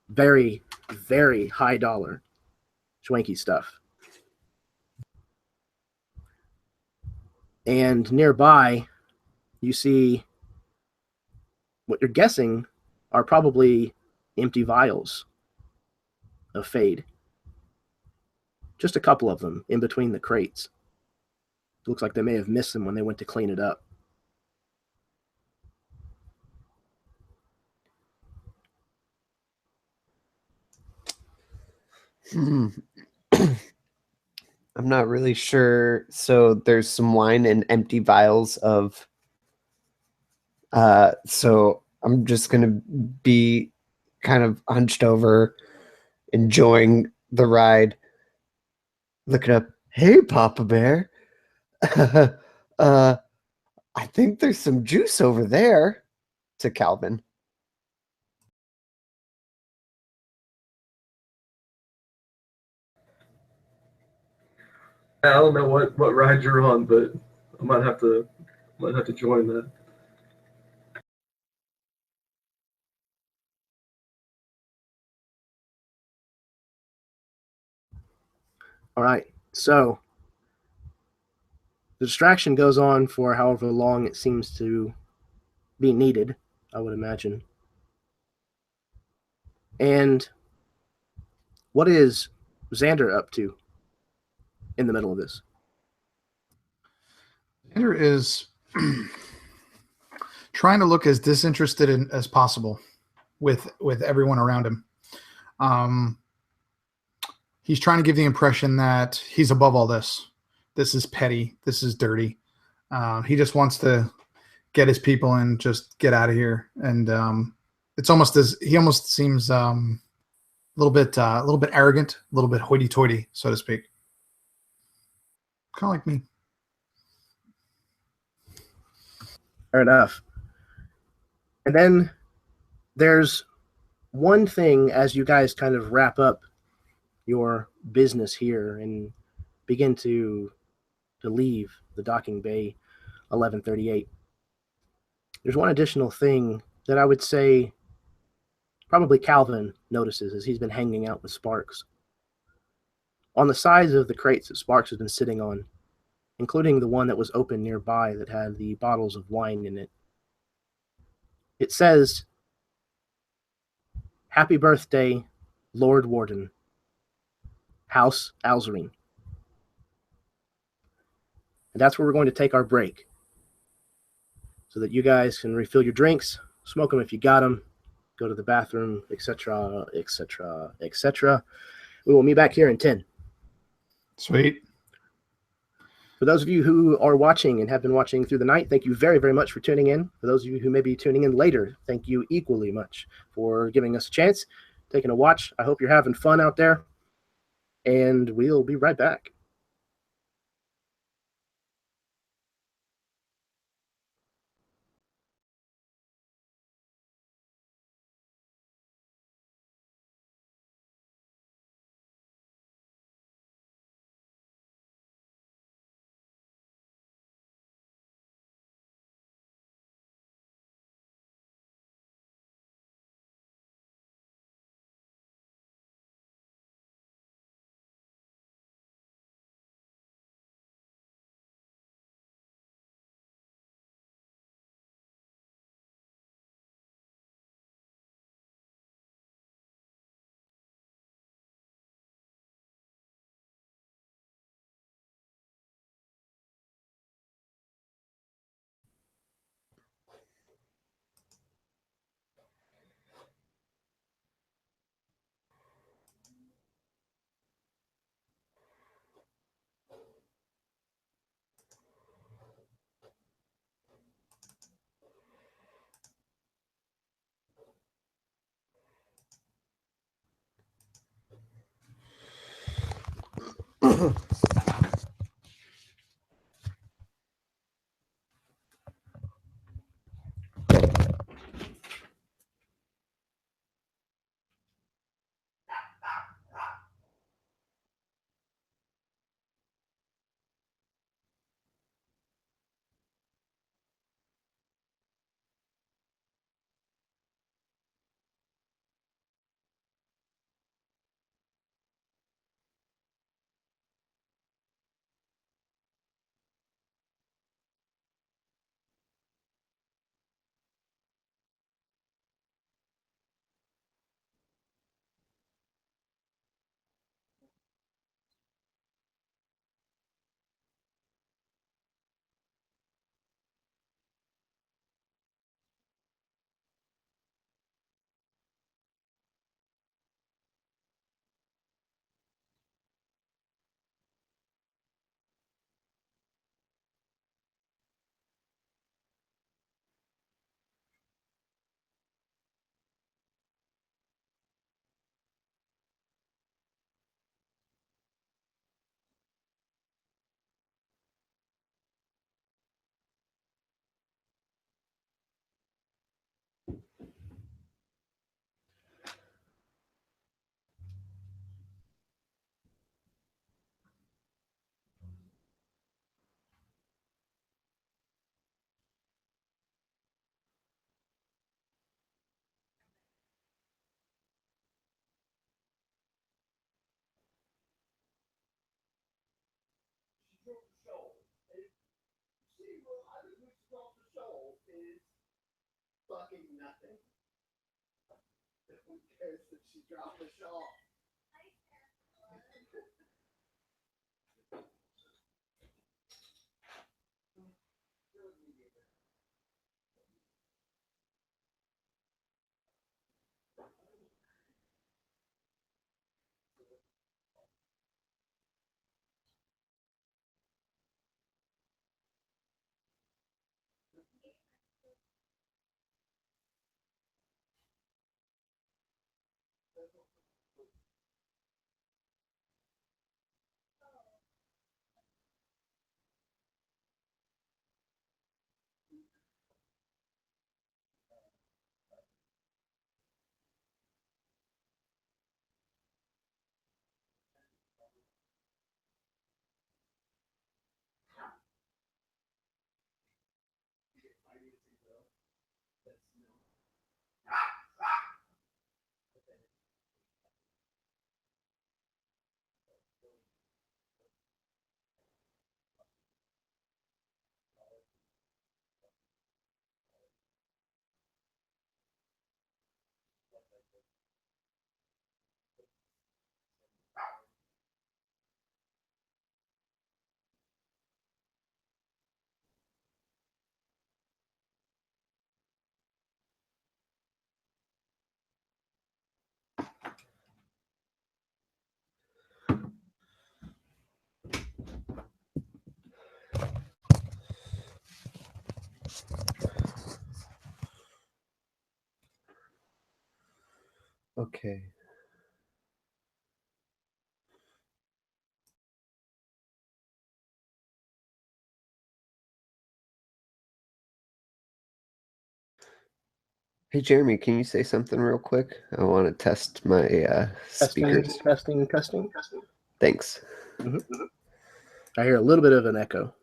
Very, very high dollar. Schwanky stuff. And nearby, you see what you're guessing are probably empty vials of Fade. Just a couple of them in between the crates. It looks like they may have missed them when they went to clean it up. I'm not really sure. So there's some wine and empty vials of. So I'm just gonna be kind of hunched over, enjoying the ride. Looking up, hey, Papa Bear. I think there's some juice over there. To Calvin. I don't know what ride you're on, but I might have to join that. All right, so the distraction goes on for however long it seems to be needed, I would imagine. And what is Xander up to in the middle of this? Xander is trying to look as disinterested as possible with everyone around him. He's trying to give the impression that he's above all this. This is petty. This is dirty. He just wants to get his people and just get out of here. And it's almost as he almost seems a little bit arrogant, a little bit hoity-toity, so to speak. Kind of like me. Fair enough. And then there's one thing as you guys kind of wrap up your business here and begin to leave the docking bay 1138. There's one additional thing that I would say probably Calvin notices as he's been hanging out with Sparks. On the sides of the crates that Sparks has been sitting on, including the one that was open nearby that had the bottles of wine in it, it says, "Happy birthday, Lord Warden, House Aldemont." And that's where we're going to take our break so that you guys can refill your drinks, smoke them if you got them, go to the bathroom, etc., etc., etc. We will meet back here in 10. Sweet. For those of you who are watching and have been watching through the night, thank you very, very much for tuning in. For those of you who may be tuning in later, thank you equally much for giving us a chance, taking a watch. I hope you're having fun out there, and we'll be right back. Okay. Hey, Jeremy, can you say something real quick? I want to test my speakers. Testing. Thanks. I hear a little bit of an echo.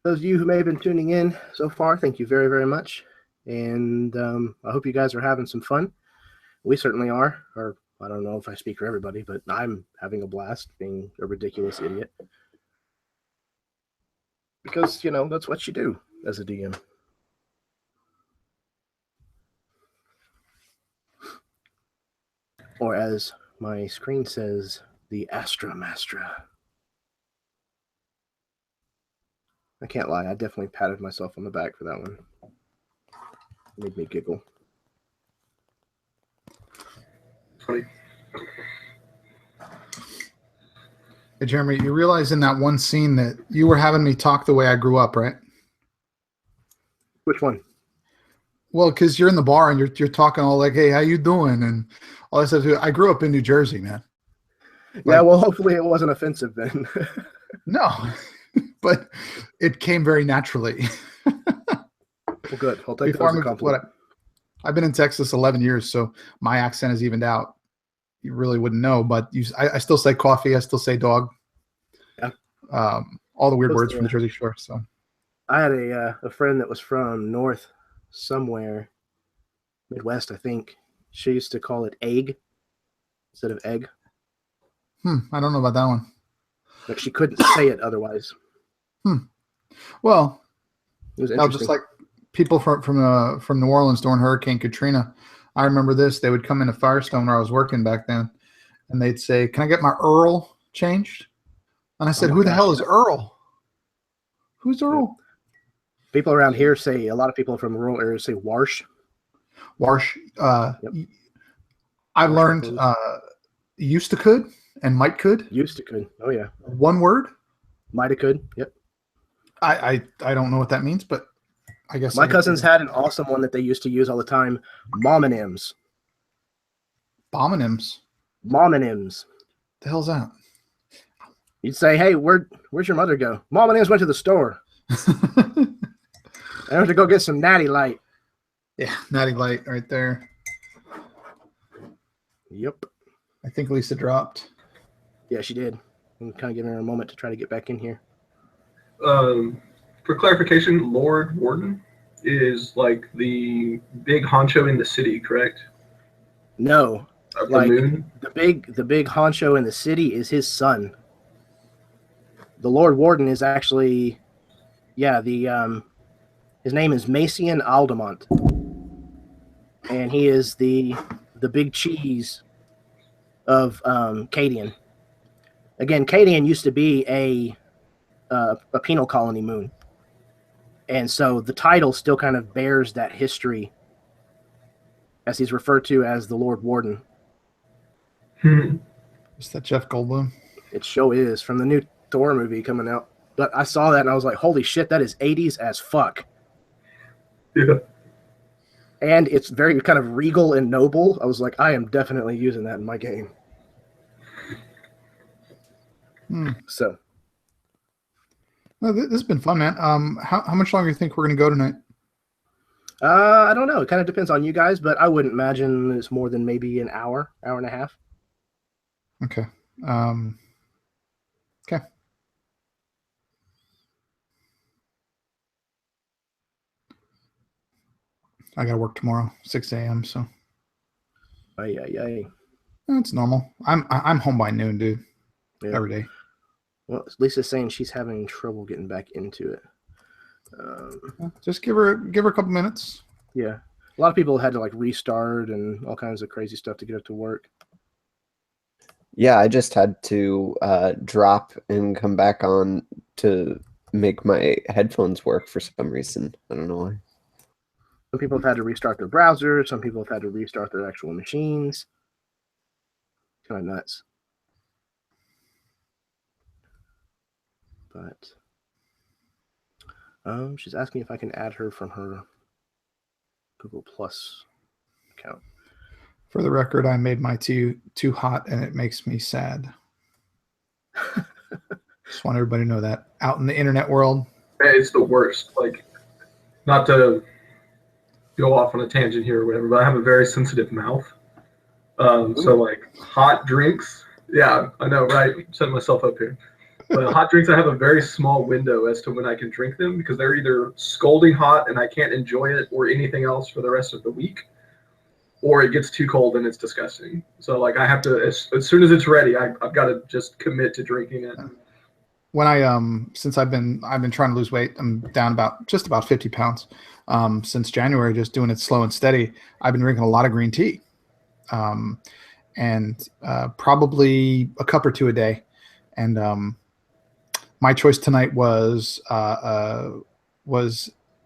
Those of you who may have been tuning in so far, thank you very, very much. And I hope you guys are having some fun. We certainly are. Or I don't know if I speak for everybody, but I'm having a blast being a ridiculous idiot. Because, you know, that's what you do as a DM. Or as my screen says, the Astra. I can't lie, I definitely patted myself on the back for that one. Made me giggle. Funny. Hey, Jeremy, you realize in that one scene that you were having me talk the way I grew up, right? Which one? Well, because you're in the bar and you're talking all like, "Hey, how you doing?" and all that stuff. I grew up in New Jersey, man. Yeah, well, hopefully it wasn't offensive then. No, but it came very naturally. Well, good. I'll take that as a compliment. I've been in Texas 11 years, so my accent is evened out. You really wouldn't know, but I still say coffee. I still say dog. Yeah. All the weird words from the Jersey Shore. So I had a friend that was from north somewhere, Midwest, I think. She used to call it egg instead of egg. I don't know about that one. Like she couldn't say it otherwise. Well, it was interesting. Just like people from New Orleans during Hurricane Katrina. I remember this. They would come into Firestone where I was working back then, and they'd say, "Can I get my Earl changed?" And I said, "Who the hell is Earl? Who's Earl?" People around here say, a lot of people from rural areas say Warsh. Warsh. Yep. I learned used to could and might could. Used to could. Oh yeah. One word. Might have could. Yep. I don't know what that means, but I guess my cousins had an awesome one that they used to use all the time. Momonyms. Bomonyms. Momonyms. The hell's that? You'd say, "Hey, where's your mother go?" Momonyms went to the store. I have to go get some Natty Light. Yeah, Natty Light right there. Yep. I think Lisa dropped. Yeah, she did. I'm kind of giving her a moment to try to get back in here. For clarification, Lord Warden is like the big honcho in the city, correct? No. Like the big honcho in the city is his son. The Lord Warden is actually, his name is Macian Aldemont, and he is the big cheese of Cadian. Again, Cadian used to be a penal colony moon, and so the title still kind of bears that history, as he's referred to as the Lord Warden. Is that Jeff Goldblum? It sure is, from the new Thor movie coming out. But I saw that and I was like, holy shit, that is 80s as fuck. Yeah. And it's very kind of regal and noble. I was like, I am definitely using that in my game. So. Well, this has been fun, man. How much longer do you think we're going to go tonight? I don't know. It kind of depends on you guys, but I wouldn't imagine it's more than maybe an hour and a half. Okay. Okay. I got to work tomorrow, 6 a.m. So. That's normal. I'm home by noon, dude. Yeah. Every day. Well, Lisa's saying she's having trouble getting back into it. Just give her a couple minutes. Yeah. A lot of people had to like restart and all kinds of crazy stuff to get up to work. Yeah, I just had to drop and come back on to make my headphones work for some reason. I don't know why. Some people have had to restart their browsers. Some people have had to restart their actual machines. Kind of nuts. But she's asking if I can add her from her Google Plus account. For the record, I made my tea too hot, and it makes me sad. Just want everybody to know that. Out in the internet world, It's the worst. Like, not to go off on a tangent here or whatever, but I have a very sensitive mouth. So like hot drinks, yeah, I know, right? Setting myself up here. But hot drinks, I have a very small window as to when I can drink them because they're either scalding hot and I can't enjoy it or anything else for the rest of the week, or it gets too cold and it's disgusting. So like I have to, as soon as it's ready, I've got to just commit to drinking it. when I since I've been trying to lose weight, I'm down just about 50 pounds since January, just doing it slow and steady. I've been drinking a lot of green tea, and probably a cup or two a day. And my choice tonight was a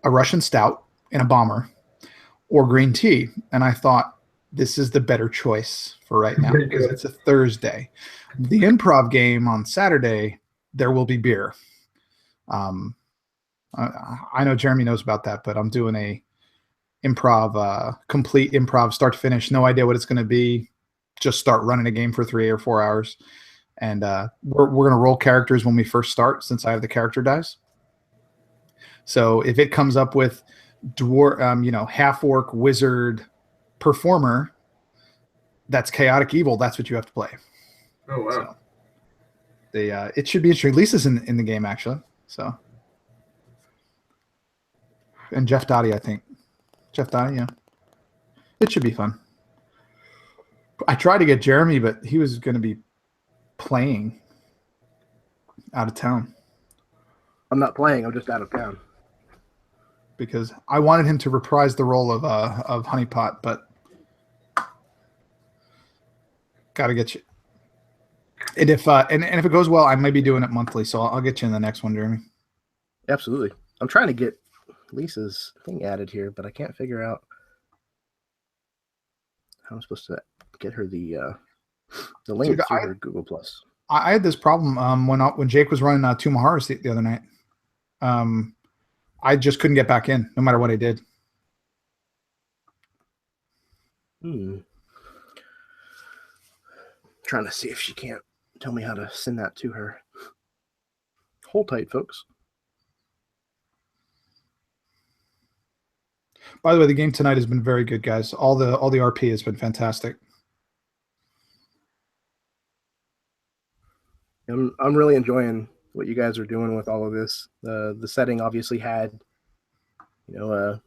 Russian stout in a bomber or green tea, and I thought this is the better choice for right now because it's a Thursday. The improv game on Saturday, there will be beer. I know Jeremy knows about that, but I'm doing a improv, complete improv, start to finish. No idea what it's going to be. Just start running a game for 3 or 4 hours, and we're going to roll characters when we first start, since I have the character dice. So if it comes up with dwarf, half orc, wizard, performer, that's chaotic evil. That's what you have to play. Oh wow. So it should be interesting. Lisa's in the game actually. So, and Jeff Dottie, I think. Jeff Dottie, yeah. It should be fun. I tried to get Jeremy, but he was going to be playing out of town. I'm not playing. I'm just out of town. Because I wanted him to reprise the role of Honeypot, but gotta get you. And if it goes well, I may be doing it monthly, so I'll get you in the next one, Jeremy. Absolutely. I'm trying to get Lisa's thing added here, but I can't figure out how I'm supposed to get her the link through her Google Plus. I had this problem when Jake was running Two Maharas the other night. I just couldn't get back in, no matter what I did. Trying to see if she can't tell me how to send that to her. Hold tight, folks. By the way, the game tonight has been very good, guys. All the RP has been fantastic. I'm really enjoying what you guys are doing with all of this. The setting obviously had, a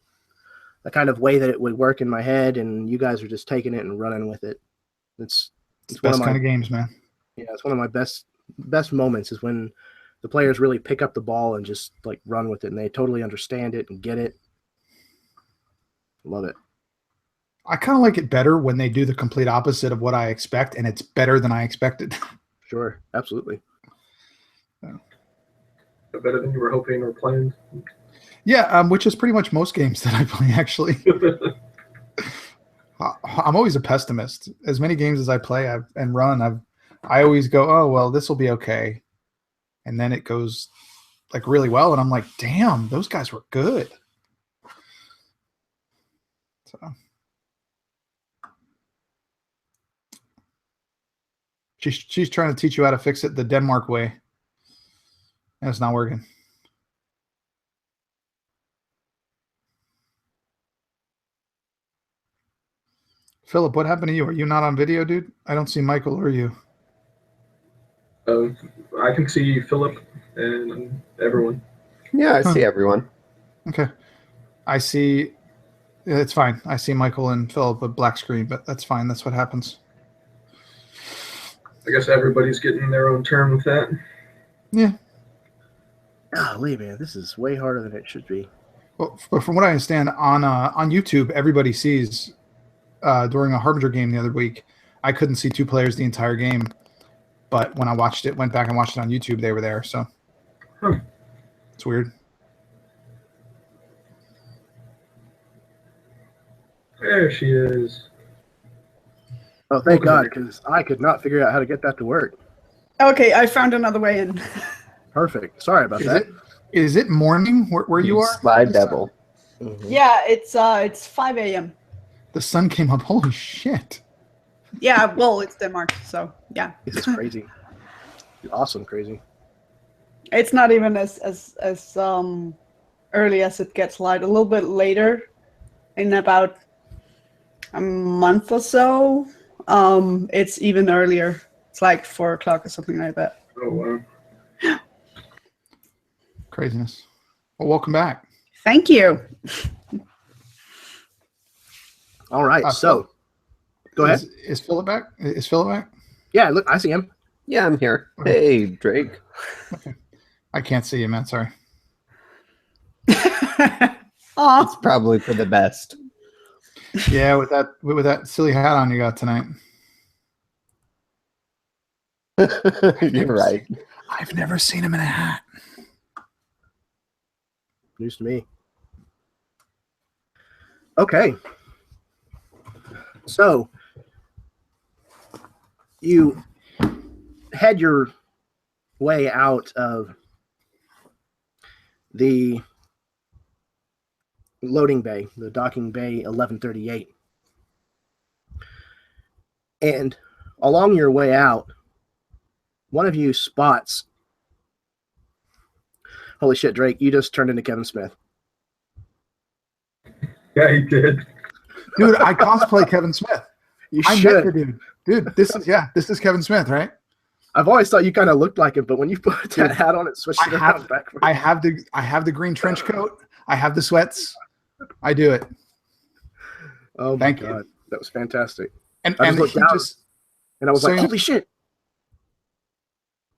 kind of way that it would work in my head, and you guys are just taking it and running with it. It's best kind of games, man. Yeah, it's one of my best moments is when the players really pick up the ball and just like run with it, and they totally understand it and get it. Love it. I kind of like it better when they do the complete opposite of what I expect, and it's better than I expected. Sure, absolutely. Yeah. Better than you were hoping or planned. Yeah, which is pretty much most games that I play, actually. I'm always a pessimist. As many games as I play and run, I always go, oh, well, this will be okay. And then it goes like really well, and I'm like, damn, those guys were good. So she's trying to teach you how to fix it the Denmark way. And it's not working. Philip, what happened to you? Are you not on video, dude? I don't see Michael or you. I can see Philip and everyone. Yeah, I see everyone. Okay. I see. It's fine. I see Michael and Philip with black screen, but that's fine. That's what happens. I guess everybody's getting their own turn with that. Yeah. Golly, man, this is way harder than it should be. Well, from what I understand, on YouTube, everybody sees during a Harbinger game the other week, I couldn't see two players the entire game, but when I went back and watched it on YouTube, they were there. So it's weird. There she is. Oh, thank Welcome God, back. because I could not figure out how to get that to work. Okay, I found another way in. Perfect. Sorry about that. Is it morning where you are? Sly devil. Mhm. Yeah, it's 5 a.m. The sun came up. Holy shit. Yeah, well, it's Denmark, so yeah. This is crazy. Awesome, crazy. It's not even as early as it gets light. A little bit later, in about a month or so, it's even earlier. It's like 4 o'clock or something like that. Oh, wow. Craziness. Well, welcome back. Thank you. All right, so go ahead. Is Philip back? Is Philip back? Yeah, look, I see him. Yeah, I'm here. Hey, Drake. I can't see you, man. Sorry. Aw. It's probably for the best. Yeah, with that silly hat on you got tonight. You're right. I've never seen him in a hat. News to me. Okay. So you head your way out of the loading bay, the docking bay 1138. And along your way out, one of you spots. Holy shit, Drake, you just turned into Kevin Smith. Yeah, he did. Dude, I cosplay Kevin Smith. You I met should. the dude. Dude, this is Kevin Smith, right? I've always thought you kind of looked like him, but when you put that Dude, hat on, it switched it around backwards. I have the green trench coat. I have the sweats. I do it. Oh my Thank you. God, that was fantastic. And I just looked he down just and I was so like, you- holy shit.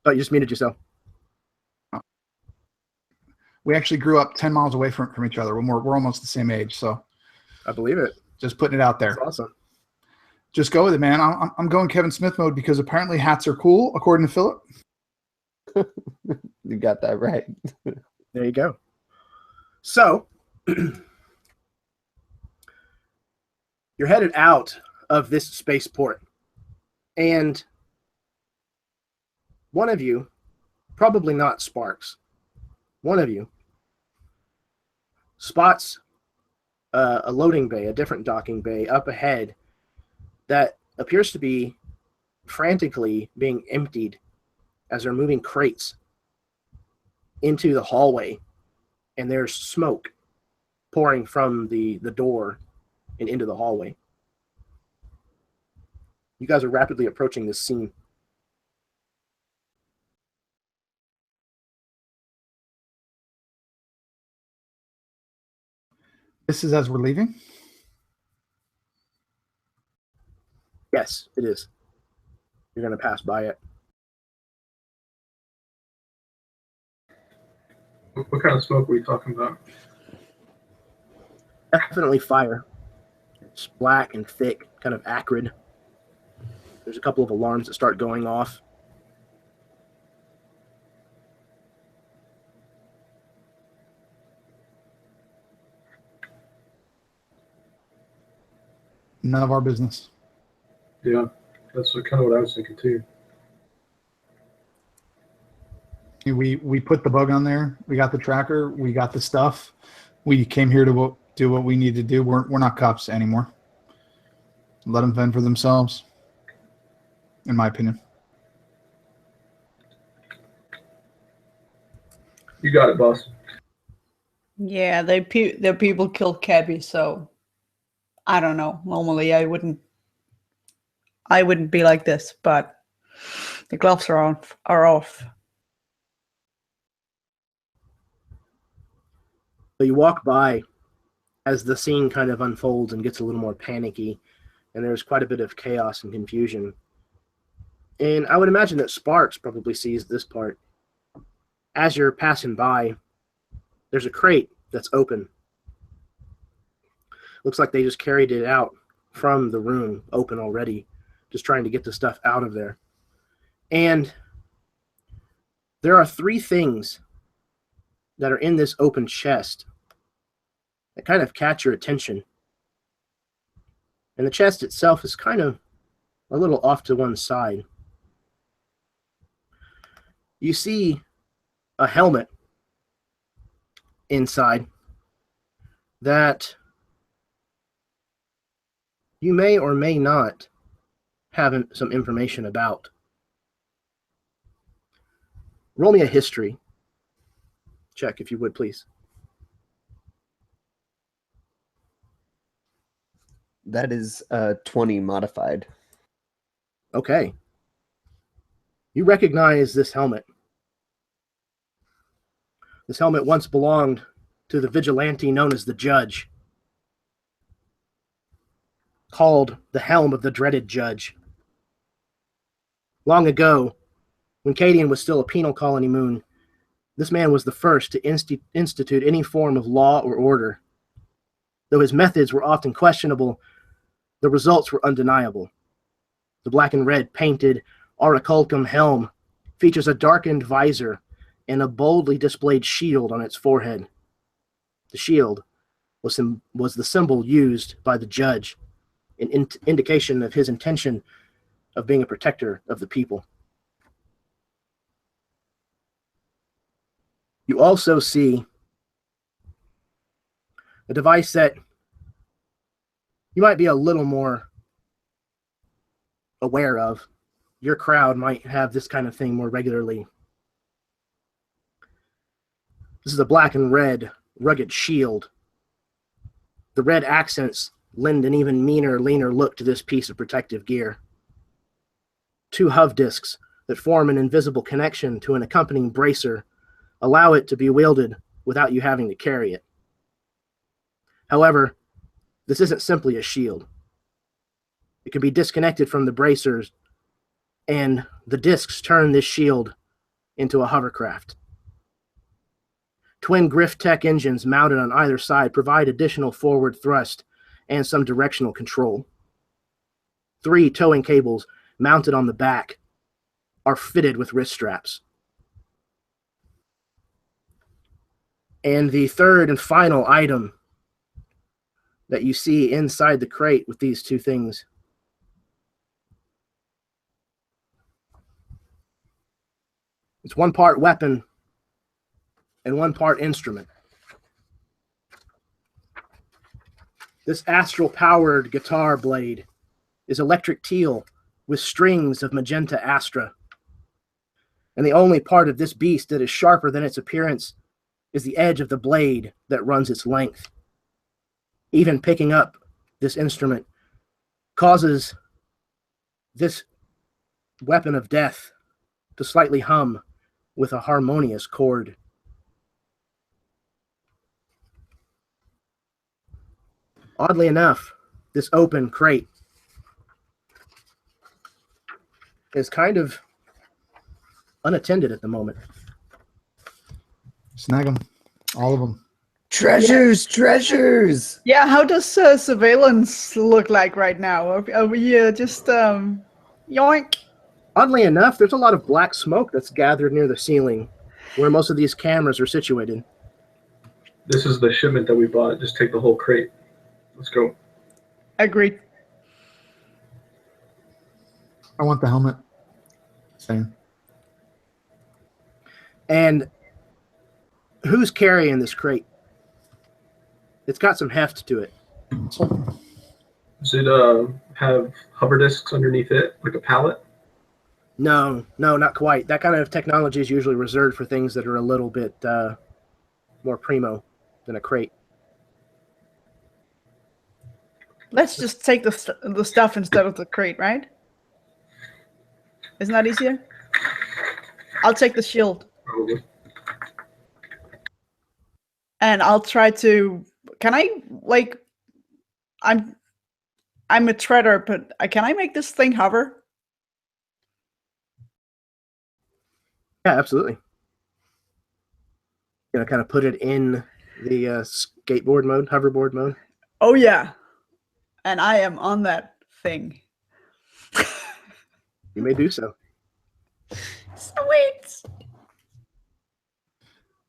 Oh, you just muted yourself. we actually grew up 10 miles away from each other. We're almost the same age, so I believe it. just putting it out there. That's awesome. Just go with it, man. I'm going Kevin Smith mode because apparently hats are cool, according to Philip. You got that right. There you go. So you're headed out of this spaceport, and one of you, probably not Sparks, one of you spots a loading bay, a different docking bay up ahead that appears to be frantically being emptied as they're moving crates into the hallway, and there's smoke pouring from the door and into the hallway. You guys are rapidly approaching this scene. This is as we're leaving. Yes, it is. You're going to pass by it. What kind of smoke are we talking about? Definitely fire. It's black and thick, kind of acrid. There's a couple of alarms that start going off. None of our business. Yeah, that's kind of what I was thinking too. We put the bug on there. We got the tracker. We got the stuff. We came here to do what we need to do. We're not cops anymore. Let them fend for themselves, in my opinion. You got it, boss. Yeah, their people killed Cabby, so I don't know. Normally, I wouldn't be like this, but the gloves are off. So you walk by as the scene kind of unfolds and gets a little more panicky, and there's quite a bit of chaos and confusion. And I would imagine that Sparks probably sees this part. As you're passing by, there's a crate that's open. Looks like they just carried it out from the room, open already, just trying to get the stuff out of there. And there are 3 things that are in this open chest that kind of catch your attention. And the chest itself is kind of a little off to one side. You see a helmet inside that you may or may not have some information about. Roll me a history check, if you would, please. That is 20 modified. Okay. You recognize this helmet. This helmet once belonged to the vigilante known as the Judge, called the Helm of the Dreaded Judge. Long ago, when Cadian was still a penal colony moon, this man was the first to institute any form of law or order. Though his methods were often questionable, the results were undeniable. The black and red painted auriculum helm features a darkened visor and a boldly displayed shield on its forehead. The shield was the symbol used by the Judge, an indication of his intention of being a protector of the people. You also see a device that you might be a little more aware of. Your crowd might have this kind of thing more regularly. This is a black and red rugged shield. The red accents lend an even meaner, leaner look to this piece of protective gear. 2 HUV discs that form an invisible connection to an accompanying bracer allow it to be wielded without you having to carry it. However, this isn't simply a shield. It can be disconnected from the bracers, and the discs turn this shield into a hovercraft. Twin Griff Tech engines mounted on either side provide additional forward thrust and some directional control. 3 towing cables mounted on the back are fitted with wrist straps. And the third and final item that you see inside the crate with these 2 things it's 1 part weapon and 1 part instrument. This astral-powered guitar blade is electric teal with strings of magenta Astra. And the only part of this beast that is sharper than its appearance is the edge of the blade that runs its length. Even picking up this instrument causes this weapon of death to slightly hum with a harmonious chord. Oddly enough, this open crate is kind of unattended at the moment. Snag them. All of them. Treasures! Treasures! Yeah, how does surveillance look like right now? Are we just yoink? Oddly enough, there's a lot of black smoke that's gathered near the ceiling where most of these cameras are situated. This is the shipment that we bought. Just take the whole crate. Let's go. Agreed. I want the helmet. Same. And who's carrying this crate? It's got some heft to it. Does it have hover discs underneath it, like a pallet? No, not quite. That kind of technology is usually reserved for things that are a little bit more primo than a crate. Let's just take the stuff instead of the crate, right? Isn't that easier? I'll take the shield. Probably. And I'll try to... Can I, like... I'm a treader, but can I make this thing hover? Yeah, absolutely. Gonna kind of put it in the skateboard mode, hoverboard mode. Oh, yeah. And I am on that thing. You may do so. Sweet.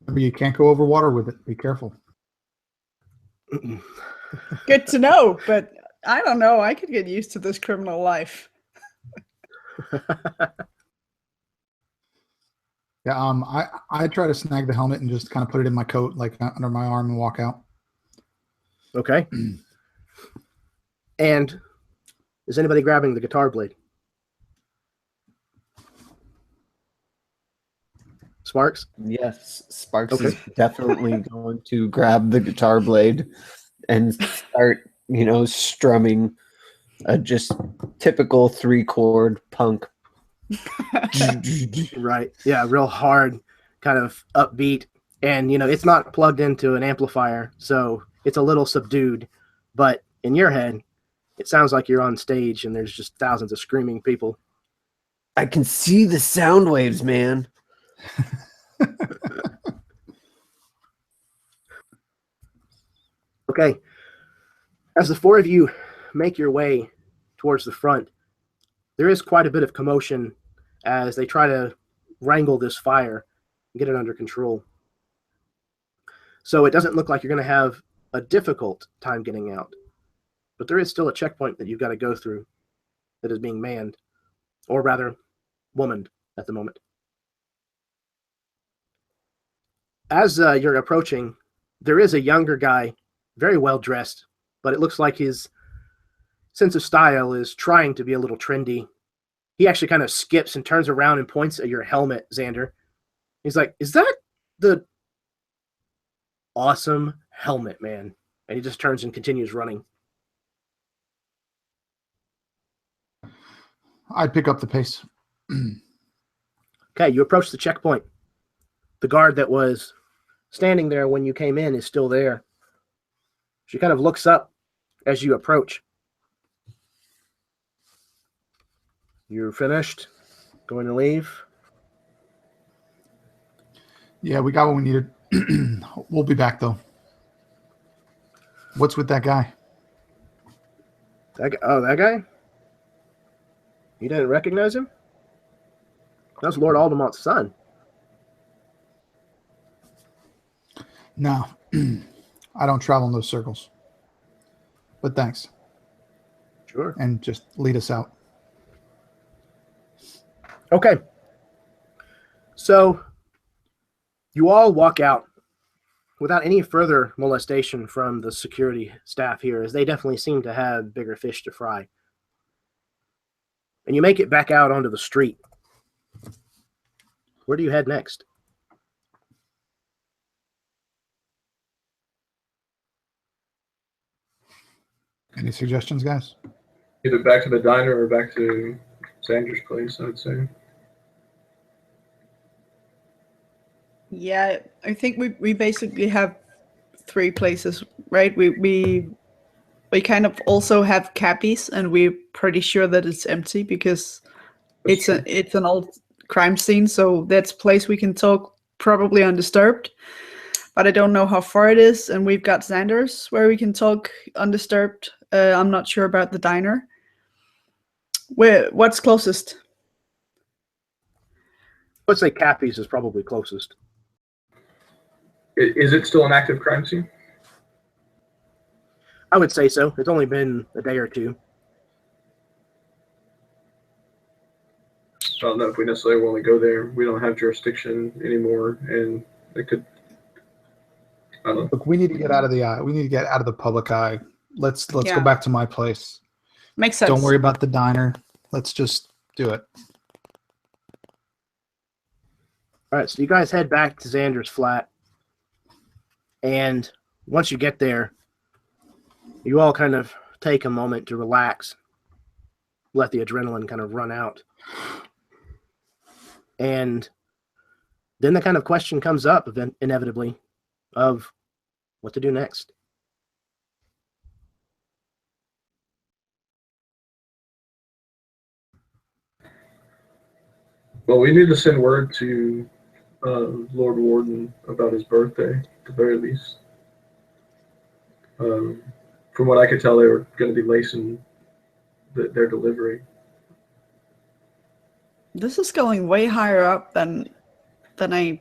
Remember, you can't go over water with it. Be careful. Good to know, but I don't know. I could get used to this criminal life. Yeah, I try to snag the helmet and just kind of put it in my coat, like under my arm, and walk out. Okay. And is anybody grabbing the guitar blade? Sparks? Yes, Sparks Okay. is definitely going to grab the guitar blade and start, strumming a just typical 3-chord punk. Right. Yeah, real hard, kind of upbeat. And, it's not plugged into an amplifier, so it's a little subdued. But in your head, it sounds like you're on stage and there's just thousands of screaming people. I can see the sound waves, man. Okay. As the four of you make your way towards the front, there is quite a bit of commotion as they try to wrangle this fire and get it under control. So it doesn't look like you're going to have a difficult time getting out. But there is still a checkpoint that you've got to go through that is being manned, or rather, womaned at the moment. As you're approaching, there is a younger guy, very well dressed, but it looks like his sense of style is trying to be a little trendy. He actually kind of skips and turns around and points at your helmet, Xander. He's like, "Is that the awesome helmet, man?" And he just turns and continues running. I pick up the pace. Okay, you approach the checkpoint. The guard that was standing there when you came in is still there. She kind of looks up as you approach. You're finished? Going to leave? Yeah, we got what we needed. We'll be back, though. What's with that guy? That guy? You didn't recognize him? That was Lord Aldemont's son. No, I don't travel in those circles. But thanks. Sure. And just lead us out. Okay. So you all walk out without any further molestation from the security staff here, as they definitely seem to have bigger fish to fry. And you make it back out onto the street. Where do you head next? Any suggestions, guys? Either back to the diner or back to Xander's place, I would say. Yeah, I think we basically have 3 places, right? We kind of also have Cabby's, and we're pretty sure that it's empty because it's an old crime scene, so that's a place we can talk probably undisturbed. But I don't know how far it is, and we've got Xander's where we can talk undisturbed. I'm not sure about the diner. What's closest? Let's say Cappy's is probably closest. Is it still an active crime scene? I would say so. It's only been a day or two. I don't know if we necessarily want to go there. We don't have jurisdiction anymore, and it could. I don't know. Look, we need to get out of the eye. We need to get out of the public eye. Let's go back to my place. Makes sense. Don't worry about the diner. Let's just do it. All right, so you guys head back to Xander's flat. And once you get there, you all kind of take a moment to relax, let the adrenaline kind of run out. And then the kind of question comes up inevitably of what to do next. Well, we need to send word to Lord Warden about his birthday, at the very least. From what I could tell, they were going to be lacing their delivery. This is going way higher up than I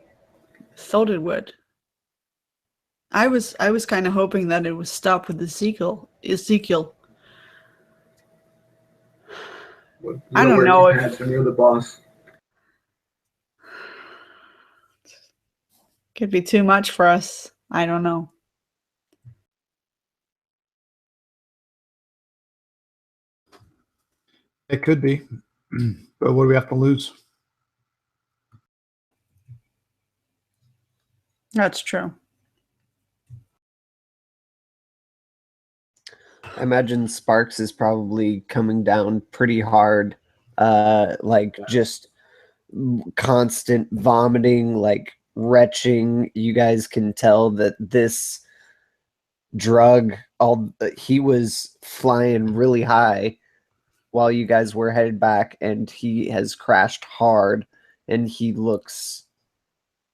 thought it would. I was kind of hoping that it would stop with Ezekiel, You I don't wear know your if- hats when you're the boss. Could be too much for us. I don't know. It could be, but what do we have to lose? That's true. I imagine Sparks is probably coming down pretty hard, like just constant vomiting, like retching. You guys can tell that this drug, he was flying really high while you guys were headed back, and he has crashed hard, and he looks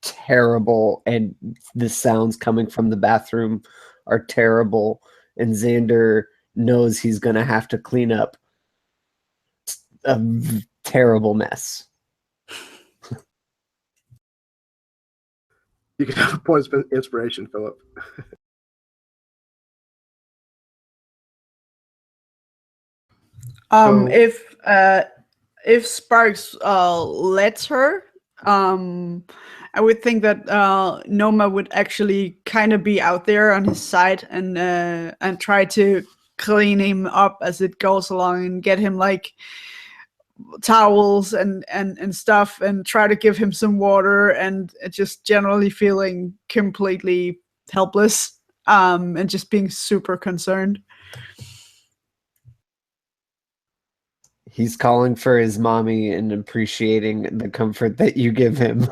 terrible, and the sounds coming from the bathroom are terrible, and Xander knows he's gonna have to clean up a terrible mess. You can have a point of inspiration, Philip. If Sparks lets her, I would think that Noma would actually kind of be out there on his side and try to clean him up as it goes along and get him like towels and stuff and try to give him some water and just generally feeling completely helpless and just being super concerned. He's calling for his mommy and appreciating the comfort that you give him.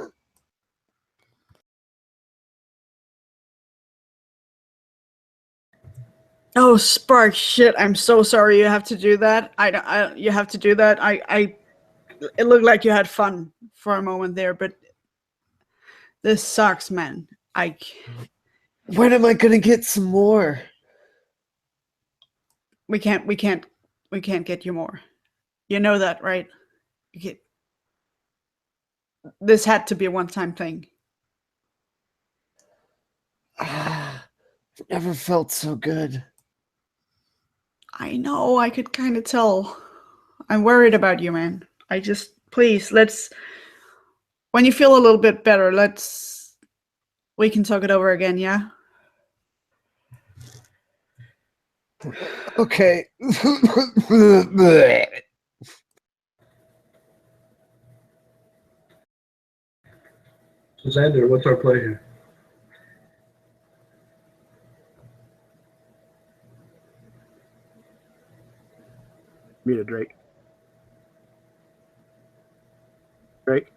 Oh, Spark, shit! I'm so sorry you have to do that. You have to do that. It looked like you had fun for a moment there, but this sucks, man. When am I gonna get some more? We can't get you more. You know that, right? This had to be a one-time thing. I've never felt so good. I know, I could kind of tell. I'm worried about you, man. Please, when you feel a little bit better, we can talk it over again, yeah? Okay. So Xander, what's our play here? Muted, Drake. Drake?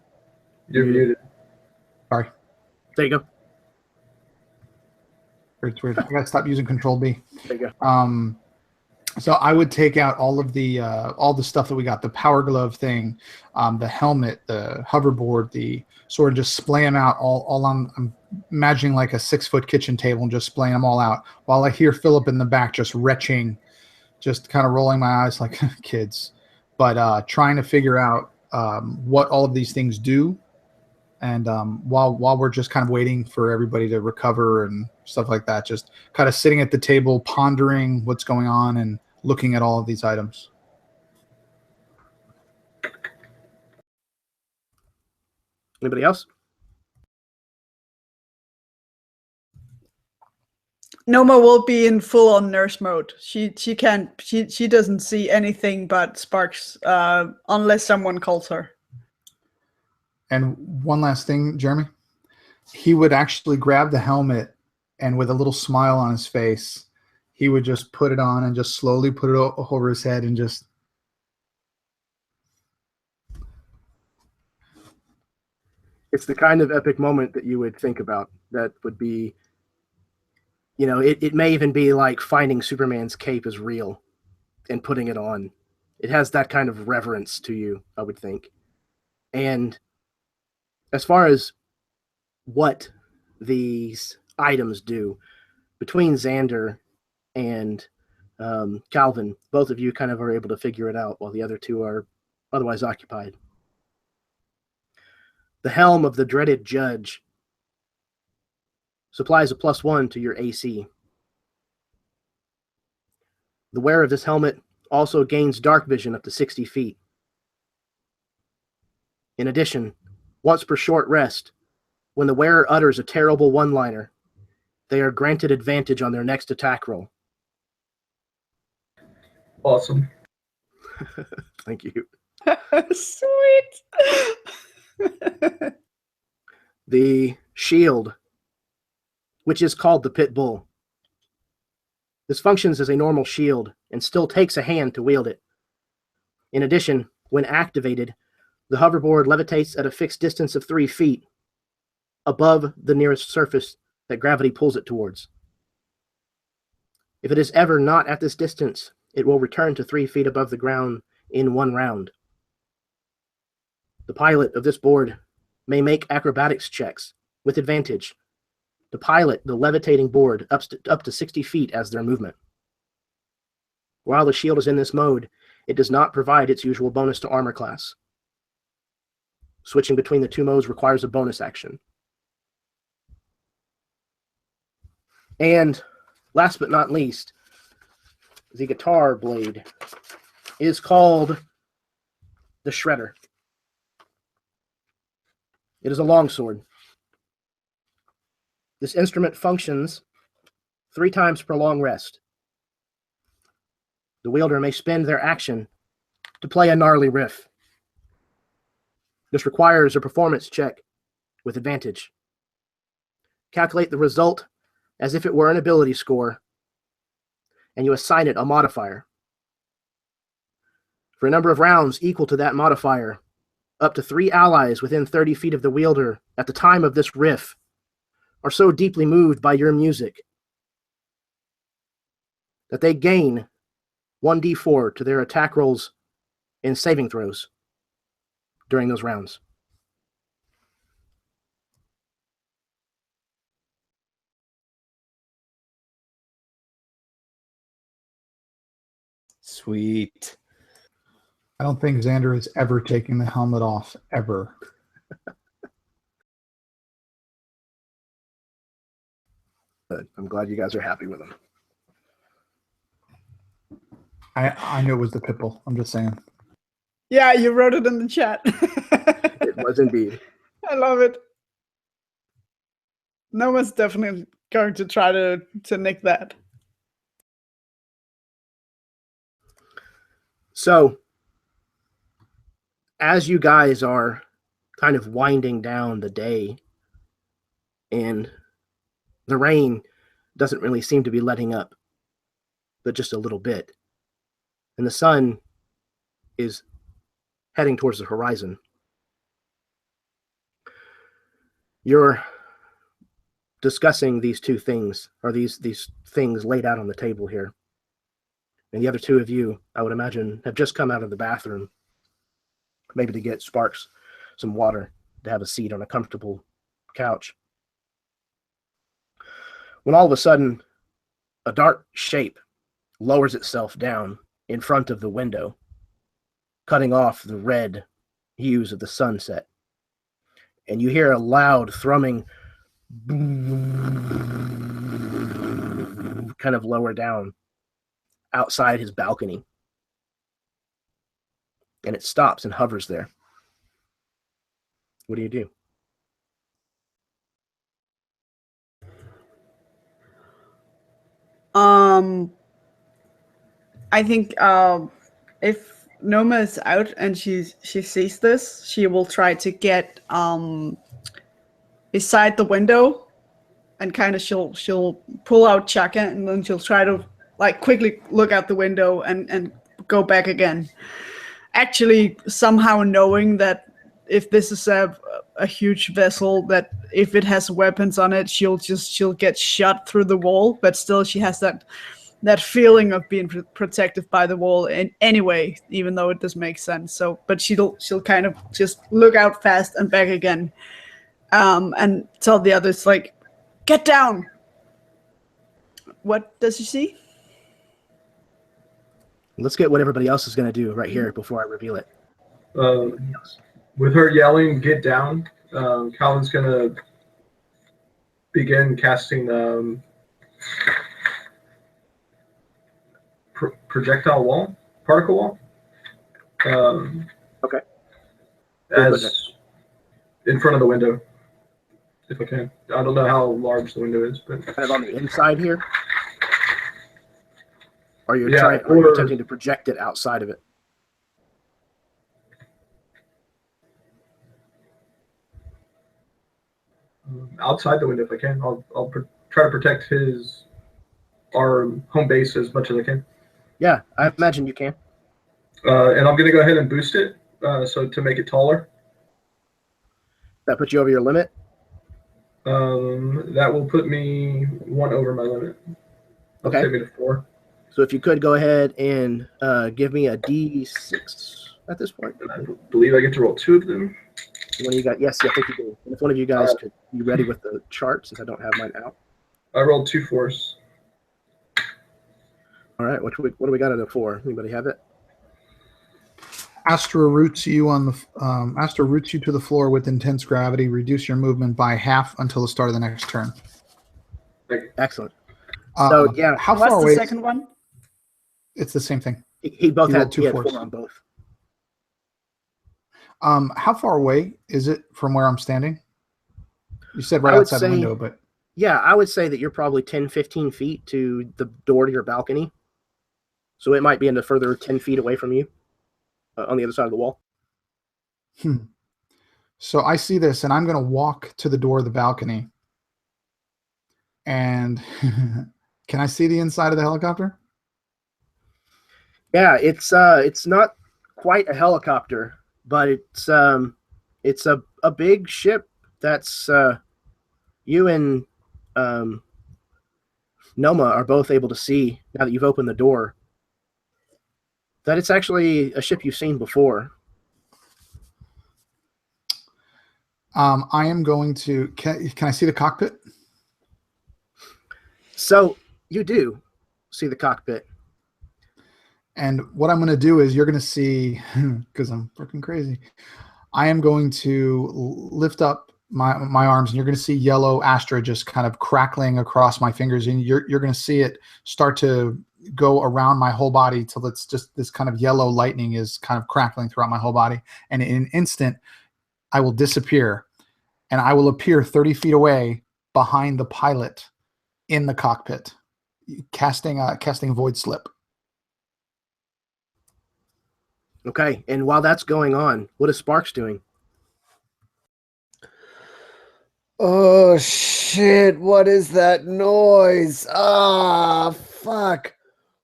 You're muted. Sorry. There you go. It's weird. I gotta stop using Control B. There you go. So I would take out all the stuff that we got, the power glove thing, the helmet, the hoverboard, the sword, just splay them out all on. I'm imagining like a 6-foot kitchen table and just splaying them all out while I hear Philip in the back just retching, just kind of rolling my eyes like kids, but trying to figure out what all of these things do. And while we're just kind of waiting for everybody to recover and stuff like that, just kind of sitting at the table, pondering what's going on and looking at all of these items. Anybody else? Noma will be in full-on nurse mode. She doesn't see anything but Sparks unless someone calls her. And one last thing, Jeremy, he would actually grab the helmet and with a little smile on his face, he would just put it on and just slowly put it over his head and just. It's the kind of epic moment that you would think about. That would be, it may even be like finding Superman's cape is real and putting it on. It has that kind of reverence to you, I would think. And as far as what these items do, between Xander and Calvin, both of you kind of are able to figure it out while the other two are otherwise occupied. The helm of the dreaded judge supplies a +1 to your AC. The wearer of this helmet also gains dark vision up to 60 feet In addition, once per short rest, when the wearer utters a terrible one-liner, they are granted advantage on their next attack roll. Awesome. Thank you. Sweet. The shield, which is called the Pit Bull. This functions as a normal shield and still takes a hand to wield it. In addition, when activated, the hoverboard levitates at a fixed distance of 3 feet above the nearest surface that gravity pulls it towards. If it is ever not at this distance, it will return to 3 feet above the ground in 1 round. The pilot of this board may make acrobatics checks with advantage to pilot the levitating board up to 60 feet as their movement. While the shield is in this mode, it does not provide its usual bonus to armor class. Switching between the 2 modes requires a bonus action. And last but not least, the guitar blade is called the Shredder. It is a longsword. This instrument functions 3 times per long rest. The wielder may spend their action to play a gnarly riff. This requires a performance check with advantage. Calculate the result as if it were an ability score, and you assign it a modifier. For a number of rounds equal to that modifier, up to 3 allies within 30 feet of the wielder at the time of this riff are so deeply moved by your music that they gain 1d4 to their attack rolls and saving throws during those rounds. Sweet. I don't think Xander has ever taken the helmet off, ever. But I'm glad you guys are happy with them. I knew it was the Pitbull. I'm just saying. Yeah, you wrote it in the chat. It was indeed. I love it. No one's definitely going to try to nick that. So, as you guys are kind of winding down the day, and the rain doesn't really seem to be letting up, but just a little bit, and the sun is heading towards the horizon, you're discussing these 2 things, or these things laid out on the table here. And the other 2 of you, I would imagine, have just come out of the bathroom, maybe to get Sparks some water, to have a seat on a comfortable couch. When all of a sudden, a dark shape lowers itself down in front of the window, cutting off the red hues of the sunset. And you hear a loud thrumming kind of lower down outside his balcony. And it stops and hovers there. What do you do? I think if Noma is out and she sees this, she will try to get beside the window, and kind of she'll pull out Chaka, and then she'll try to like quickly look out the window and go back again. Actually, somehow knowing that if this is a huge vessel, that if it has weapons on it, she'll get shot through the wall. But still, she has that feeling of being protected by the wall in anyway, even though it doesn't make sense. So, but she'll kind of just look out fast and back again, and tell the others like, "Get down." What does she see? Let's get what everybody else is going to do right here before I reveal it. With her yelling, "Get down," Calvin's going to begin casting projectile wall, particle wall. Okay. as in front of the window, if I can. I don't know how large the window is, but Kind of on the inside here? Or you're Yeah, or you're or- attempting to project it outside of it? outside the window if I can. I'll try to protect our home base as much as I can. Yeah, I imagine you can. And I'm going to go ahead and boost it so to make it taller. That puts you over your limit? That will put me 1 over my limit. That'll Okay. take me to 4. So if you could go ahead and give me a D6 at this point. And I believe I get to roll 2 of them. One of you guys, yes, I think you do. And if one of you guys could be ready with the chart, since I don't have mine out. I rolled 2 4s. All right, what do we got at a 4? Anybody have it? Astra roots you to the floor with intense gravity. Reduce your movement by half until the start of the next turn. Excellent. So yeah, how What's far the away? second one? It's the same thing. he both You had rolled 2 4 fours. on both. How far away is it from where I'm standing? You said right I would outside say- the window, but Yeah, I would say that you're probably 10, 15 feet to the door to your balcony. So it might be in the further 10 feet away from you on the other side of the wall. So I see this, and I'm going to walk to the door of the balcony. And can I see the inside of the helicopter? Yeah, it's not quite a helicopter, but it's a big ship that's you and Noma are both able to see now that you've opened the door that it's actually a ship you've seen before. I am going to. Can I see the cockpit? So you do see the cockpit. And what I'm going to do is you're going to see, because I'm freaking crazy, I am going to lift up my arms, and you're going to see yellow Astra just kind of crackling across my fingers, and you're going to see it start to go around my whole body till it's just this kind of yellow lightning is kind of crackling throughout my whole body. And in an instant, I will disappear, and I will appear 30 feet away behind the pilot in the cockpit, casting void slip. Okay, and while that's going on, what is Sparks doing? Oh shit, what is that noise? Ah, fuck.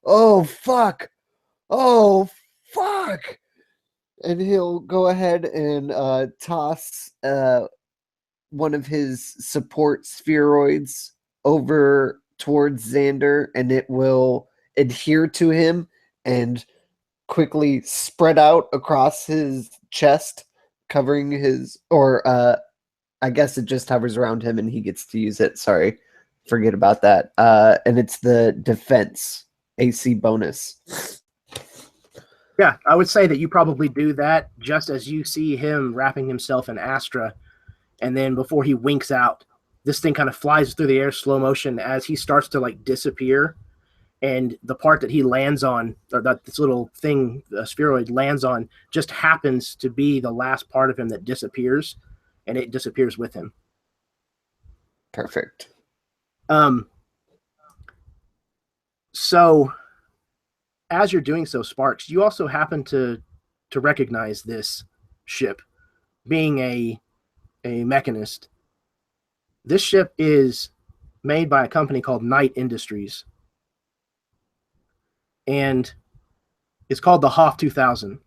Oh, fuck. Oh, fuck. And he'll go ahead and toss one of his support spheroids over towards Xander, and it will adhere to him and quickly spread out across his chest, covering his, or I guess it just hovers around him and he gets to use it. Sorry, forget about that. And it's the defense AC bonus. Yeah, I would say that you probably do that just as you see him wrapping himself in Astra, and then before he winks out, this thing kind of flies through the air slow motion as he starts to like disappear, and the part that he lands on, or that this little thing, the spheroid lands on, just happens to be the last part of him that disappears, and it disappears with him. Perfect. So as you're doing so, Sparks, you also happen to recognize this ship, being a mechanist. This ship is made by a company called Knight Industries, and it's called the Hoff 2000.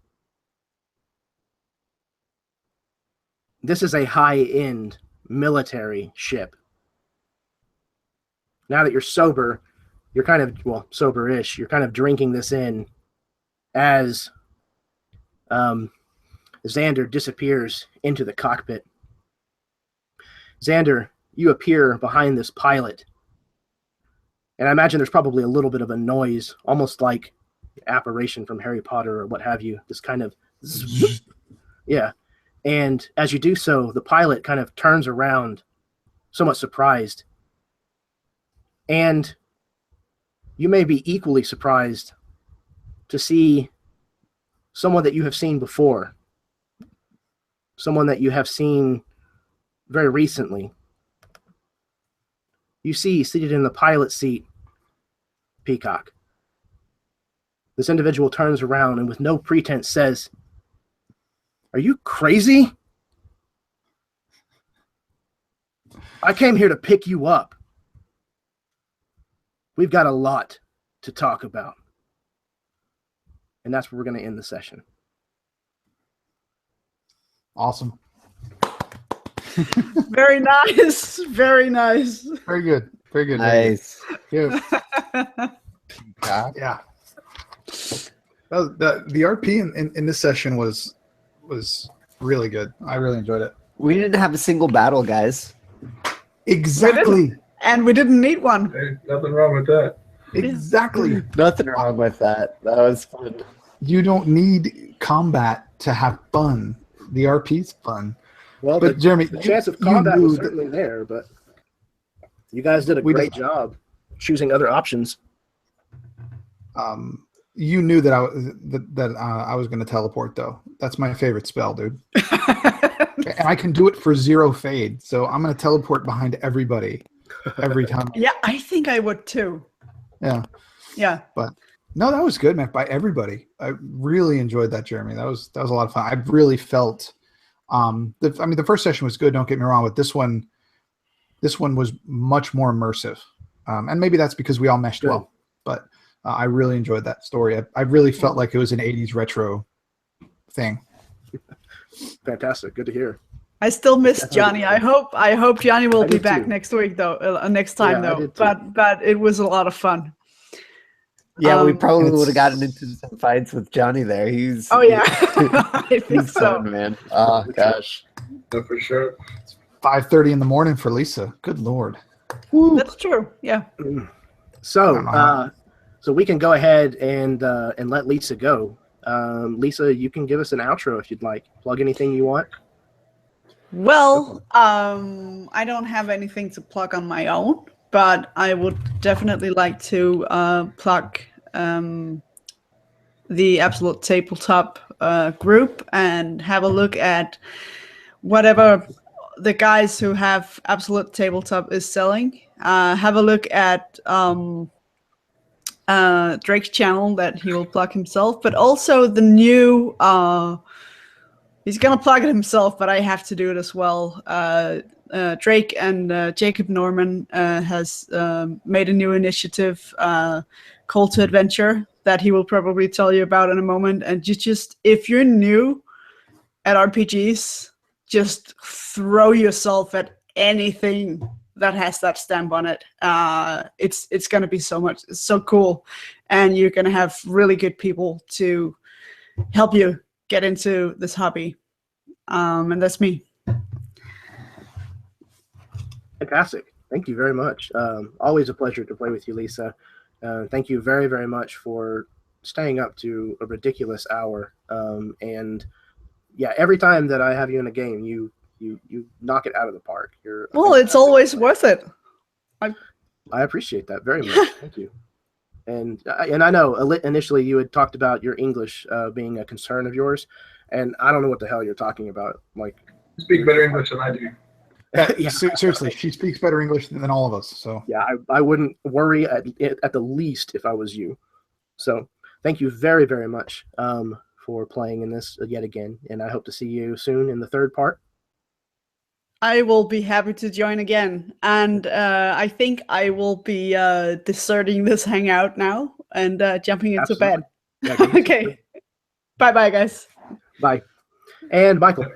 This is a high-end military ship. Now that you're sober, you're kind of, well, sober-ish, you're kind of drinking this in as Xander disappears into the cockpit. Xander, you appear behind this pilot, and I imagine there's probably a little bit of a noise, almost like apparition from Harry Potter or what have you, this kind of yeah. And as you do so, the pilot kind of turns around, somewhat surprised, and you may be equally surprised to see someone that you have seen before someone that you have seen very recently. You see, seated in the pilot seat, Peacock. This individual turns around and with no pretense says, "Are you crazy? I came here to pick you up. We've got a lot to talk about." And that's where we're going to end the session. Awesome. Very nice. Very nice. Very good. Very good. Nice. Yeah. Yeah. The RP in this session was really good. I really enjoyed it. We didn't have a single battle, guys. Exactly. And we didn't need one. Hey, nothing wrong with that. Exactly. Nothing wrong with that. That was fun. You don't need combat to have fun. The RP's fun. Well, But Jeremy, the chance of you combat knew was that- certainly there, but you guys did a We great just- job choosing other options. You knew that I was going to teleport, though. That's my favorite spell, dude. And I can do it for 0 fade, so I'm going to teleport behind everybody every time. Yeah, I think I would too. Yeah. Yeah. No, that was good, man. By everybody, I really enjoyed that, Jeremy. That was a lot of fun. I really felt. The first session was good. Don't get me wrong, but this one was much more immersive, and maybe that's because we all meshed Good. well. But I really enjoyed that story. I really felt like it was an '80s retro thing. Fantastic. Good to hear. I still miss Definitely. Johnny. I hope Johnny will I be did back too. next week though. Next time Yeah, I though. did too. But it was a lot of fun. Yeah, we probably it's- would have gotten into some fights with Johnny there. He's Oh yeah. I think he's so. fun, man. Oh gosh. Yeah, for sure. 5:30 in the morning for Lisa. Good Lord. That's true. Yeah. So, so we can go ahead and let Lisa go. Lisa, you can give us an outro if you'd like. Plug anything you want. Well, I don't have anything to plug on my own, but I would definitely like to plug the Absolute Tabletop group and have a look at whatever the guys who have Absolute Tabletop is selling. Have a look at Drake's channel that he will plug himself, but also the new he's gonna plug it himself, but I have to do it as well. Drake and Jacob Norman has made a new initiative, Call to Adventure, that he will probably tell you about in a moment. And if you're new at RPGs, just throw yourself at anything that has that stamp on it. It's gonna be so cool, and you're gonna have really good people to help you get into this hobby. And that's me. Fantastic. Thank you very much. Always a pleasure to play with you, Lisa. Thank you very, very much for staying up to a ridiculous hour. And yeah, every time that I have you in a game, you knock it out of the park. Well, it's always worth it. I appreciate that very much. Thank you. And I know initially you had talked about your English being a concern of yours, and I don't know what the hell you're talking about. Like, You speak better English than I do. Yeah. Seriously, she speaks better English than all of us. So yeah, I wouldn't worry at the least if I was you. So thank you very, very much for playing in this yet again, and I hope to see you soon in the third part. I will be happy to join again, and I think I will be deserting this hangout now and jumping into Absolutely. bed. Yeah, give me some Okay. sleep. Bye, guys. Bye. And Michael.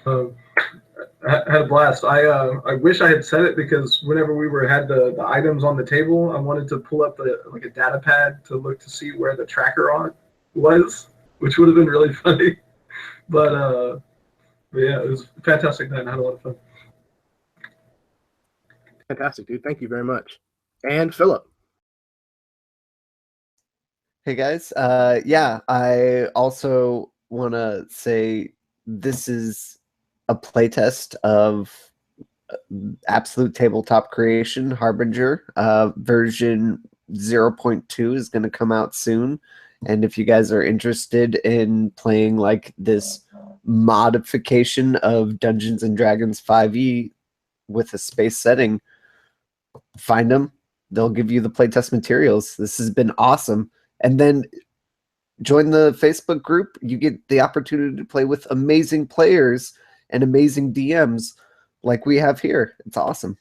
I had a blast. I wish I had said it because whenever we had the items on the table, I wanted to pull up a data pad to look to see where the tracker on was, which would have been really funny. But yeah, it was a fantastic night and I had a lot of fun. Fantastic, dude. Thank you very much. And Philip. Hey guys, yeah, I also want to say this is a playtest of Absolute Tabletop Creation Harbinger. Version 0.2 is going to come out soon, And if you guys are interested in playing like this modification of Dungeons and Dragons 5e with a space setting, find them. They'll give you the playtest materials. This has been awesome. And then join the Facebook group. You get the opportunity to play with amazing players and amazing DMs like we have here. It's awesome.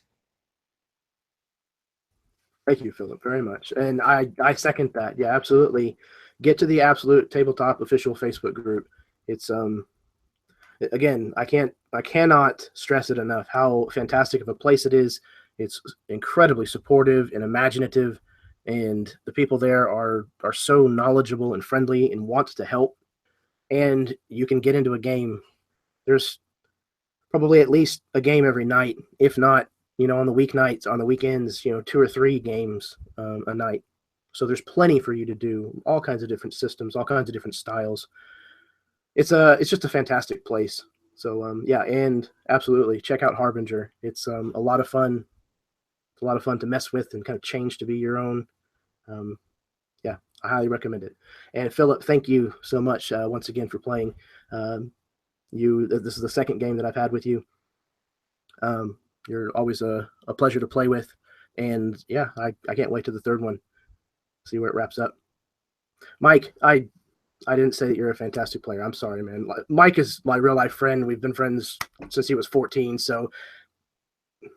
Thank you, Philip, very much. And I second that. Yeah, absolutely. Get to the Absolute Tabletop official Facebook group. It's again, I cannot stress it enough how fantastic of a place it is. It's incredibly supportive and imaginative, and the people there are so knowledgeable and friendly and want to help. And you can get into a game. There's probably at least a game every night, if not, on the weeknights, on the weekends, 2 or 3 games a night. So there's plenty for you to do, all kinds of different systems, all kinds of different styles. It's just a fantastic place. So yeah, and absolutely check out Harbinger. It's a lot of fun. It's a lot of fun to mess with and kind of change to be your own. Yeah, I highly recommend it. And Philip, thank you so much once again for playing. This is the second game that I've had with you. You're always a pleasure to play with, and yeah, I can't wait to the third one. See where it wraps up. Mike, I didn't say that you're a fantastic player. I'm sorry, man. Mike is my real life friend. We've been friends since he was 14, so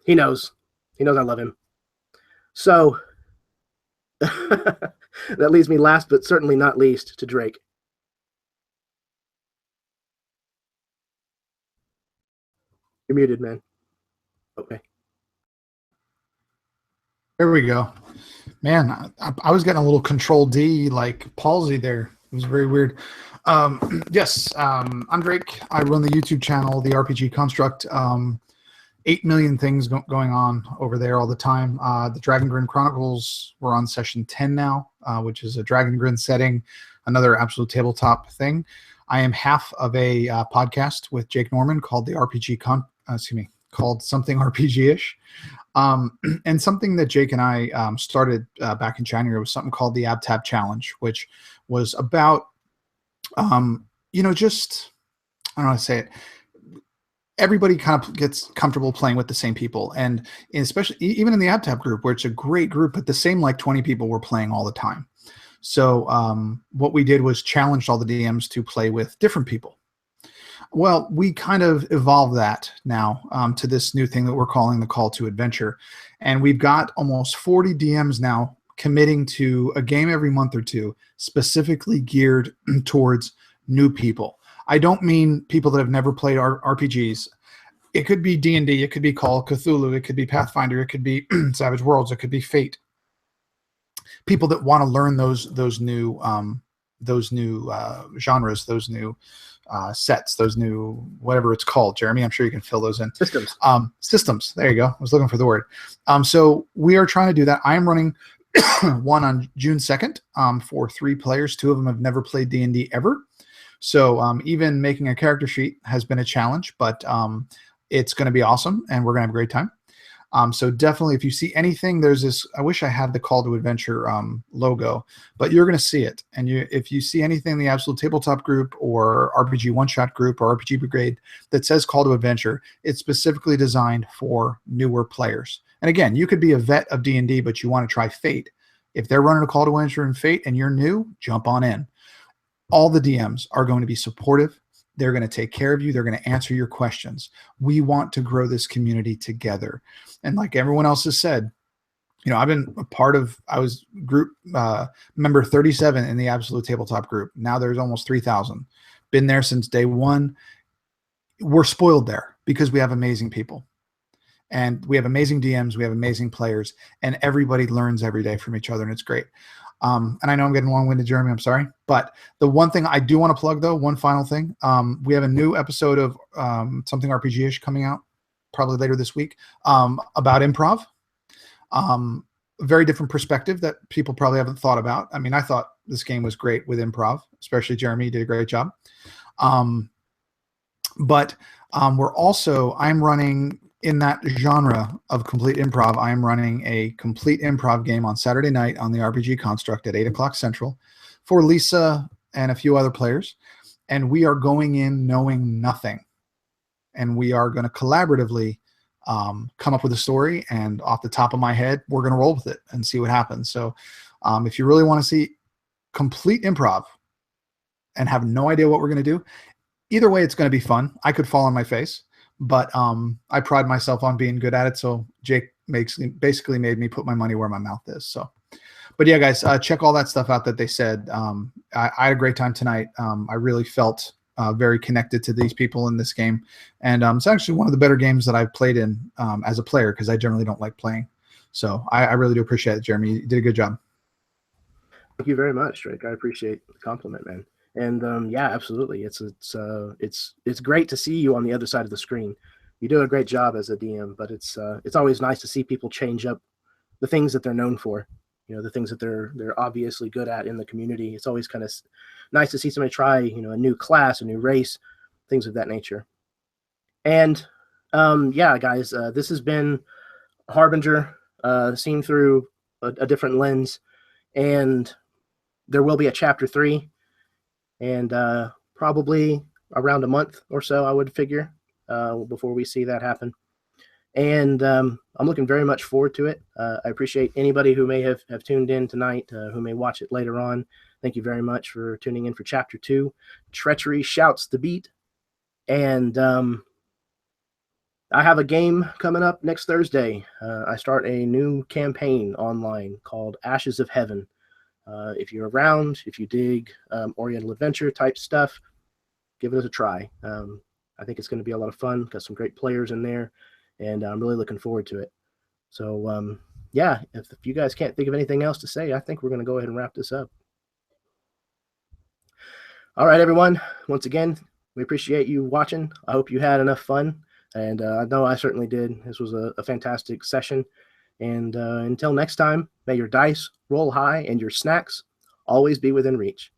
he knows. He knows I love him. So that leaves me last, but certainly not least, to Drake. You're muted, man. Okay. There we go. Man, I was getting a little Control D like palsy there. It was very weird. Yes, I'm Drake. I run the YouTube channel, the RPG Construct. 8 million things going on over there all the time. The Dragon Grin Chronicles, we're on session 10 now, which is a Dragon Grin setting, another absolute tabletop thing. I am half of a podcast with Jake Norman called the called Something RPG-ish. And something that Jake and I started back in January was something called the AbTab Challenge, which was about, just, I don't know how to say it. Everybody kind of gets comfortable playing with the same people. And especially even in the AbTab group, where it's a great group, but the same like 20 people were playing all the time. So what we did was challenged all the DMs to play with different people. Well, we kind of evolved that now to this new thing that we're calling the Call to Adventure. And we've got almost 40 DMs now committing to a game every month or two, specifically geared towards new people. I don't mean people that have never played RPGs. It could be D&D, it could be Call of Cthulhu, it could be Pathfinder, it could be Savage Worlds, it could be Fate. People that want to learn those new genres, those new sets, those new whatever it's called. Jeremy, I'm sure you can fill those in. Systems. Systems. There you go. I was looking for the word. So we are trying to do that. I am running one on June 2nd for 3 players. 2 of them have never played D&D ever. So even making a character sheet has been a challenge, but it's going to be awesome, and we're going to have a great time. So definitely, if you see anything, there's this, I wish I had the Call to Adventure logo, but you're going to see it. And if you see anything in the Absolute Tabletop group or RPG One Shot group or RPG Brigade that says Call to Adventure, it's specifically designed for newer players. And again, you could be a vet of D&D, but you want to try Fate. If they're running a Call to Adventure in Fate and you're new, jump on in. All the DMs are going to be supportive. They're going to take care of you. They're going to answer your questions. We want to grow this community together. And like everyone else has said, I've been I was group member 37 in the Absolute Tabletop group. Now there's almost 3,000. Been there since day one. We're spoiled there because we have amazing people. And we have amazing DMs. We have amazing players. And everybody learns every day from each other, and it's great. And I know I'm getting long-winded, Jeremy. I'm sorry. But the one thing I do want to plug, though, one final thing. We have a new episode of Something RPG-ish coming out probably later this week about improv. A very different perspective that people probably haven't thought about. I mean, I thought this game was great with improv, especially Jeremy. You did a great job. But I'm running in that genre of complete improv. I'm running a complete improv game on Saturday night on the RPG Construct at 8 o'clock Central for Lisa and a few other players. And we are going in knowing nothing. And we are going to collaboratively come up with a story. And off the top of my head, we're going to roll with it and see what happens. So if you really want to see complete improv and have no idea what we're going to do, either way, it's going to be fun. I could fall on my face, but I pride myself on being good at it. So Jake basically made me put my money where my mouth is. So, but yeah, guys, check all that stuff out that they said. I had a great time tonight. I really felt very connected to these people in this game. And it's actually one of the better games that I've played in as a player, because I generally don't like playing. So I really do appreciate it, Jeremy. You did a good job. Thank you very much, Drake. I appreciate the compliment, man. And yeah, absolutely. It's great to see you on the other side of the screen. You do a great job as a DM, but it's always nice to see people change up the things that they're known for. You know, the things that they're obviously good at in the community. It's always kind of nice to see somebody try, you know, a new class, a new race, things of that nature. And yeah, guys, this has been Harbinger, seen through a different lens, and there will be a chapter 3, and probably around a month or so, I would figure, before we see that happen. And I'm looking very much forward to it. I appreciate anybody who may have tuned in tonight, who may watch it later on. Thank you very much for tuning in for Chapter 2. Treachery shouts the beat. And I have a game coming up next Thursday. I start a new campaign online called Ashes of Heaven. If you're around, if you dig Oriental Adventure type stuff, give it a try. I think it's going to be a lot of fun. Got some great players in there, and I'm really looking forward to it. So, yeah, if you guys can't think of anything else to say, I think we're going to go ahead and wrap this up. All right, everyone. Once again, we appreciate you watching. I hope you had enough fun, and I know I certainly did. This was a fantastic session. And until next time, may your dice roll high and your snacks always be within reach.